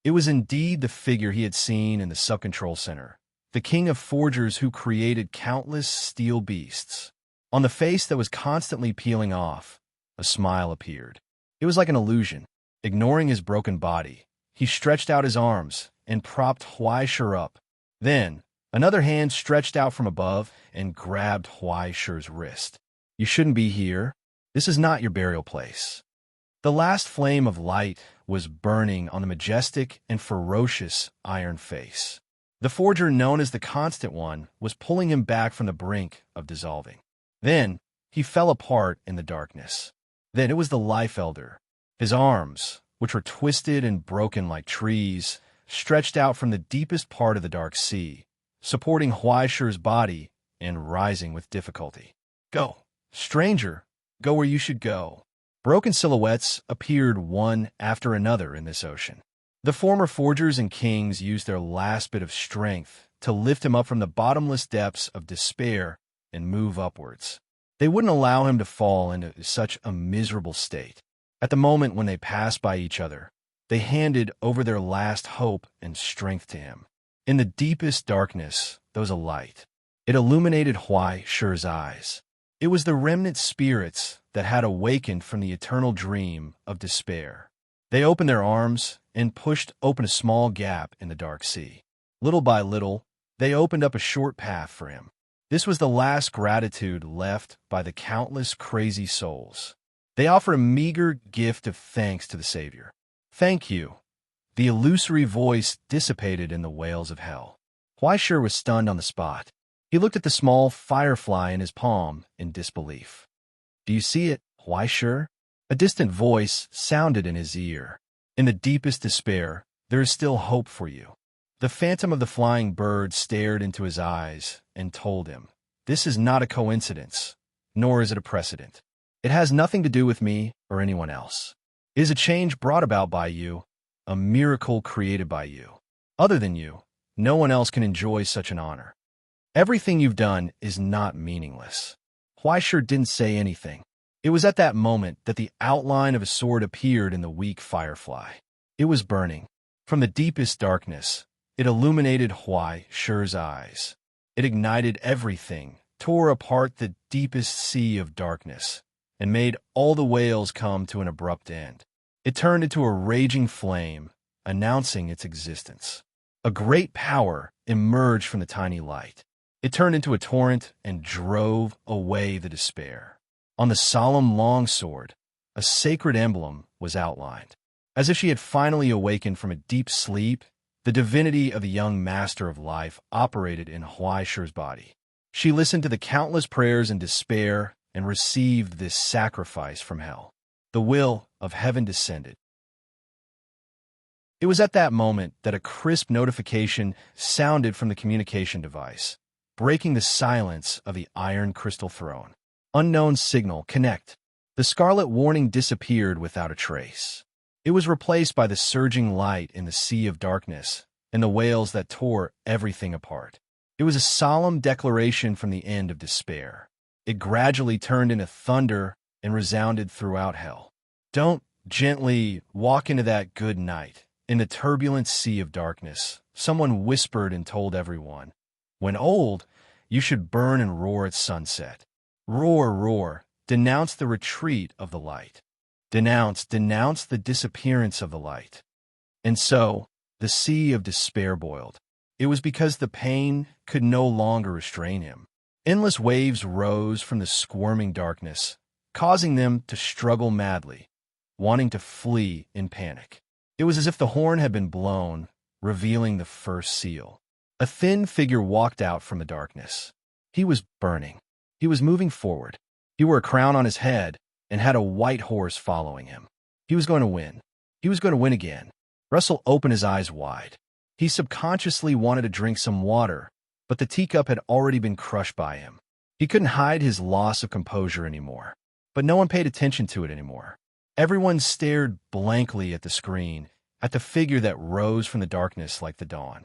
It was indeed the figure he had seen in the sub-control center, the king of forgers who created countless steel beasts. On the face that was constantly peeling off, a smile appeared. It was like an illusion. Ignoring his broken body, he stretched out his arms and propped Huaishur up. Then, another hand stretched out from above and grabbed Huaishur's wrist. You shouldn't be here. This is not your burial place. The last flame of light was burning on the majestic and ferocious iron face. The forger known as the Constant One was pulling him back from the brink of dissolving. Then, he fell apart in the darkness. Then it was the Life Elder. His arms, which were twisted and broken like trees, stretched out from the deepest part of the dark sea, supporting Huaishur's body and rising with difficulty. Go, stranger, go where you should go. Broken silhouettes appeared one after another in this ocean. The former forgers and kings used their last bit of strength to lift him up from the bottomless depths of despair and move upwards. They wouldn't allow him to fall into such a miserable state. At the moment when they passed by each other, they handed over their last hope and strength to him. In the deepest darkness, there was a light. It illuminated Huai Shi's eyes. It was the remnant spirits that had awakened from the eternal dream of despair. They opened their arms and pushed open a small gap in the dark sea. Little by little, they opened up a short path for him. This was the last gratitude left by the countless crazy souls. They offered a meager gift of thanks to the Savior. Thank you. The illusory voice dissipated in the wails of hell. Huai Shi was stunned on the spot. He looked at the small firefly in his palm in disbelief. Do you see it, Huai Shi? A distant voice sounded in his ear. In the deepest despair, there is still hope for you. The phantom of the flying bird stared into his eyes and told him, this is not a coincidence, nor is it a precedent. It has nothing to do with me or anyone else. It is a change brought about by you, a miracle created by you. Other than you, no one else can enjoy such an honor. Everything you've done is not meaningless. Huai Shi didn't say anything. It was at that moment that the outline of a sword appeared in the weak firefly. It was burning. From the deepest darkness, it illuminated Huai Shi's eyes. It ignited everything, tore apart the deepest sea of darkness, and made all the wails come to an abrupt end. It turned into a raging flame, announcing its existence. A great power emerged from the tiny light. It turned into a torrent and drove away the despair. On the solemn longsword, a sacred emblem was outlined. As if she had finally awakened from a deep sleep, the divinity of the young master of life operated in Huai Shi's body. She listened to the countless prayers in despair and received this sacrifice from hell. The will of heaven descended. It was at that moment that a crisp notification sounded from the communication device, breaking the silence of the iron crystal throne. Unknown signal, connect. The scarlet warning disappeared without a trace. It was replaced by the surging light in the sea of darkness and the wails that tore everything apart. It was a solemn declaration from the end of despair. It gradually turned into thunder and resounded throughout hell. Don't gently walk into that good night. In the turbulent sea of darkness, someone whispered and told everyone, when old, you should burn and roar at sunset. Roar, roar, denounce the retreat of the light. Denounce the disappearance of the light. And so, the sea of despair boiled. It was because the pain could no longer restrain him. Endless waves rose from the squirming darkness, causing them to struggle madly, wanting to flee in panic. It was as if the horn had been blown, revealing the first seal. A thin figure walked out from the darkness. He was burning. He was moving forward. He wore a crown on his head and had a white horse following him. He was going to win. He was going to win again. Russell opened his eyes wide. He subconsciously wanted to drink some water, but the teacup had already been crushed by him. He couldn't hide his loss of composure anymore, but no one paid attention to it anymore. Everyone stared blankly at the screen, at the figure that rose from the darkness like the dawn.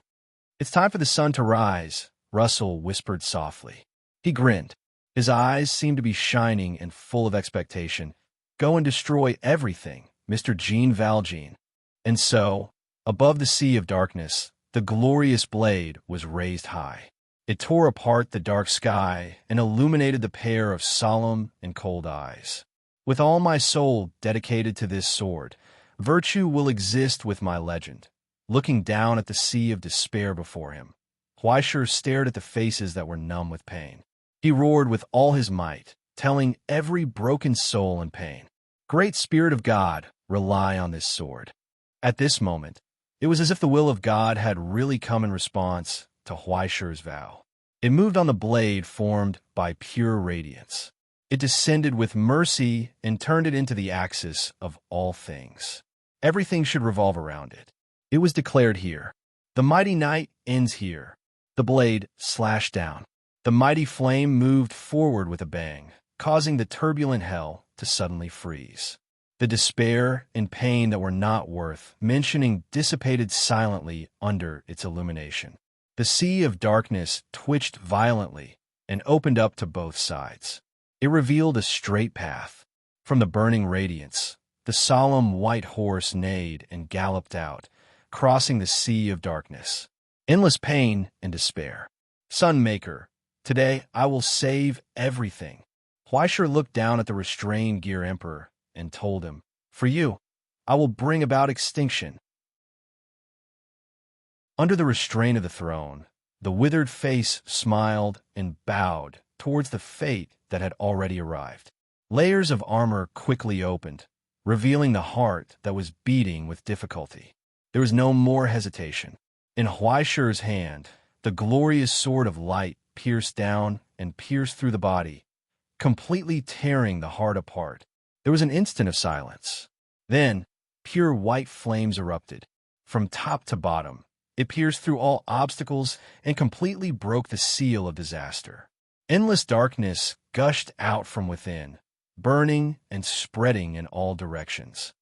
It's time for the sun to rise, Russell whispered softly. He grinned. His eyes seemed to be shining and full of expectation. Go and destroy everything, Mr. Jean Valjean. And so, above the sea of darkness, the glorious blade was raised high. It tore apart the dark sky and illuminated the pair of solemn and cold eyes. With all my soul dedicated to this sword, virtue will exist with my legend. Looking down at the sea of despair before him, Huai Shi stared at the faces that were numb with pain. He roared with all his might, telling every broken soul in pain, Great Spirit of God, rely on this sword. At this moment, it was as if the will of God had really come in response to Huai Shi's vow. It moved on the blade formed by pure radiance. It descended with mercy and turned it into the axis of all things. Everything should revolve around it. It was declared here. The mighty night ends here. The blade slashed down. The mighty flame moved forward with a bang, causing the turbulent hell to suddenly freeze. The despair and pain that were not worth mentioning dissipated silently under its illumination. The sea of darkness twitched violently and opened up to both sides. It revealed a straight path. From the burning radiance, the solemn white horse neighed and galloped out, crossing the sea of darkness. Endless pain and despair. Sunmaker, today I will save everything. Huaishir looked down at the restrained Gear Emperor and told him, "For you, I will bring about extinction." Under the restraint of the throne, the withered face smiled and bowed towards the fate that had already arrived. Layers of armor quickly opened, revealing the heart that was beating with difficulty. There was no more hesitation. In Huaishir's hand, the glorious sword of light pierced down and pierced through the body, completely tearing the heart apart. There was an instant of silence. Then, pure white flames erupted. From top to bottom, it pierced through all obstacles and completely broke the seal of disaster. Endless darkness gushed out from within, burning and spreading in all directions.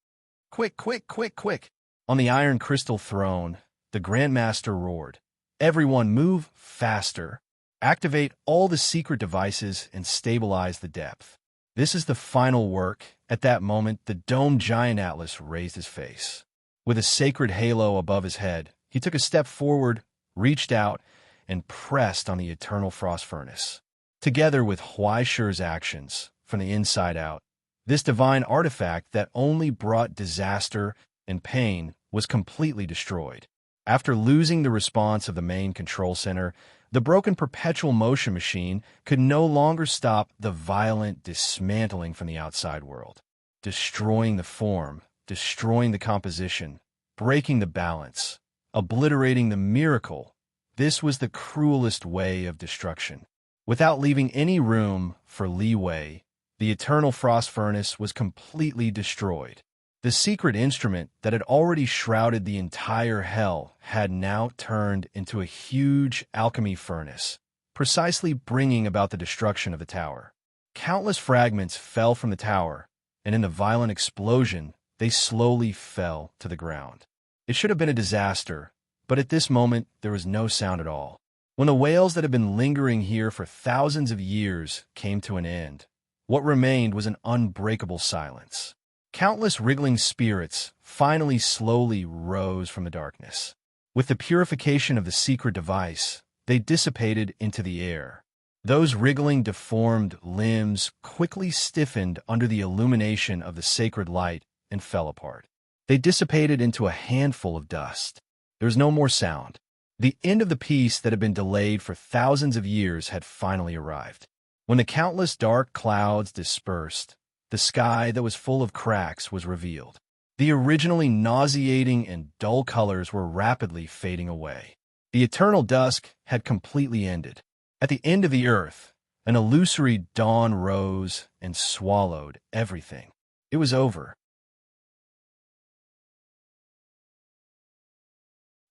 "Quick, quick, quick, quick!" On the iron crystal throne, the Grandmaster roared. "Everyone move faster. Activate all the secret devices and stabilize the depth. This is the final work." At that moment, the domed giant Atlas raised his face. With a sacred halo above his head, he took a step forward, reached out, and pressed on the eternal frost furnace. Together with Huaishir's actions, from the inside out, this divine artifact that only brought disaster and pain was completely destroyed. After losing the response of the main control center, the broken perpetual motion machine could no longer stop the violent dismantling from the outside world, destroying the form, destroying the composition, breaking the balance, obliterating the miracle. This was the cruelest way of destruction. Without leaving any room for leeway, the eternal frost furnace was completely destroyed. The secret instrument that had already shrouded the entire hell had now turned into a huge alchemy furnace, precisely bringing about the destruction of the tower. Countless fragments fell from the tower, and in the violent explosion, they slowly fell to the ground. It should have been a disaster, but at this moment there was no sound at all. When the wails that had been lingering here for thousands of years came to an end, what remained was an unbreakable silence. Countless wriggling spirits finally slowly rose from the darkness. With the purification of the secret device, they dissipated into the air. Those wriggling, deformed limbs quickly stiffened under the illumination of the sacred light and fell apart. They dissipated into a handful of dust. There was no more sound. The end of the peace that had been delayed for thousands of years had finally arrived. When the countless dark clouds dispersed, the sky that was full of cracks was revealed. The originally nauseating and dull colors were rapidly fading away. The eternal dusk had completely ended. At the end of the earth, an illusory dawn rose and swallowed everything. It was over.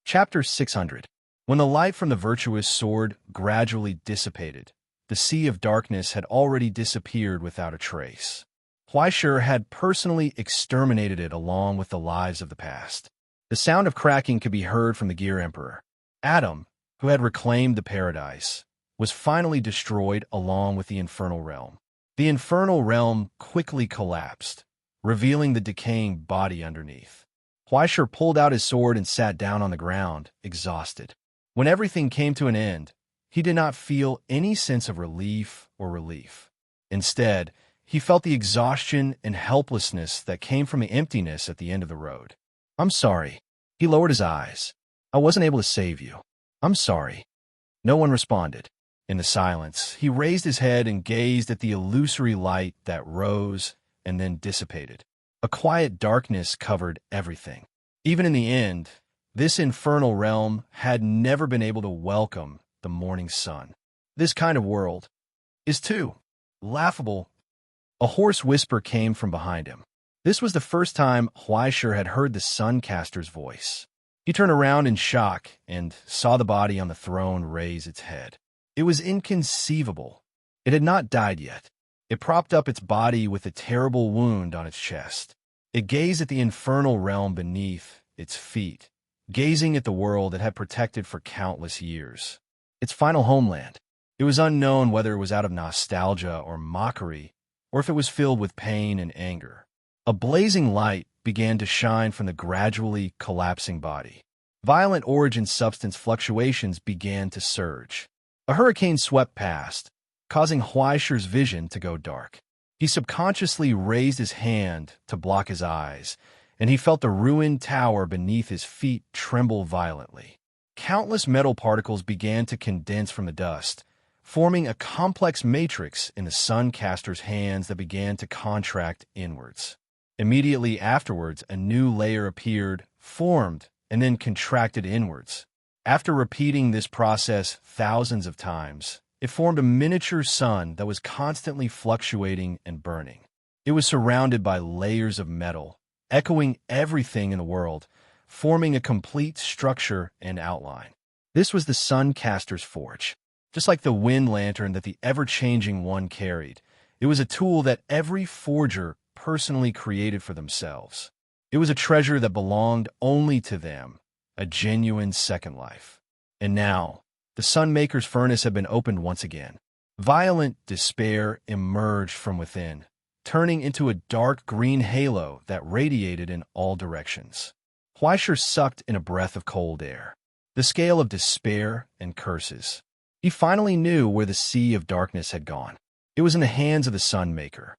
Chapter 600. When the light from the virtuous sword gradually dissipated, the sea of darkness had already disappeared without a trace. Huaishir had personally exterminated it along with the lives of the past. The sound of cracking could be heard from the Gear Emperor. Adam, who had reclaimed the paradise, was finally destroyed along with the infernal realm. The infernal realm quickly collapsed, revealing the decaying body underneath. Huaishir pulled out his sword and sat down on the ground, exhausted. When everything came to an end, he did not feel any sense of relief or relief. Instead, he felt the exhaustion and helplessness that came from the emptiness at the end of the road. "I'm sorry." He lowered his eyes. "I wasn't able to save you. I'm sorry." No one responded. In the silence, he raised his head and gazed at the illusory light that rose and then dissipated. A quiet darkness covered everything. Even in the end, this infernal realm had never been able to welcome the morning sun. This kind of world is too laughable. A hoarse whisper came from behind him. This was the first time Huaishir had heard the Suncaster's voice. He turned around in shock and saw the body on the throne raise its head. It was inconceivable. It had not died yet. It propped up its body with a terrible wound on its chest. It gazed at the infernal realm beneath its feet, gazing at the world it had protected for countless years. Its final homeland. It was unknown whether it was out of nostalgia or mockery, or if it was filled with pain and anger. A blazing light began to shine from the gradually collapsing body. Violent origin substance fluctuations began to surge. A hurricane swept past, causing Huaisher's vision to go dark. He subconsciously raised his hand to block his eyes, and he felt the ruined tower beneath his feet tremble violently. Countless metal particles began to condense from the dust, forming a complex matrix in the Suncaster's hands that began to contract inwards. Immediately afterwards, a new layer appeared, formed, and then contracted inwards. After repeating this process thousands of times, it formed a miniature sun that was constantly fluctuating and burning. It was surrounded by layers of metal, echoing everything in the world, forming a complete structure and outline. This was the Suncaster's forge. Just like the wind lantern that the ever-changing one carried, it was a tool that every forger personally created for themselves. It was a treasure that belonged only to them, a genuine second life. And now, the Sunmaker's furnace had been opened once again. Violent despair emerged from within, turning into a dark green halo that radiated in all directions. Huaisher sucked in a breath of cold air. The scale of despair and curses. He finally knew where the sea of darkness had gone. It was in the hands of the Sunmaker.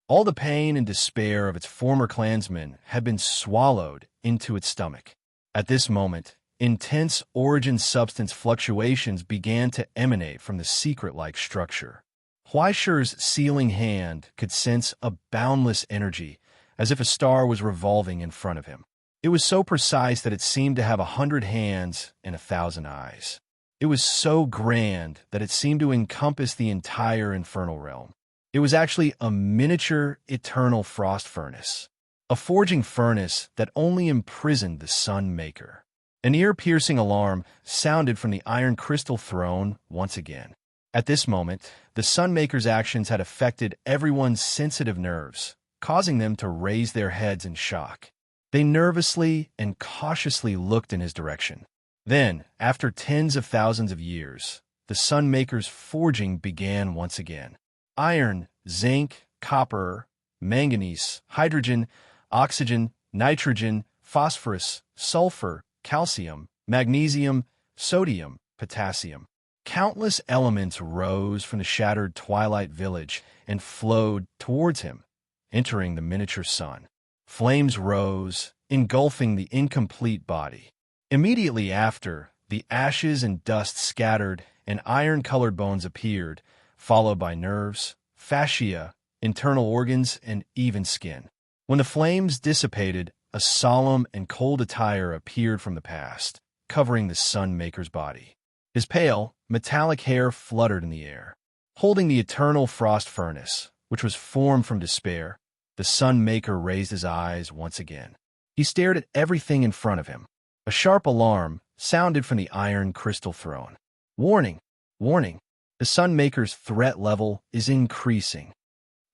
All the pain and despair of its former clansmen had been swallowed into its stomach. At this moment, intense origin substance fluctuations began to emanate from the secret-like structure. Huaisher's sealing hand could sense a boundless energy, as if a star was revolving in front of him. It was so precise that it seemed to have 100 hands and 1,000 eyes. It was so grand that it seemed to encompass the entire infernal realm. It was actually a miniature eternal frost furnace, a forging furnace that only imprisoned the Sunmaker. An ear-piercing alarm sounded from the iron crystal throne once again. At this moment, the Sunmaker's actions had affected everyone's sensitive nerves, causing them to raise their heads in shock. They nervously and cautiously looked in his direction. Then, after tens of thousands of years, the Sunmaker's forging began once again. Iron, zinc, copper, manganese, hydrogen, oxygen, nitrogen, phosphorus, sulfur, calcium, magnesium, sodium, potassium. Countless elements rose from the shattered twilight village and flowed towards him, entering the miniature sun. Flames rose, engulfing the incomplete body. Immediately after, the ashes and dust scattered and iron-colored bones appeared, followed by nerves, fascia, internal organs, and even skin. When the flames dissipated, a solemn and cold attire appeared from the past, covering the Sunmaker's body. His pale, metallic hair fluttered in the air. Holding the eternal frost furnace, which was formed from despair, the Sunmaker raised his eyes once again. He stared at everything in front of him. A sharp alarm sounded from the iron crystal throne. Warning! Warning! The Sunmaker's threat level is increasing.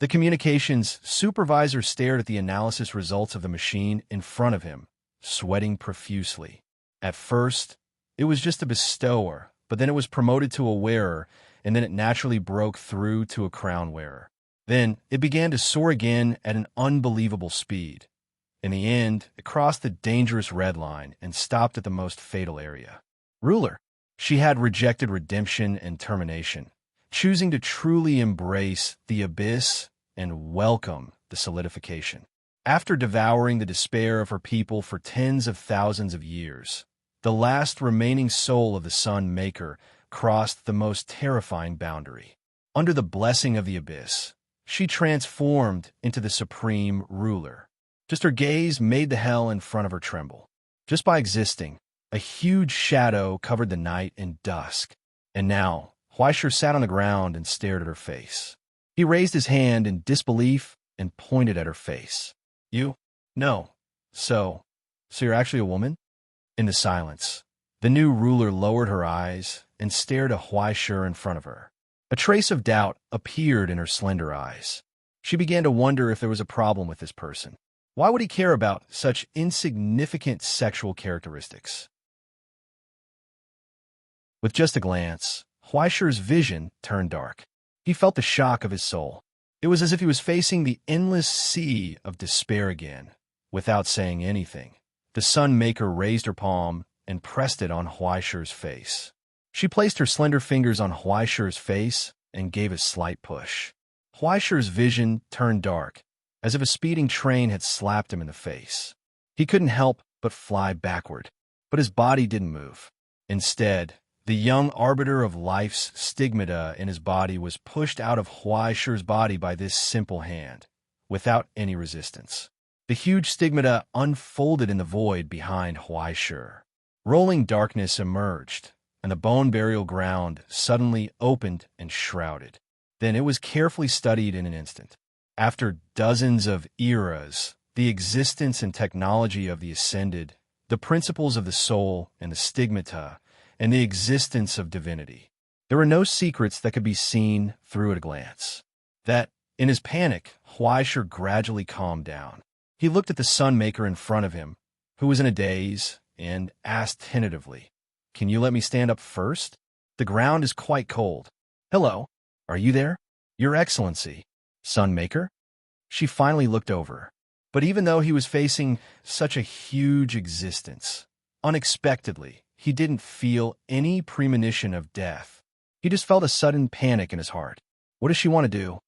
The communications supervisor stared at the analysis results of the machine in front of him, sweating profusely. At first, it was just a bestower, but then it was promoted to a wearer, and then it naturally broke through to a crown wearer. Then it began to soar again at an unbelievable speed. In the end, it crossed the dangerous red line and stopped at the most fatal area. Ruler. She had rejected redemption and termination, choosing to truly embrace the abyss and welcome the solidification. After devouring the despair of her people for tens of thousands of years, the last remaining soul of the Sunmaker crossed the most terrifying boundary. Under the blessing of the abyss, she transformed into the supreme ruler. Just her gaze made the hell in front of her tremble. Just by existing, a huge shadow covered the night in dusk. And now, Huaisher sat on the ground and stared at her face. He raised his hand in disbelief and pointed at her face. You? No. So you're actually a woman? In the silence, the new ruler lowered her eyes, and stared at Huaishur in front of her. A trace of doubt appeared in her slender eyes. She began to wonder if there was a problem with this person. Why would he care about such insignificant sexual characteristics? With just a glance, Huaishur's vision turned dark. He felt the shock of his soul. It was as if he was facing the endless sea of despair again. Without saying anything, the Sun Maker raised her palm and pressed it on Huaishur's face. She placed her slender fingers on Huaishur's face and gave a slight push. Huaishur's vision turned dark, as if a speeding train had slapped him in the face. He couldn't help but fly backward, but his body didn't move. Instead, the young arbiter of life's stigmata in his body was pushed out of Huaishur's body by this simple hand, without any resistance. The huge stigmata unfolded in the void behind Huaishur. Rolling darkness emerged, and the bone burial ground suddenly opened and shrouded. Then it was carefully studied in an instant. After dozens of eras, the existence and technology of the Ascended, the principles of the soul and the stigmata, and the existence of divinity. There were no secrets that could be seen through at a glance. That, in his panic, Huaishur gradually calmed down. He looked at the Sun Maker in front of him, who was in a daze, and asked tentatively, "Can you let me stand up first? The ground is quite cold." "Hello, are you there? Your Excellency, Sun Maker?" She finally looked over. But even though he was facing such a huge existence, unexpectedly, he didn't feel any premonition of death. He just felt a sudden panic in his heart. What does she want to do?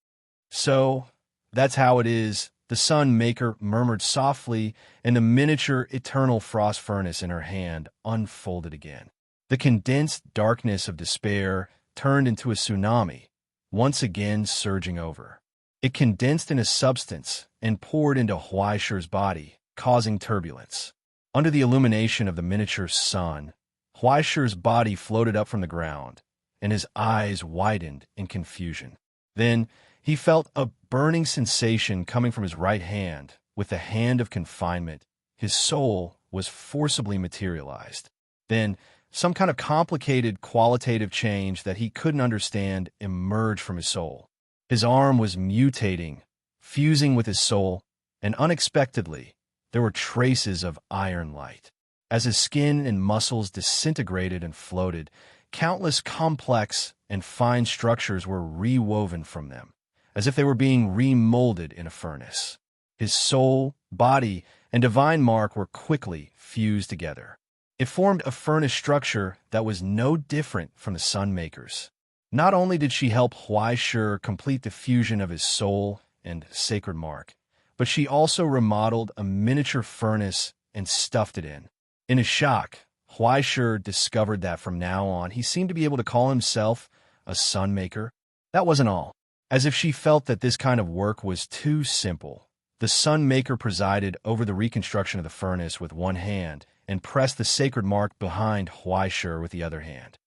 "So, that's how it is," the Sun Maker murmured softly, and the miniature eternal frost furnace in her hand unfolded again. The condensed darkness of despair turned into a tsunami, once again surging over. It condensed into substance and poured into Huaishur's body, causing turbulence. Under the illumination of the miniature sun, Huaishur's body floated up from the ground, and his eyes widened in confusion. Then he felt a burning sensation coming from his right hand. With the hand of confinement, his soul was forcibly materialized. Then some kind of complicated qualitative change that he couldn't understand emerged from his soul. His arm was mutating, fusing with his soul, and unexpectedly, there were traces of iron light. As his skin and muscles disintegrated and floated, countless complex and fine structures were rewoven from them, as if they were being remolded in a furnace. His soul, body, and divine mark were quickly fused together. It formed a furnace structure that was no different from the Sun Maker's. Not only did she help Huaishur complete the fusion of his soul and sacred mark, but she also remodeled a miniature furnace and stuffed it in. In his shock, Huaishur discovered that from now on he seemed to be able to call himself a Sun Maker. That wasn't all. As if she felt that this kind of work was too simple, the Sun Maker presided over the reconstruction of the furnace with one hand and pressed the sacred mark behind Huaishur with the other hand.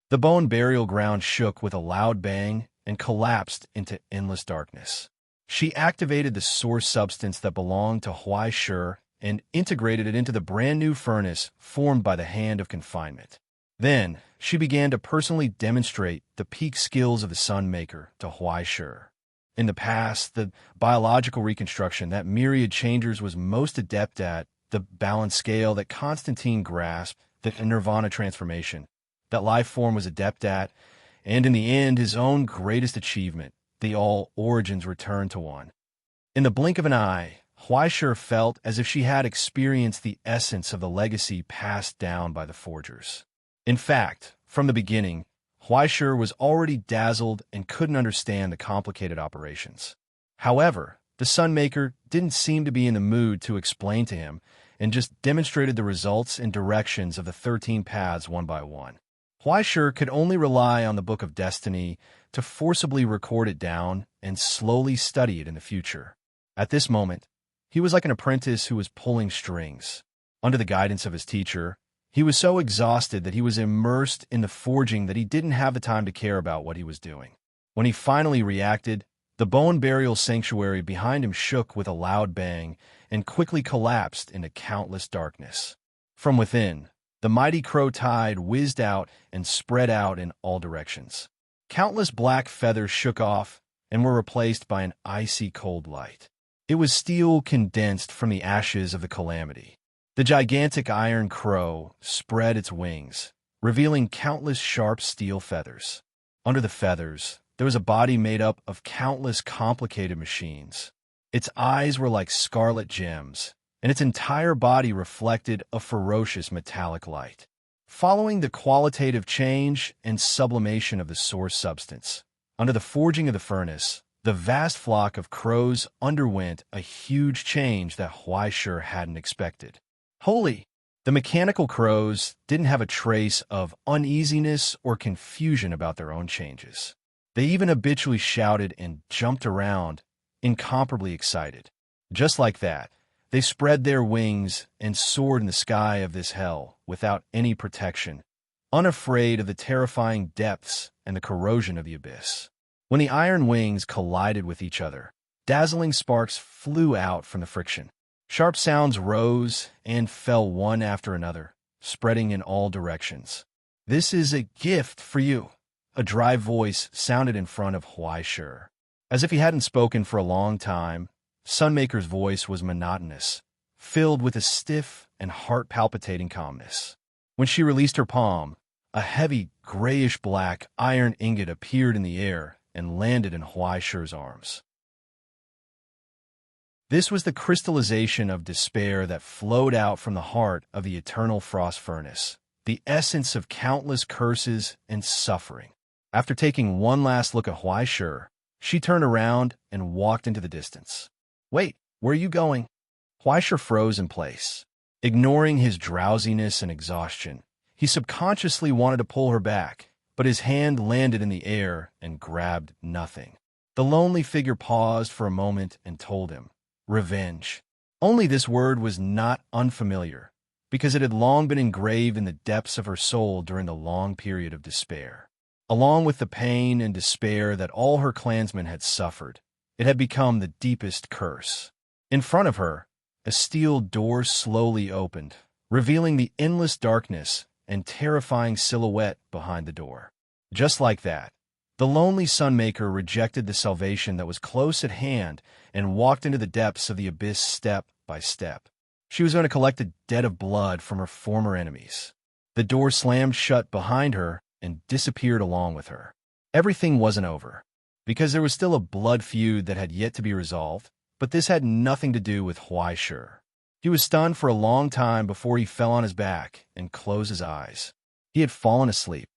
The bone burial ground shook with a loud bang and collapsed into endless darkness. She activated the source substance that belonged to Huaishur and integrated it into the brand new furnace formed by the hand of confinement. Then, she began to personally demonstrate the peak skills of the Sun Maker to Huaishur. In the past, the biological reconstruction that Myriad Changers was most adept at, the balance scale that Constantine grasped, the nirvana transformation that life form was adept at, and in the end, his own greatest achievement, the all origins return to one. In the blink of an eye, Huaishur felt as if she had experienced the essence of the legacy passed down by the forgers. In fact, from the beginning, Huaishur was already dazzled and couldn't understand the complicated operations. However, the Sun Maker didn't seem to be in the mood to explain to him and just demonstrated the results and directions of the 13 paths one by one. Huaishur could only rely on the Book of Destiny to forcibly record it down and slowly study it in the future. At this moment, he was like an apprentice who was pulling strings. Under the guidance of his teacher, he was so exhausted that he was immersed in the forging that he didn't have the time to care about what he was doing. When he finally reacted, the bone burial sanctuary behind him shook with a loud bang and quickly collapsed into countless darkness. From within, the The mighty crow tide whizzed out and spread out in all directions. Countless black feathers shook off and were replaced by an icy cold light. It was steel condensed from the ashes of the calamity. The gigantic iron crow spread its wings, revealing countless sharp steel feathers. Under the feathers, there was a body made up of countless complicated machines. Its eyes were like scarlet gems, and its entire body reflected a ferocious metallic light. Following the qualitative change and sublimation of the source substance, under the forging of the furnace, the vast flock of crows underwent a huge change that Huaishur hadn't expected. Holy! The mechanical crows didn't have a trace of uneasiness or confusion about their own changes. They even habitually shouted and jumped around, incomparably excited. Just like that, they spread their wings and soared in the sky of this hell without any protection, unafraid of the terrifying depths and the corrosion of the abyss. When the iron wings collided with each other, dazzling sparks flew out from the friction. Sharp sounds rose and fell one after another, spreading in all directions. "This is a gift for you," a dry voice sounded in front of Huaishur. As if he hadn't spoken for a long time, Sunmaker's voice was monotonous, filled with a stiff and heart-palpitating calmness. When she released her palm, a heavy, grayish-black iron ingot appeared in the air and landed in Huaishur's arms. This was the crystallization of despair that flowed out from the heart of the eternal frost furnace, the essence of countless curses and suffering. After taking one last look at Huaishur, she turned around and walked into the distance. "Wait, where are you going?" Huaishur froze in place. Ignoring his drowsiness and exhaustion, he subconsciously wanted to pull her back, but his hand landed in the air and grabbed nothing. The lonely figure paused for a moment and told him, "Revenge." Only this word was not unfamiliar, because it had long been engraved in the depths of her soul during the long period of despair. Along with the pain and despair that all her clansmen had suffered, it had become the deepest curse. In front of her, a steel door slowly opened, revealing the endless darkness and terrifying silhouette behind the door. Just like that, the lonely Sunmaker rejected the salvation that was close at hand and walked into the depths of the abyss step by step. She was going to collect a debt of blood from her former enemies. The door slammed shut behind her and disappeared along with her. Everything wasn't over, because there was still a blood feud that had yet to be resolved, but this had nothing to do with Huaishur. He was stunned for a long time before he fell on his back and closed his eyes. He had fallen asleep.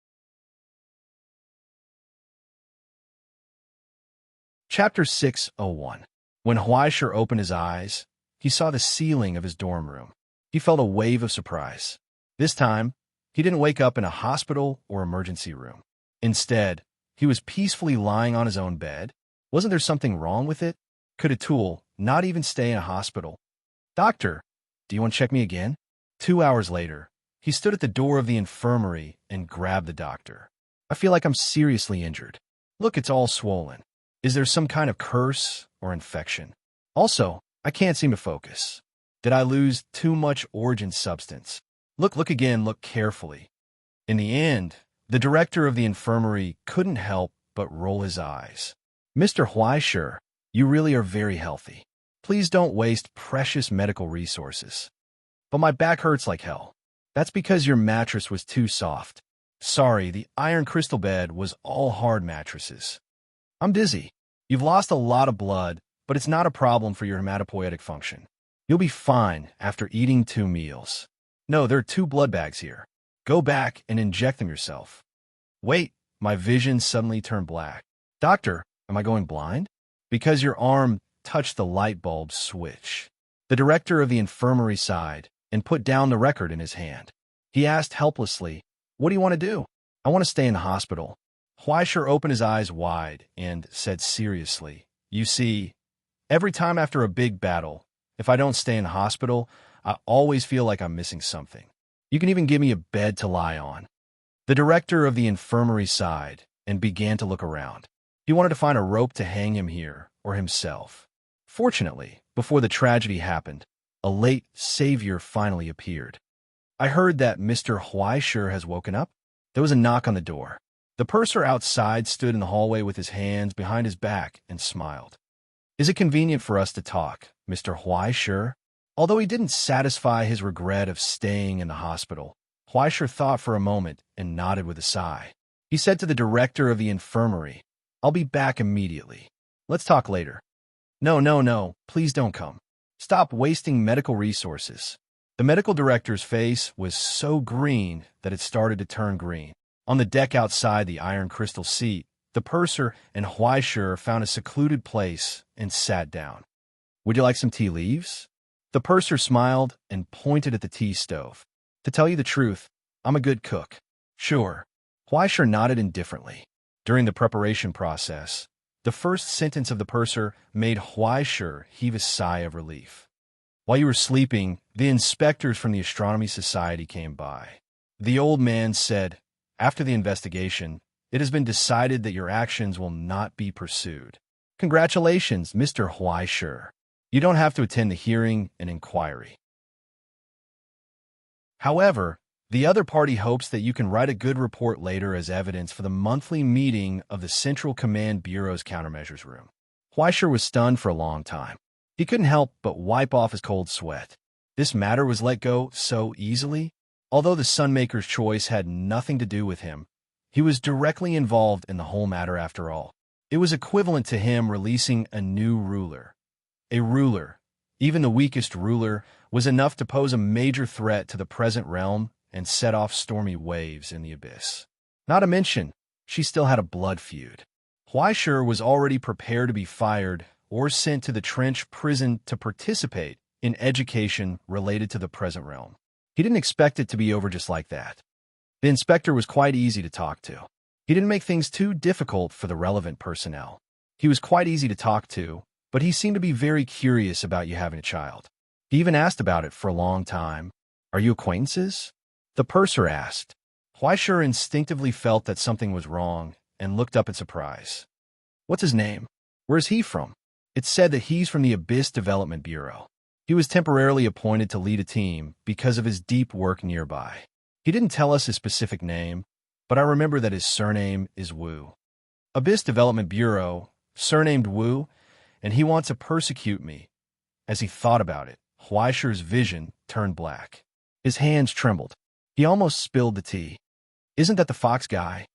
Chapter 601. When Huaishur opened his eyes, he saw the ceiling of his dorm room. He felt a wave of surprise. This time, he didn't wake up in a hospital or emergency room. Instead, he was peacefully lying on his own bed. Wasn't there something wrong with it? Could a tool not even stay in a hospital? "Doctor, do you want to check me again?" 2 hours later, he stood at the door of the infirmary and grabbed the doctor. "I feel like I'm seriously injured. Look, it's all swollen. Is there some kind of curse or infection? Also, I can't seem to focus. Did I lose too much origin substance? Look again, look carefully." In the end, the director of the infirmary couldn't help but roll his eyes. "Mr. Huaishur, you really are very healthy. Please don't waste precious medical resources." "But my back hurts like hell." "That's because your mattress was too soft. Sorry, the iron crystal bed was all hard mattresses." "I'm dizzy. You've lost a lot of blood, but it's not a problem for your hematopoietic function. You'll be fine after eating 2 meals. No, there are 2 blood bags here. Go back and inject them yourself." "Wait," my vision suddenly turned black. "Doctor, am I going blind?" "Because your arm touched the light bulb switch." The director of the infirmary sighed and put down the record in his hand. He asked helplessly, "What do you want to do?" "I want to stay in the hospital." Huaishur opened his eyes wide and said seriously, "You see, every time after a big battle, if I don't stay in the hospital, I always feel like I'm missing something. You can even give me a bed to lie on." The director of the infirmary sighed and began to look around. He wanted to find a rope to hang him here or himself. Fortunately, before the tragedy happened, a late savior finally appeared. I heard that Mr. Huaisher has woken up. There was a knock on the door. The purser outside stood in the hallway with his hands behind his back and smiled. Is it convenient for us to talk, Mr. Huaisher? Although he didn't satisfy his regret of staying in the hospital, Huaisher thought for a moment and nodded with a sigh. He said to the director of the infirmary, I'll be back immediately. Let's talk later. No, please don't come. Stop wasting medical resources. The medical director's face was so green that it started to turn green. On the deck outside the iron crystal seat, the purser and Huaisher found a secluded place and sat down. Would you like some tea leaves? The purser smiled and pointed at the tea stove. To tell you the truth, I'm a good cook. Sure. Huaisher nodded indifferently. During the preparation process, the first sentence of the purser made Huaisher heave a sigh of relief. While you were sleeping, the inspectors from the Astronomy Society came by. The old man said, after the investigation, it has been decided that your actions will not be pursued. Congratulations, Mr. Huaisher. You don't have to attend the hearing and inquiry. However, the other party hopes that you can write a good report later as evidence for the monthly meeting of the Central Command Bureau's countermeasures room. Huaisher was stunned for a long time. He couldn't help but wipe off his cold sweat. This matter was let go so easily. Although the Sunmaker's choice had nothing to do with him, he was directly involved in the whole matter after all. It was equivalent to him releasing a new ruler. A ruler, even the weakest ruler, was enough to pose a major threat to the present realm and set off stormy waves in the abyss. Not to mention, she still had a blood feud. Huaisher was already prepared to be fired or sent to the trench prison to participate in education related to the present realm. He didn't expect it to be over just like that. The inspector was quite easy to talk to. He didn't make things too difficult for the relevant personnel. He was quite easy to talk to, but he seemed to be very curious about you having a child. He even asked about it for a long time. Are you acquaintances? The purser asked. Huaisher instinctively felt that something was wrong and looked up in surprise. What's his name? Where's he from? It's said that he's from the Abyss Development Bureau. He was temporarily appointed to lead a team because of his deep work nearby. He didn't tell us his specific name, but I remember that his surname is Wu. Abyss Development Bureau, surnamed Wu, and he wants to persecute me. As he thought about it, Huaisher's vision turned black. His hands trembled. He almost spilled the tea. Isn't that the fox guy?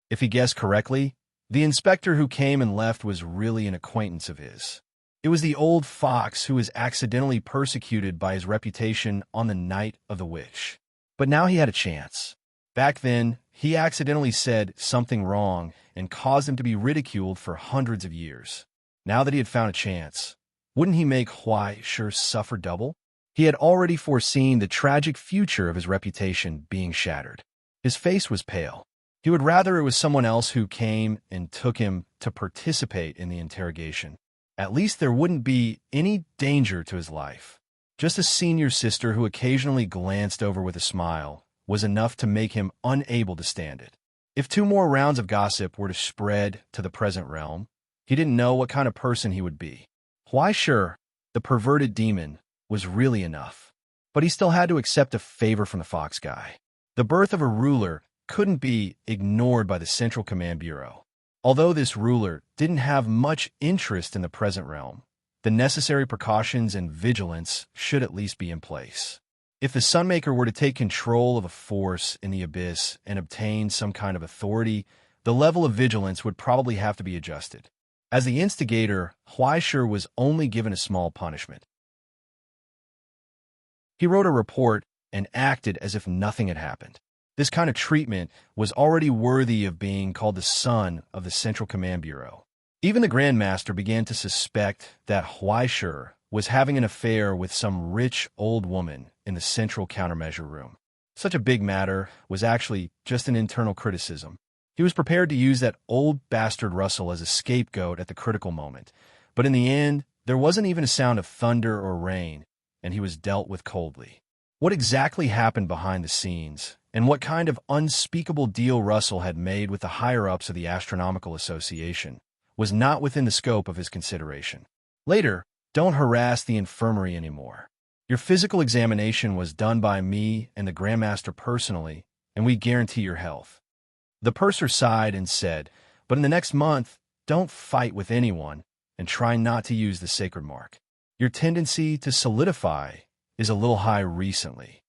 If he guessed correctly, the inspector who came and left was really an acquaintance of his. It was the old fox who was accidentally persecuted by his reputation on the night of the witch. But now he had a chance. Back then, he accidentally said something wrong and caused him to be ridiculed for hundreds of years. Now that he had found a chance, wouldn't he make Huaisher suffer double? He had already foreseen the tragic future of his reputation being shattered. His face was pale. He would rather it was someone else who came and took him to participate in the interrogation. At least there wouldn't be any danger to his life. Just a senior sister who occasionally glanced over with a smile was enough to make him unable to stand it. If 2 more rounds of gossip were to spread to the present realm, he didn't know what kind of person he would be. Huaisher, the perverted demon, was really enough. But he still had to accept a favor from the fox guy. The birth of a ruler couldn't be ignored by the Central Command Bureau. Although this ruler didn't have much interest in the present realm, the necessary precautions and vigilance should at least be in place. If the Sunmaker were to take control of a force in the abyss and obtain some kind of authority, the level of vigilance would probably have to be adjusted. As the instigator, Huaisher was only given a small punishment. He wrote a report and acted as if nothing had happened. This kind of treatment was already worthy of being called the son of the Central Command Bureau. Even the Grand Master began to suspect that Huaisher was having an affair with some rich old woman in the Central Countermeasure Room. Such a big matter was actually just an internal criticism. He was prepared to use that old bastard Russell as a scapegoat at the critical moment, but in the end, there wasn't even a sound of thunder or rain, and he was dealt with coldly. What exactly happened behind the scenes, and what kind of unspeakable deal Russell had made with the higher-ups of the Astronomical Association, was not within the scope of his consideration. Later, don't harass the infirmary anymore. Your physical examination was done by me and the Grandmaster personally, and we guarantee your health." The purser sighed and said, "But in the next month, don't fight with anyone and try not to use the sacred mark. Your tendency to solidify is a little high recently."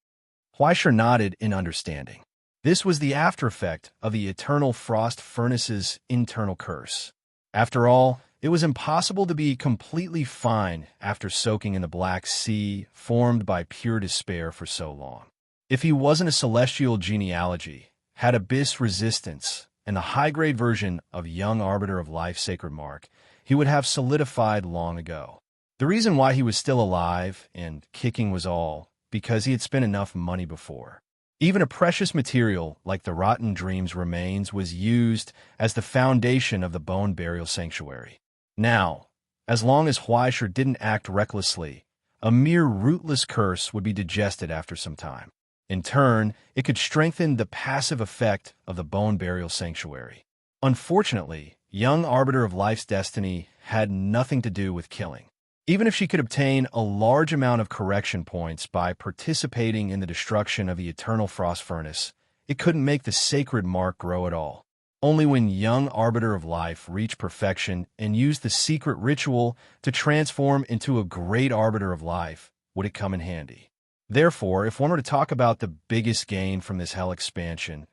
Huaisher nodded in understanding. This was the after effect of the eternal frost furnace's internal curse. After all, it was impossible to be completely fine after soaking in the Black Sea, formed by pure despair for so long. If he wasn't a celestial genealogy, had abyss resistance, and the high-grade version of young arbiter of life's sacred mark, he would have solidified long ago. The reason why he was still alive and kicking was all because he had spent enough money before. Even a precious material like the rotten dream's remains was used as the foundation of the bone burial sanctuary. Now, as long as Huaisher didn't act recklessly, a mere rootless curse would be digested after some time. In turn, it could strengthen the passive effect of the bone burial sanctuary. Unfortunately, young arbiter of life's destiny had nothing to do with killing. Even if she could obtain a large amount of correction points by participating in the destruction of the eternal frost furnace, it couldn't make the sacred mark grow at all. Only when young arbiter of life reached perfection and used the secret ritual to transform into a great arbiter of life would it come in handy. Therefore, if one were to talk about the biggest gain from this hell expansion,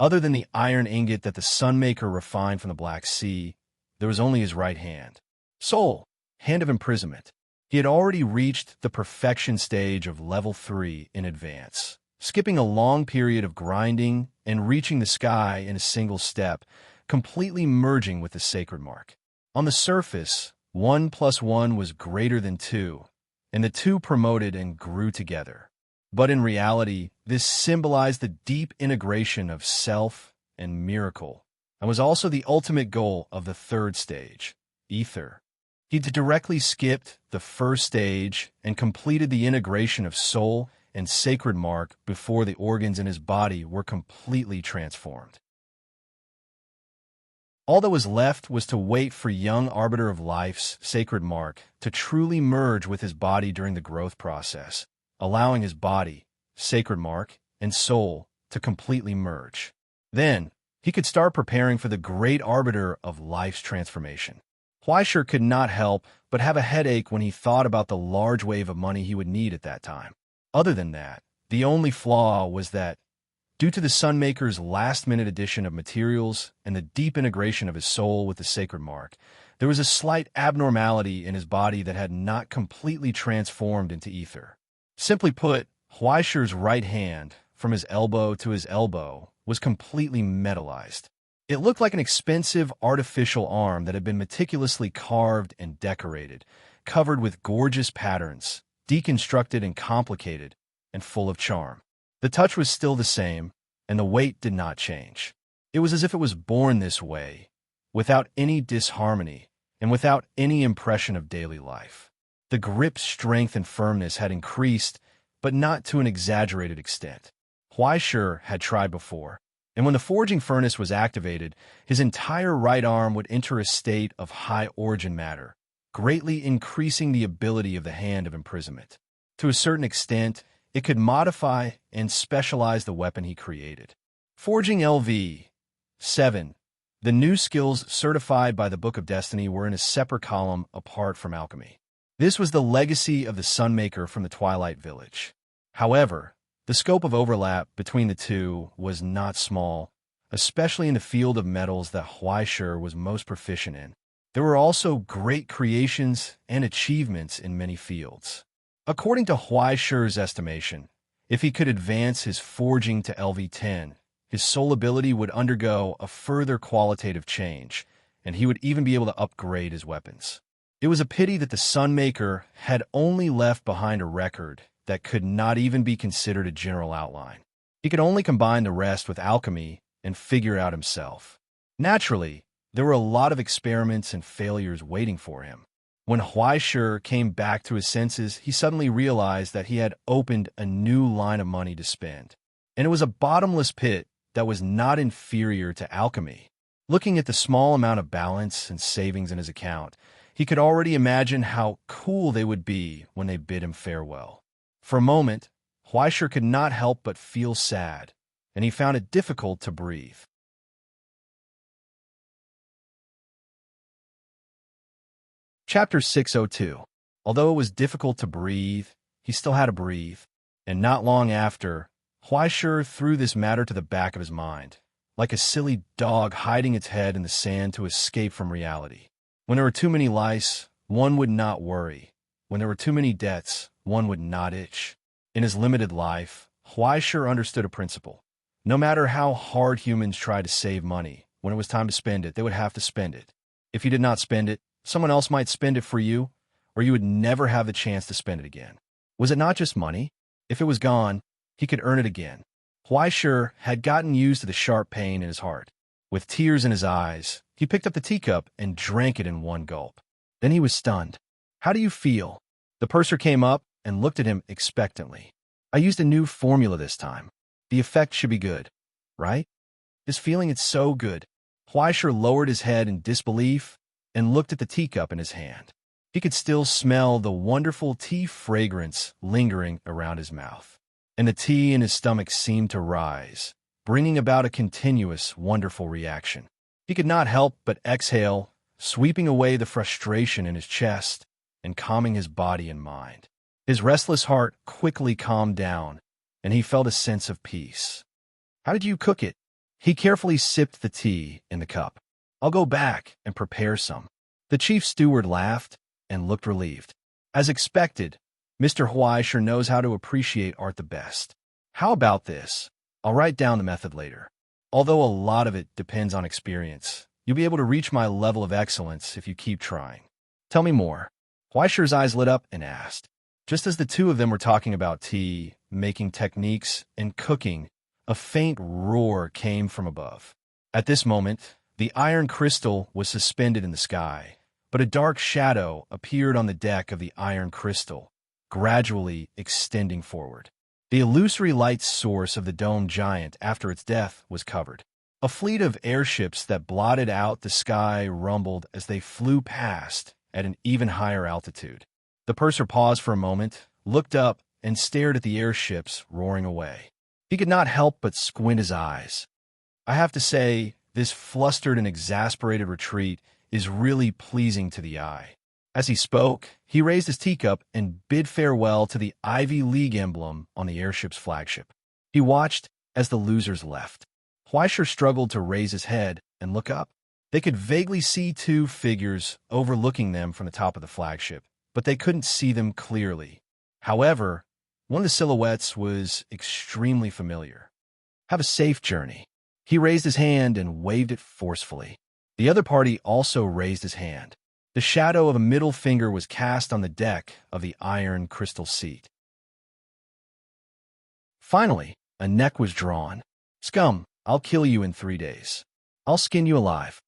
other than the iron ingot that the Sunmaker refined from the Black Sea, there was only his right hand. Soul, hand of imprisonment. He had already reached the perfection stage of level 3 in advance, skipping a long period of grinding and reaching the sky in a single step, completely merging with the sacred mark. On the surface, 1 + 1 was greater than 2, and the two promoted and grew together. But in reality, this symbolized the deep integration of self and miracle, and was also the ultimate goal of the third stage, ether. He'd directly skipped the first stage and completed the integration of soul and sacred mark before the organs in his body were completely transformed. All that was left was to wait for young arbiter of life's sacred mark to truly merge with his body during the growth process, allowing his body, sacred mark, and soul to completely merge. Then, he could start preparing for the great arbiter of life's transformation. Huaisher could not help but have a headache when he thought about the large wave of money he would need at that time. Other than that, the only flaw was that, due to the Sunmaker's last-minute addition of materials and the deep integration of his soul with the sacred mark, there was a slight abnormality in his body that had not completely transformed into ether. Simply put, Huaisher's right hand, from his elbow to his elbow, was completely metallized. It looked like an expensive artificial arm that had been meticulously carved and decorated, covered with gorgeous patterns, deconstructed and complicated, and full of charm. The touch was still the same, and the weight did not change. It was as if it was born this way, without any disharmony, and without any impression of daily life. The grip's strength and firmness had increased, but not to an exaggerated extent. Huaisher had tried before, and when the forging furnace was activated, his entire right arm would enter a state of high origin matter, greatly increasing the ability of the hand of imprisonment. To a certain extent, it could modify and specialize the weapon he created. Forging LV 7. The new skills certified by the Book of Destiny were in a separate column apart from alchemy. This was the legacy of the Sunmaker from the Twilight Village. However, the scope of overlap between the two was not small, especially in the field of metals that Huaisher was most proficient in. There were also great creations and achievements in many fields. According to Huaisher's estimation, if he could advance his forging to LV10, his soul ability would undergo a further qualitative change, and he would even be able to upgrade his weapons. It was a pity that the Sunmaker had only left behind a record that could not even be considered a general outline. He could only combine the rest with alchemy and figure out himself. Naturally, there were a lot of experiments and failures waiting for him. When Huaisher came back to his senses, he suddenly realized that he had opened a new line of money to spend. And it was a bottomless pit that was not inferior to alchemy. Looking at the small amount of balance and savings in his account, he could already imagine how cool they would be when they bid him farewell. For a moment, Huaisher could not help but feel sad, and he found it difficult to breathe. Chapter 602. Although it was difficult to breathe, he still had to breathe, and not long after, Huaisher threw this matter to the back of his mind, like a silly dog hiding its head in the sand to escape from reality. When there were too many lice, one would not worry. When there were too many debts, one would not itch. In his limited life, Huaisher understood a principle. No matter how hard humans tried to save money, when it was time to spend it, they would have to spend it. If you did not spend it, someone else might spend it for you, or you would never have the chance to spend it again. Was it not just money? If it was gone, he could earn it again. Huaisher had gotten used to the sharp pain in his heart. With tears in his eyes, he picked up the teacup and drank it in one gulp. Then he was stunned. "How do you feel?" The purser came up and looked at him expectantly. "I used a new formula this time. The effect should be good, right?" "This feeling is so good." Huaisher lowered his head in disbelief and looked at the teacup in his hand. He could still smell the wonderful tea fragrance lingering around his mouth, and the tea in his stomach seemed to rise, bringing about a continuous, wonderful reaction. He could not help but exhale, sweeping away the frustration in his chest and calming his body and mind. His restless heart quickly calmed down, and he felt a sense of peace. "How did you cook it?" He carefully sipped the tea in the cup. "I'll go back and prepare some." The chief steward laughed and looked relieved. As expected, Mr. Huaisher knows how to appreciate art the best. "How about this? I'll write down the method later. Although a lot of it depends on experience, you'll be able to reach my level of excellence if you keep trying. Tell me more." Huaisher's eyes lit up and asked. Just as the two of them were talking about tea, making techniques, and cooking, a faint roar came from above. At this moment, the iron crystal was suspended in the sky, but a dark shadow appeared on the deck of the iron crystal, gradually extending forward. The illusory light source of the dome giant after its death was covered. A fleet of airships that blotted out the sky rumbled as they flew past at an even higher altitude. The purser paused for a moment, looked up, and stared at the airships roaring away. He could not help but squint his eyes. "I have to say, this flustered and exasperated retreat is really pleasing to the eye." As he spoke, he raised his teacup and bid farewell to the Ivy League emblem on the airship's flagship. He watched as the losers left. Huaisher struggled to raise his head and look up. They could vaguely see two figures overlooking them from the top of the flagship, but they couldn't see them clearly. However, one of the silhouettes was extremely familiar. "Have a safe journey." He raised his hand and waved it forcefully. The other party also raised his hand. The shadow of a middle finger was cast on the deck of the iron crystal seat. Finally, a neck was drawn. "Scum, I'll kill you in 3 days. I'll skin you alive."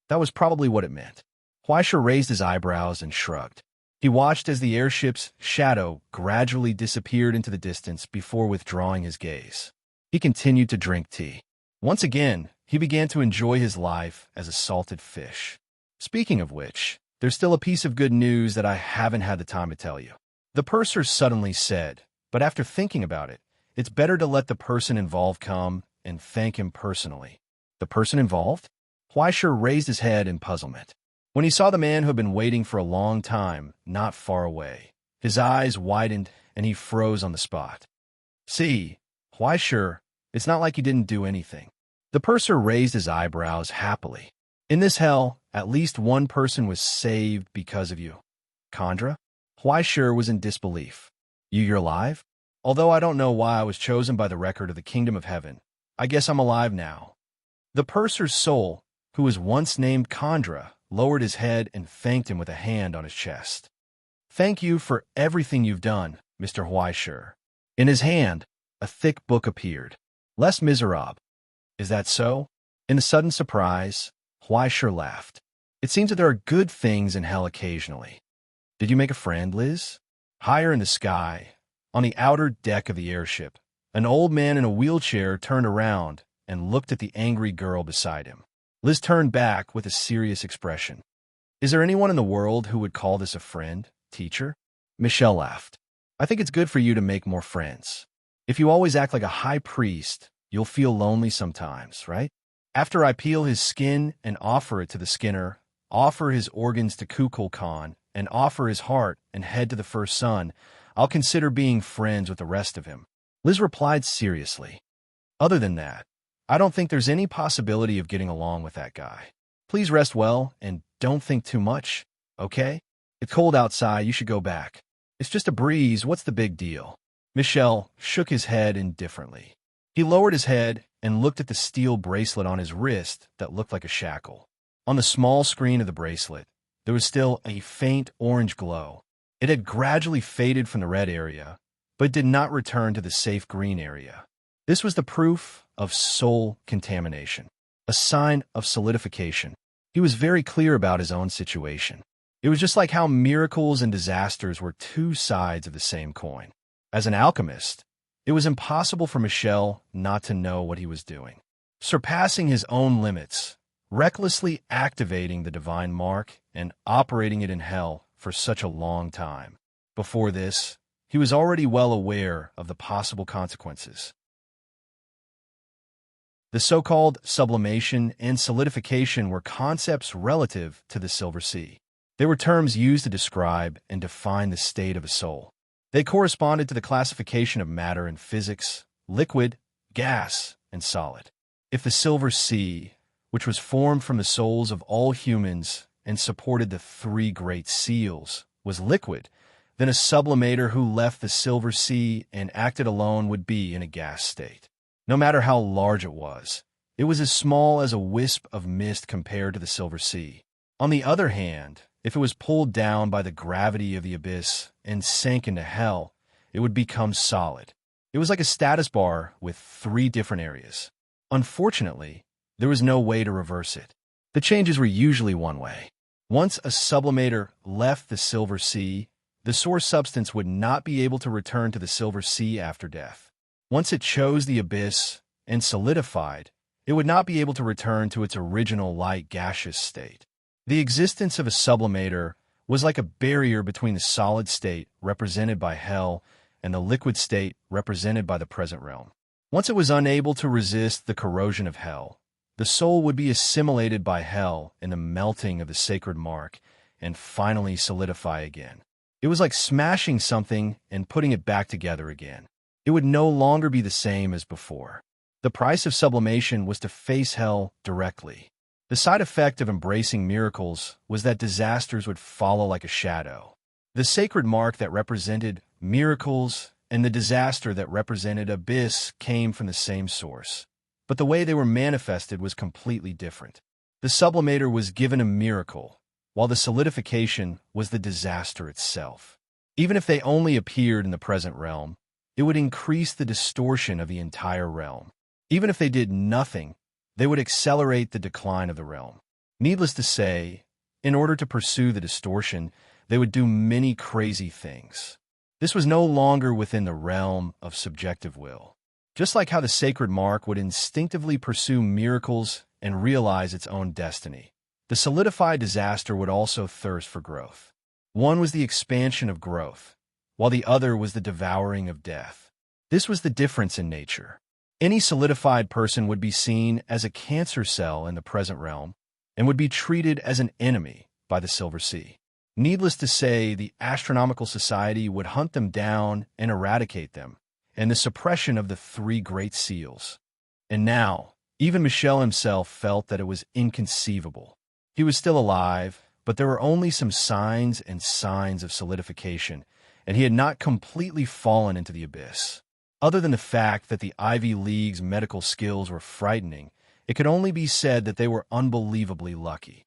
That was probably what it meant. Huaisher raised his eyebrows and shrugged. He watched as the airship's shadow gradually disappeared into the distance before withdrawing his gaze. He continued to drink tea. Once again, he began to enjoy his life as a salted fish. Speaking of which, there's still a piece of good news that I haven't had the time to tell you. The purser suddenly said, but after thinking about it, it's better to let the person involved come and thank him personally. The person involved? Huaisher raised his head in puzzlement. When he saw the man who had been waiting for a long time not far away, his eyes widened and he froze on the spot. "See, Huaisher, it's not like you didn't do anything." The purser raised his eyebrows happily. "In this hell, at least one person was saved because of you." "Chandra?" Huaisher was in disbelief. You're alive? Although I don't know why I was chosen by the record of the kingdom of heaven, I guess I'm alive now." The purser's soul, who was once named Chandra, lowered his head and thanked him with a hand on his chest. "Thank you for everything you've done, Mr. Huaisher." In his hand, a thick book appeared. "Les Miserables." "Is that so?" In the sudden surprise, Huaisher laughed. "It seems that there are good things in hell occasionally." "Did you make a friend, Liz?" Higher in the sky, on the outer deck of the airship, an old man in a wheelchair turned around and looked at the angry girl beside him. Liz turned back with a serious expression. "Is there anyone in the world who would call this a friend, teacher?" Michelle laughed. I think it's good for you to make more friends. If you always act like a high priest, you'll feel lonely sometimes, right? After I peel his skin and offer it to the skinner, offer his organs to Kukulkan, and offer his heart and head to the first son, I'll consider being friends with the rest of him. Liz replied seriously. Other than that, I don't think there's any possibility of getting along with that guy. Please rest well and don't think too much, okay? It's cold outside, you should go back. It's just a breeze, what's the big deal? Michel shook his head indifferently. He lowered his head and looked at the steel bracelet on his wrist that looked like a shackle. On the small screen of the bracelet, there was still a faint orange glow. It had gradually faded from the red area, but did not return to the safe green area. This was the proof of soul contamination, a sign of solidification. He was very clear about his own situation. It was just like how miracles and disasters were two sides of the same coin. As an alchemist, it was impossible for Michel not to know what he was doing. Surpassing his own limits, recklessly activating the divine mark and operating it in hell for such a long time. Before this, he was already well aware of the possible consequences. The so-called sublimation and solidification were concepts relative to the Silver Sea. They were terms used to describe and define the state of a soul. They corresponded to the classification of matter in physics, liquid, gas, and solid. If the Silver Sea, which was formed from the souls of all humans and supported the three great seals, was liquid, then a sublimator who left the Silver Sea and acted alone would be in a gas state. No matter how large it was as small as a wisp of mist compared to the Silver Sea. On the other hand, if it was pulled down by the gravity of the abyss and sank into hell, it would become solid. It was like a status bar with three different areas. Unfortunately, there was no way to reverse it. The changes were usually one way. Once a sublimator left the Silver Sea, the source substance would not be able to return to the Silver Sea after death. Once it chose the abyss and solidified, it would not be able to return to its original light gaseous state. The existence of a sublimator was like a barrier between the solid state, represented by hell, and the liquid state, represented by the present realm. Once it was unable to resist the corrosion of hell, the soul would be assimilated by hell in the melting of the sacred mark and finally solidify again. It was like smashing something and putting it back together again. It would no longer be the same as before. The price of sublimation was to face hell directly. The side effect of embracing miracles was that disasters would follow like a shadow. The sacred mark that represented miracles and the disaster that represented abyss came from the same source, but the way they were manifested was completely different. The sublimator was given a miracle, while the solidification was the disaster itself. Even if they only appeared in the present realm, it would increase the distortion of the entire realm. Even if they did nothing, they would accelerate the decline of the realm. Needless to say, in order to pursue the distortion, they would do many crazy things. This was no longer within the realm of subjective will. Just like how the sacred mark would instinctively pursue miracles and realize its own destiny, the solidified disaster would also thirst for growth. One was the expansion of growth, while the other was the devouring of death. This was the difference in nature. Any solidified person would be seen as a cancer cell in the present realm and would be treated as an enemy by the Silver Sea. Needless to say, the astronomical society would hunt them down and eradicate them, and the suppression of the three great seals. And now, even Michel himself felt that it was inconceivable. He was still alive, but there were only some signs and signs of solidification, and he had not completely fallen into the abyss. Other than the fact that the Ivy League's medical skills were frightening, it could only be said that they were unbelievably lucky.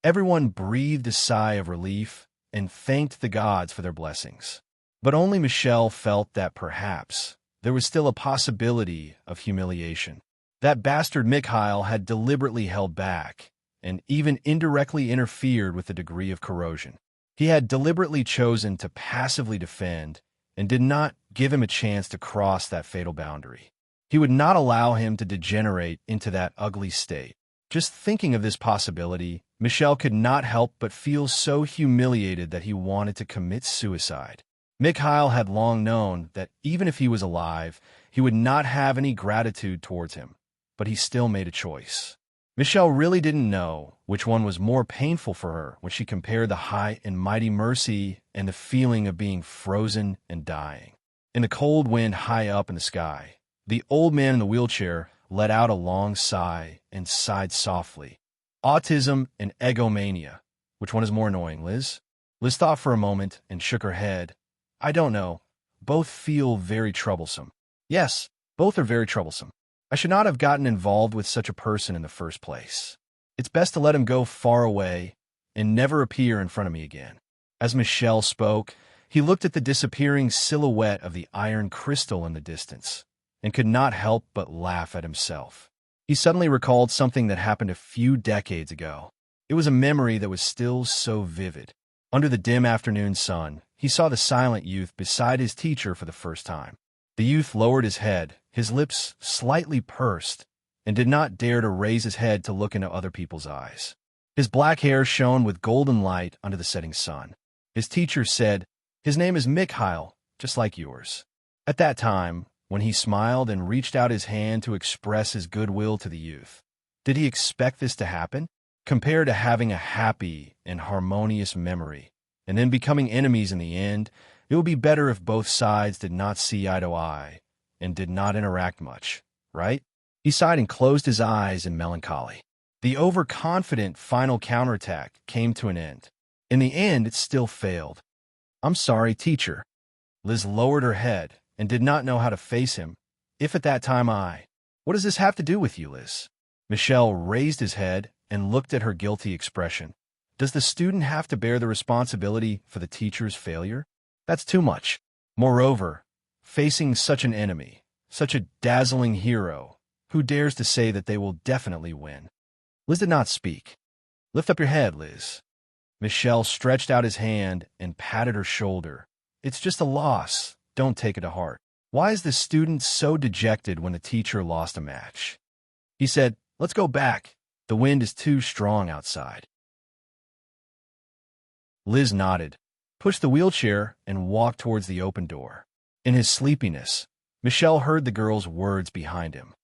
Everyone breathed a sigh of relief and thanked the gods for their blessings. But only Michel felt that perhaps there was still a possibility of humiliation. That bastard Mikhail had deliberately held back and even indirectly interfered with the degree of corrosion. He had deliberately chosen to passively defend and did not give him a chance to cross that fatal boundary. He would not allow him to degenerate into that ugly state. Just thinking of this possibility Michelle could not help but feel so humiliated that he wanted to commit suicide. Mikhail had long known that even if he was alive, he would not have any gratitude towards him, but he still made a choice. Michelle really didn't know which one was more painful for her when she compared the high and mighty mercy and the feeling of being frozen and dying. In the cold wind high up in the sky, the old man in the wheelchair let out a long sigh and sighed softly. Autism and egomania. Which one is more annoying, Liz? Liz thought for a moment and shook her head. I don't know. Both feel very troublesome. Yes, both are very troublesome. I should not have gotten involved with such a person in the first place. It's best to let him go far away and never appear in front of me again. As Michelle spoke, he looked at the disappearing silhouette of the iron crystal in the distance and could not help but laugh at himself. He suddenly recalled something that happened a few decades ago. It was a memory that was still so vivid. Under the dim afternoon sun, he saw the silent youth beside his teacher for the first time. The youth lowered his head, his lips slightly pursed, and did not dare to raise his head to look into other people's eyes. His black hair shone with golden light under the setting sun. His teacher said, "His name is Mikhail, just like yours." At that time, when he smiled and reached out his hand to express his goodwill to the youth, did he expect this to happen? Compared to having a happy and harmonious memory, and then becoming enemies in the end, it would be better if both sides did not see eye to eye and did not interact much, right? He sighed and closed his eyes in melancholy. The overconfident final counterattack came to an end. In the end, it still failed. "I'm sorry, teacher." Liz lowered her head and did not know how to face him. If at that time What does this have to do with you, Liz? Michelle raised his head and looked at her guilty expression. Does the student have to bear the responsibility for the teacher's failure? That's too much. Moreover, facing such an enemy, such a dazzling hero, who dares to say that they will definitely win? Liz did not speak. Lift up your head, Liz. Michelle stretched out his hand and patted her shoulder. It's just a loss. Don't take it to heart. Why is the student so dejected when the teacher lost a match? He said, "Let's go back. The wind is too strong outside." Liz nodded, pushed the wheelchair, and walked towards the open door. In his sleepiness, Michelle heard the girl's words behind him.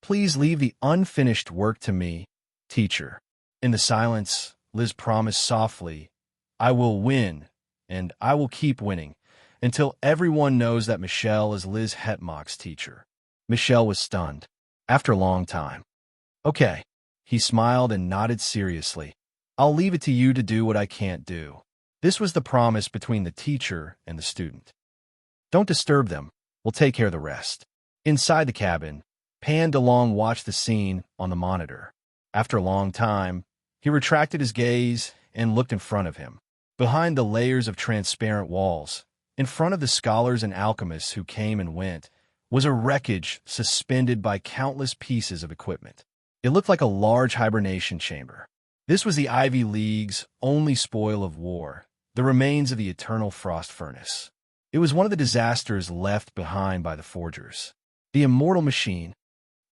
"Please leave the unfinished work to me, teacher." In the silence, Liz promised softly, "I will win, and I will keep winning, until everyone knows that Michelle is Liz Hetmock's teacher." Michelle was stunned. After a long time. "Okay." He smiled and nodded seriously. "I'll leave it to you to do what I can't do." This was the promise between the teacher and the student. "Don't disturb them. We'll take care of the rest." Inside the cabin, Pan DeLong watched the scene on the monitor. After a long time, he retracted his gaze and looked in front of him. Behind the layers of transparent walls, in front of the scholars and alchemists who came and went, was a wreckage suspended by countless pieces of equipment. It looked like a large hibernation chamber. This was the Ivy League's only spoil of war, the remains of the eternal frost furnace. It was one of the disasters left behind by the forgers. The immortal machine.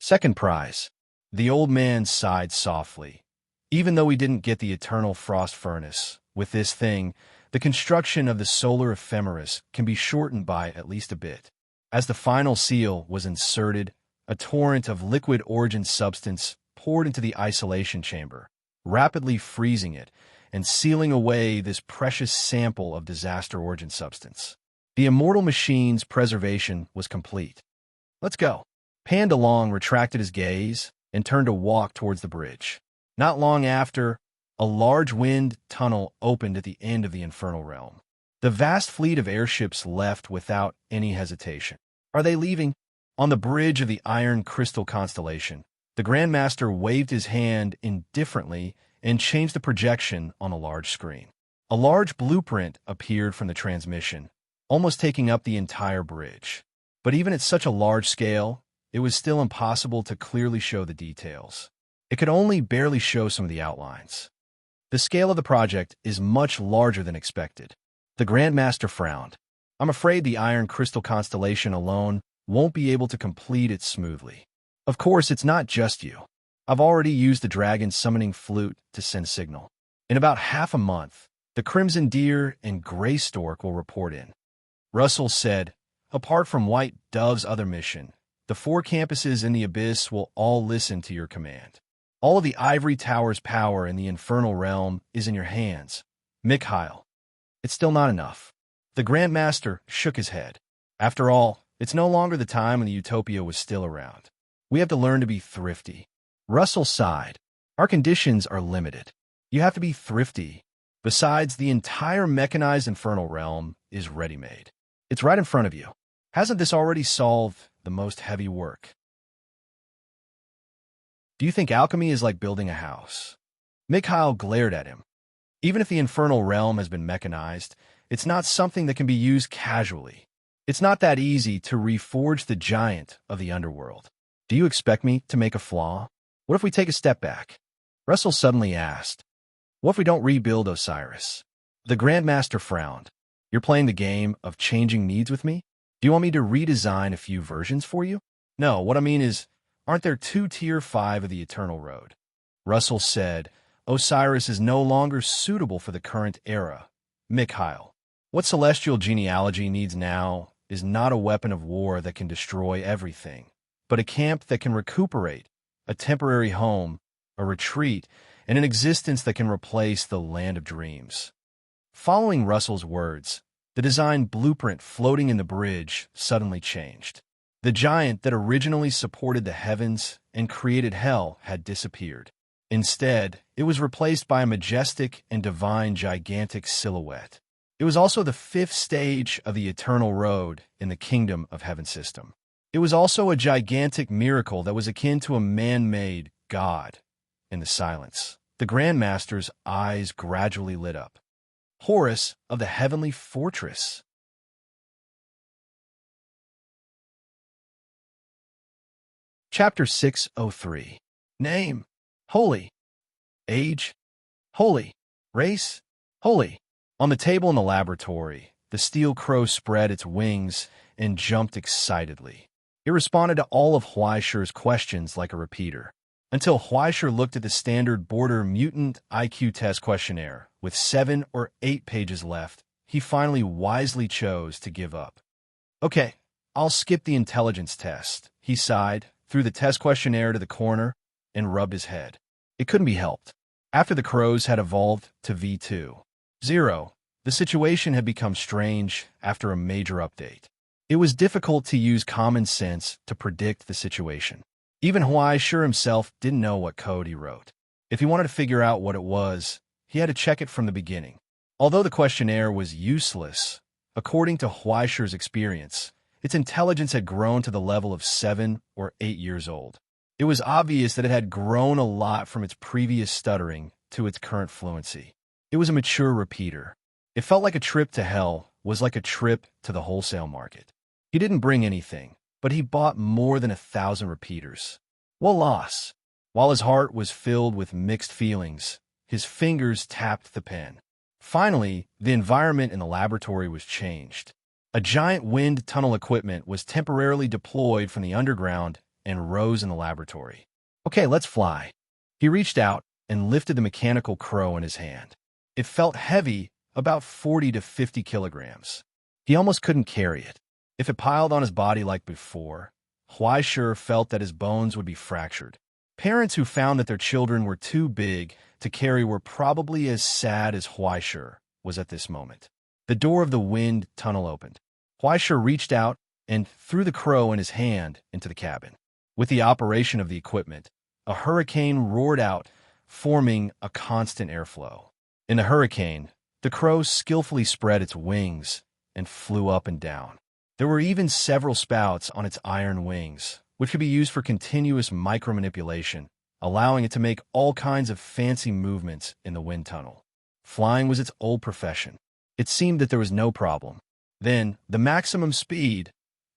Second prize. The old man sighed softly. Even though we didn't get the eternal frost furnace, with this thing, the construction of the solar ephemeris can be shortened by at least a bit. As the final seal was inserted, a torrent of liquid origin substance poured into the isolation chamber, rapidly freezing it and sealing away this precious sample of disaster origin substance. The immortal machine's preservation was complete. "Let's go." Pan DeLong retracted his gaze and turned to walk towards the bridge. Not long after, a large wind tunnel opened at the end of the infernal realm. The vast fleet of airships left without any hesitation. "Are they leaving?" On the bridge of the Iron Crystal constellation, the Grandmaster waved his hand indifferently and changed the projection on a large screen. A large blueprint appeared from the transmission, almost taking up the entire bridge. But even at such a large scale, it was still impossible to clearly show the details. It could only barely show some of the outlines. The scale of the project is much larger than expected. The Grandmaster frowned. "I'm afraid the Iron Crystal constellation alone won't be able to complete it smoothly. Of course, it's not just you. I've already used the dragon's summoning flute to send signal. In about half a month, the Crimson Deer and Gray Stork will report in. Russell said, apart from White Dove's other mission, the 4 campuses in the Abyss will all listen to your command. All of the Ivory Tower's power in the Infernal Realm is in your hands. Mikhail. It's still not enough. The Grand Master shook his head. After all, it's no longer the time when the Utopia was still around. We have to learn to be thrifty. Russell sighed. Our conditions are limited. You have to be thrifty. Besides, the entire mechanized Infernal Realm is ready-made. It's right in front of you. Hasn't this already solved the most heavy work? Do you think alchemy is like building a house? Mikhail glared at him. Even if the Infernal Realm has been mechanized, it's not something that can be used casually. It's not that easy to reforge the giant of the underworld. Do you expect me to make a flaw? What if we take a step back? Russell suddenly asked. What if we don't rebuild Osiris? The Grandmaster frowned. You're playing the game of changing needs with me? Do you want me to redesign a few versions for you? No, what I mean is, aren't there 2 Tier 5 of the Eternal Road? Russell said, Osiris is no longer suitable for the current era. Mikhail. What celestial genealogy needs now is not a weapon of war that can destroy everything, but a camp that can recuperate, a temporary home, a retreat, and an existence that can replace the land of dreams. Following Russell's words, the design blueprint floating in the bridge suddenly changed. The giant that originally supported the heavens and created hell had disappeared. Instead, it was replaced by a majestic and divine gigantic silhouette. It was also the 5th stage of the Eternal Road in the Kingdom of Heaven system. It was also a gigantic miracle that was akin to a man-made god. In the silence, the Grandmaster's eyes gradually lit up. Horus of the Heavenly Fortress. Chapter 603. Name: Holy. Age: Holy. Race: Holy. On the table in the laboratory, the steel crow spread its wings and jumped excitedly. It responded to all of Huaisher's questions like a repeater, until Huaisher looked at the standard border mutant IQ test questionnaire. With 7 or 8 pages left, he finally wisely chose to give up. Okay, I'll skip the intelligence test, he sighed, threw the test questionnaire to the corner, and rubbed his head. It couldn't be helped. After the crows had evolved to V2.0, the situation had become strange after a major update. It was difficult to use common sense to predict the situation. Even Huaisher himself didn't know what code he wrote. If he wanted to figure out what it was, he had to check it from the beginning. Although the questionnaire was useless, according to Huaisher's experience, its intelligence had grown to the level of 7 or 8 years old. It was obvious that it had grown a lot from its previous stuttering to its current fluency. It was a mature repeater. It felt like a trip to hell was like a trip to the wholesale market. He didn't bring anything, but he bought more than 1,000 repeaters. What loss? While his heart was filled with mixed feelings, his fingers tapped the pen. Finally, the environment in the laboratory was changed. A giant wind tunnel equipment was temporarily deployed from the underground and rose in the laboratory. Okay, let's fly. He reached out and lifted the mechanical crow in his hand. It felt heavy, about 40 to 50 kilograms. He almost couldn't carry it. If it piled on his body like before, Huaisher felt that his bones would be fractured. Parents who found that their children were too big to carry were probably as sad as Huaisher was at this moment. The door of the wind tunnel opened. Huaisher reached out and threw the crow in his hand into the cabin. With the operation of the equipment, a hurricane roared out, forming a constant airflow. In the hurricane, the crow skillfully spread its wings and flew up and down. There were even several spouts on its iron wings, which could be used for continuous micromanipulation, allowing it to make all kinds of fancy movements in the wind tunnel. Flying was its old profession. It seemed that there was no problem. Then, the maximum speed,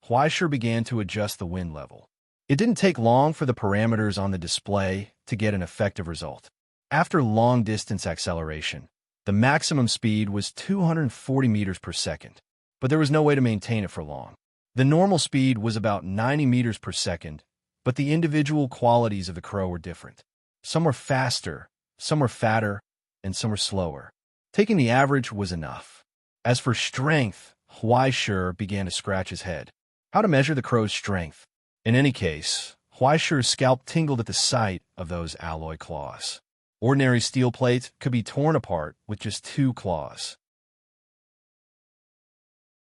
Huaisher began to adjust the wind level. It didn't take long for the parameters on the display to get an effective result. After long-distance acceleration, the maximum speed was 240 meters per second, but there was no way to maintain it for long. The normal speed was about 90 meters per second, but the individual qualities of the crow were different. Some were faster, some were fatter, and some were slower. Taking the average was enough. As for strength, Huaishur began to scratch his head. How to measure the crow's strength? In any case, Huaishur's scalp tingled at the sight of those alloy claws. Ordinary steel plates could be torn apart with just 2 claws.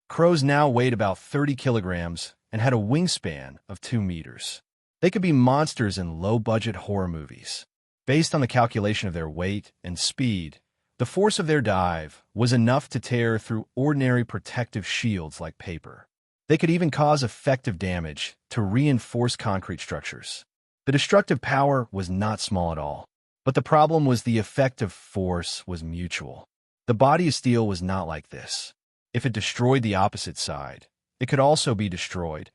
Crows now weighed about 30 kilograms and had a wingspan of 2 meters. They could be monsters in low-budget horror movies. Based on the calculation of their weight and speed, the force of their dive was enough to tear through ordinary protective shields like paper. They could even cause effective damage to reinforced concrete structures. The destructive power was not small at all, but the problem was the effective force was mutual. The body of steel was not like this. If it destroyed the opposite side, it could also be destroyed,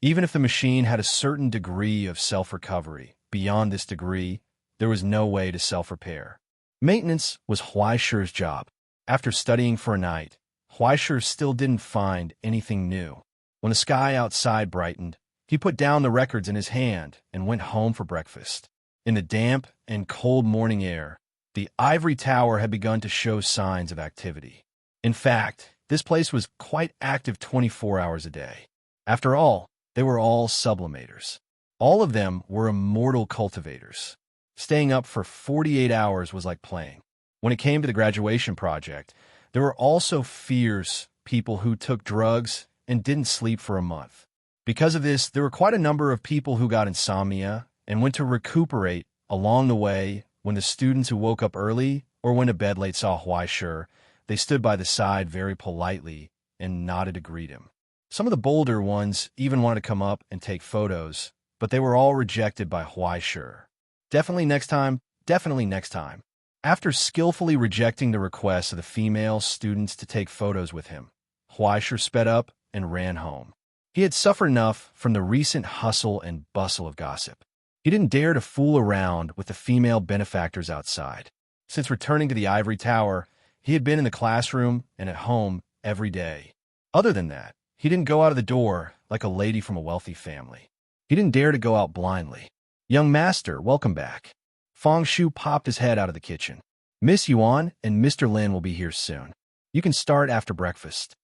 even if the machine had a certain degree of self-recovery. Beyond this degree, there was no way to self-repair. Maintenance was Huaishur's job. After studying for a night, Huaishur still didn't find anything new. When the sky outside brightened, he put down the records in his hand and went home for breakfast. In the damp and cold morning air, the ivory tower had begun to show signs of activity. In fact, this place was quite active 24 hours a day. After all, they were all sublimators. All of them were immortal cultivators. Staying up for 48 hours was like playing. When it came to the graduation project, there were also fierce people who took drugs and didn't sleep for a month. Because of this, there were quite a number of people who got insomnia and went to recuperate along the way. When the students who woke up early or went to bed late saw Huaishur, they stood by the side very politely and nodded to greet him. Some of the bolder ones even wanted to come up and take photos, but they were all rejected by Huaishur. Definitely next time, definitely next time. After skillfully rejecting the requests of the female students to take photos with him, Huaishur sped up and ran home. He had suffered enough from the recent hustle and bustle of gossip. He didn't dare to fool around with the female benefactors outside. Since returning to the ivory tower, he had been in the classroom and at home every day. Other than that, he didn't go out of the door like a lady from a wealthy family. He didn't dare to go out blindly. "Young master, welcome back." Feng Shu popped his head out of the kitchen. "Miss Yuan and Mr. Lin will be here soon. You can start after breakfast."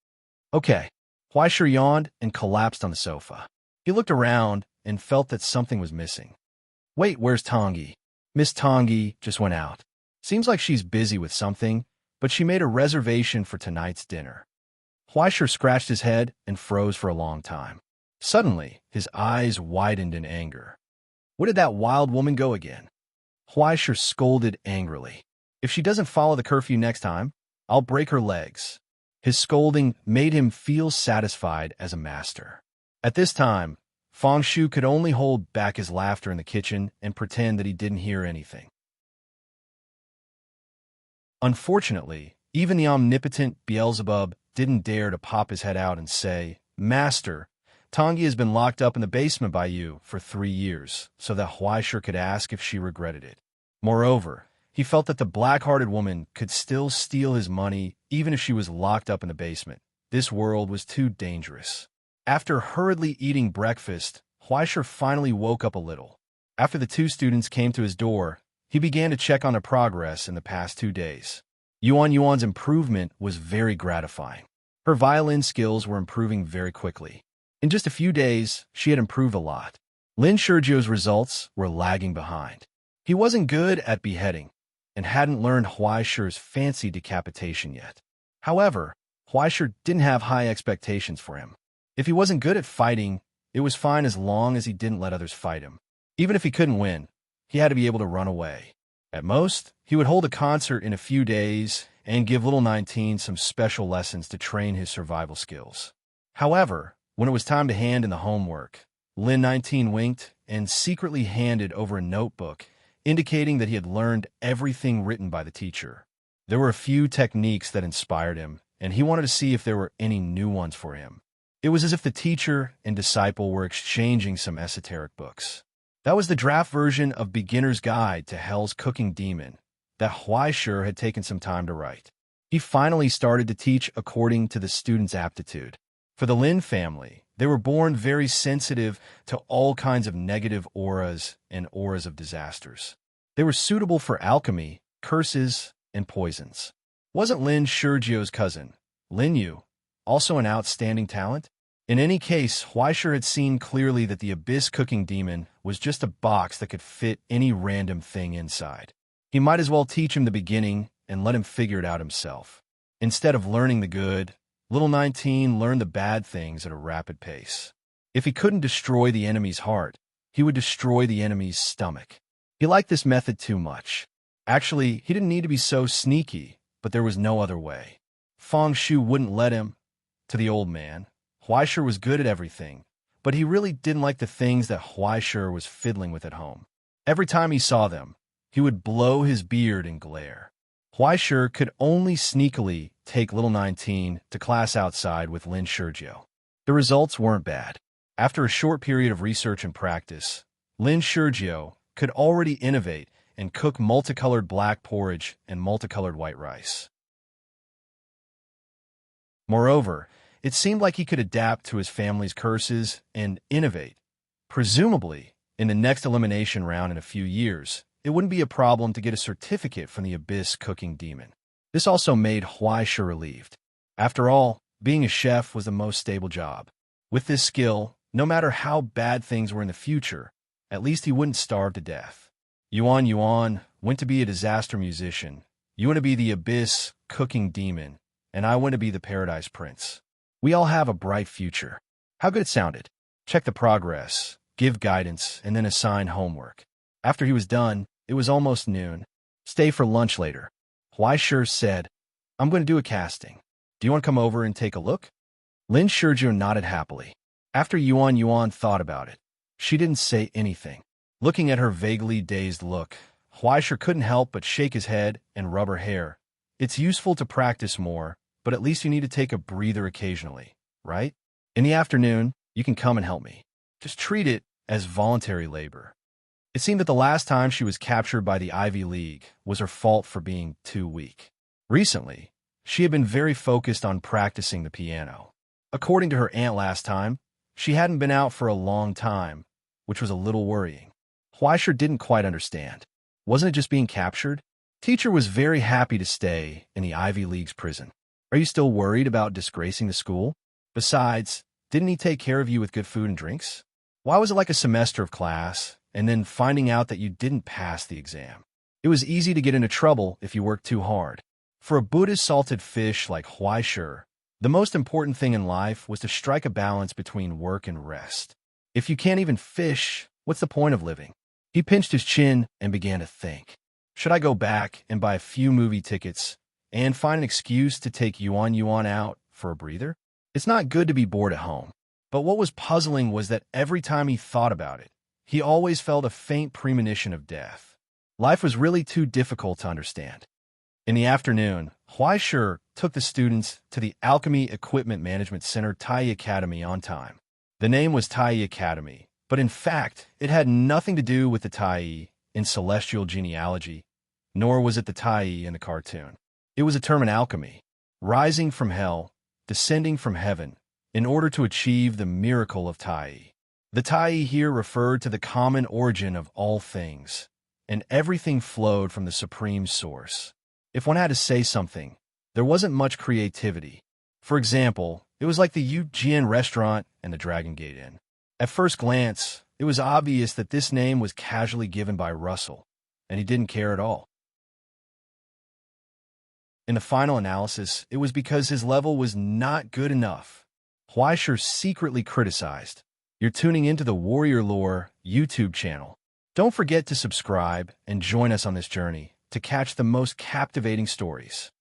"Okay." Huaishur yawned and collapsed on the sofa. He looked around and felt that something was missing. "Wait, where's Tongyi?" "Miss Tongyi just went out. Seems like she's busy with something, but she made a reservation for tonight's dinner." Huaishur scratched his head and froze for a long time. Suddenly, his eyes widened in anger. Where did that wild woman go again? Huaishur scolded angrily. "If she doesn't follow the curfew next time, I'll break her legs." His scolding made him feel satisfied as a master. At this time, Feng Shu could only hold back his laughter in the kitchen and pretend that he didn't hear anything. Unfortunately, even the omnipotent Beelzebub didn't dare to pop his head out and say, "Master, Tongyi has been locked up in the basement by you for 3 years," so that Huaishur could ask if she regretted it. Moreover, he felt that the black-hearted woman could still steal his money even if she was locked up in the basement. This world was too dangerous. After hurriedly eating breakfast, Huaishur finally woke up a little. After the 2 students came to his door, he began to check on their progress in the past 2 days. Yuan's improvement was very gratifying. Her violin skills were improving very quickly. In just a few days, she had improved a lot. Lin Shurjio's results were lagging behind. He wasn't good at beheading and hadn't learned Huaishur's fancy decapitation yet. However, Huaishur didn't have high expectations for him. If he wasn't good at fighting, it was fine as long as he didn't let others fight him. Even if he couldn't win, he had to be able to run away. At most, he would hold a concert in a few days and give little 19 some special lessons to train his survival skills. However, when it was time to hand in the homework, Lin 19 winked and secretly handed over a notebook, indicating that he had learned everything written by the teacher. There were a few techniques that inspired him, and he wanted to see if there were any new ones for him. It was as if the teacher and disciple were exchanging some esoteric books. That was the draft version of Beginner's Guide to Hell's Cooking Demon that Huaishur had taken some time to write. He finally started to teach according to the student's aptitude. For the Lin family, They were born very sensitive to all kinds of negative auras and auras of disasters. They were suitable for alchemy, curses, and poisons. Wasn't Lin Shurgio's cousin, Lin Yu, also an outstanding talent? In any case, Huaishur had seen clearly that the Abyss Cooking Demon was just a box that could fit any random thing inside. He might as well teach him the beginning and let him figure it out himself. Instead of learning the good, little 19 learned the bad things at a rapid pace. If he couldn't destroy the enemy's heart, he would destroy the enemy's stomach. He liked this method too much. Actually, he didn't need to be so sneaky, but there was no other way. Feng Shu wouldn't let him. To the old man, Huaishur was good at everything, but he really didn't like the things that Huaishur was fiddling with at home. Every time he saw them, he would blow his beard and glare. Huaishur could only sneakily take little 19 to class outside with Lin Shurgio. The results weren't bad. After a short period of research and practice, Lin Shurgio could already innovate and cook multicolored black porridge and multicolored white rice. Moreover, it seemed like he could adapt to his family's curses and innovate. Presumably, in the next elimination round in a few years, it wouldn't be a problem to get a certificate from the Abyss Cooking Demon. This also made Huaishur relieved. After all, being a chef was the most stable job. With this skill, no matter how bad things were in the future, at least he wouldn't starve to death. Yuan went to be a disaster musician. You want to be the Abyss Cooking Demon, and I want to be the Paradise Prince. We all have a bright future. How good it sounded. Check the progress, give guidance, and then assign homework. After he was done, it was almost noon. Stay for lunch later. Huaishur said, I'm going to do a casting. Do you want to come over and take a look? Lin Shurgio nodded happily. After Yuan thought about it, she didn't say anything. Looking at her vaguely dazed look, Huaishur couldn't help but shake his head and rub her hair. It's useful to practice more, but at least you need to take a breather occasionally, right? In the afternoon, you can come and help me. Just treat it as voluntary labor. It seemed that the last time she was captured by the Ivy League was her fault for being too weak. Recently, she had been very focused on practicing the piano. According to her aunt last time, she hadn't been out for a long time, which was a little worrying. Huaishur didn't quite understand. Wasn't it just being captured? Teacher was very happy to stay in the Ivy League's prison. Are you still worried about disgracing the school? Besides, didn't he take care of you with good food and drinks? Why was it like a semester of class, and then finding out that you didn't pass the exam? It was easy to get into trouble if you worked too hard. For a Buddhist salted fish like Huaishur, the most important thing in life was to strike a balance between work and rest. If you can't even fish, what's the point of living? He pinched his chin and began to think. Should I go back and buy a few movie tickets and find an excuse to take Yuan out for a breather? It's not good to be bored at home. But what was puzzling was that every time he thought about it, he always felt a faint premonition of death. Life was really too difficult to understand. In the afternoon, Huaishur took the students to the Alchemy Equipment Management Center Tai Academy on time. The name was Tai Academy, but in fact, it had nothing to do with the Tai in celestial genealogy, nor was it the Tai in the cartoon. It was a term in alchemy, rising from hell, descending from heaven, in order to achieve the miracle of Tai. The Tai here referred to the common origin of all things, and everything flowed from the supreme source. If one had to say something, there wasn't much creativity. For example, it was like the Yujian restaurant and the Dragon Gate Inn. At first glance, it was obvious that this name was casually given by Russell, and he didn't care at all. In the final analysis, it was because his level was not good enough. Huaishur secretly criticized. You're tuning into the Warrior Lore YouTube channel. Don't forget to subscribe and join us on this journey to catch the most captivating stories.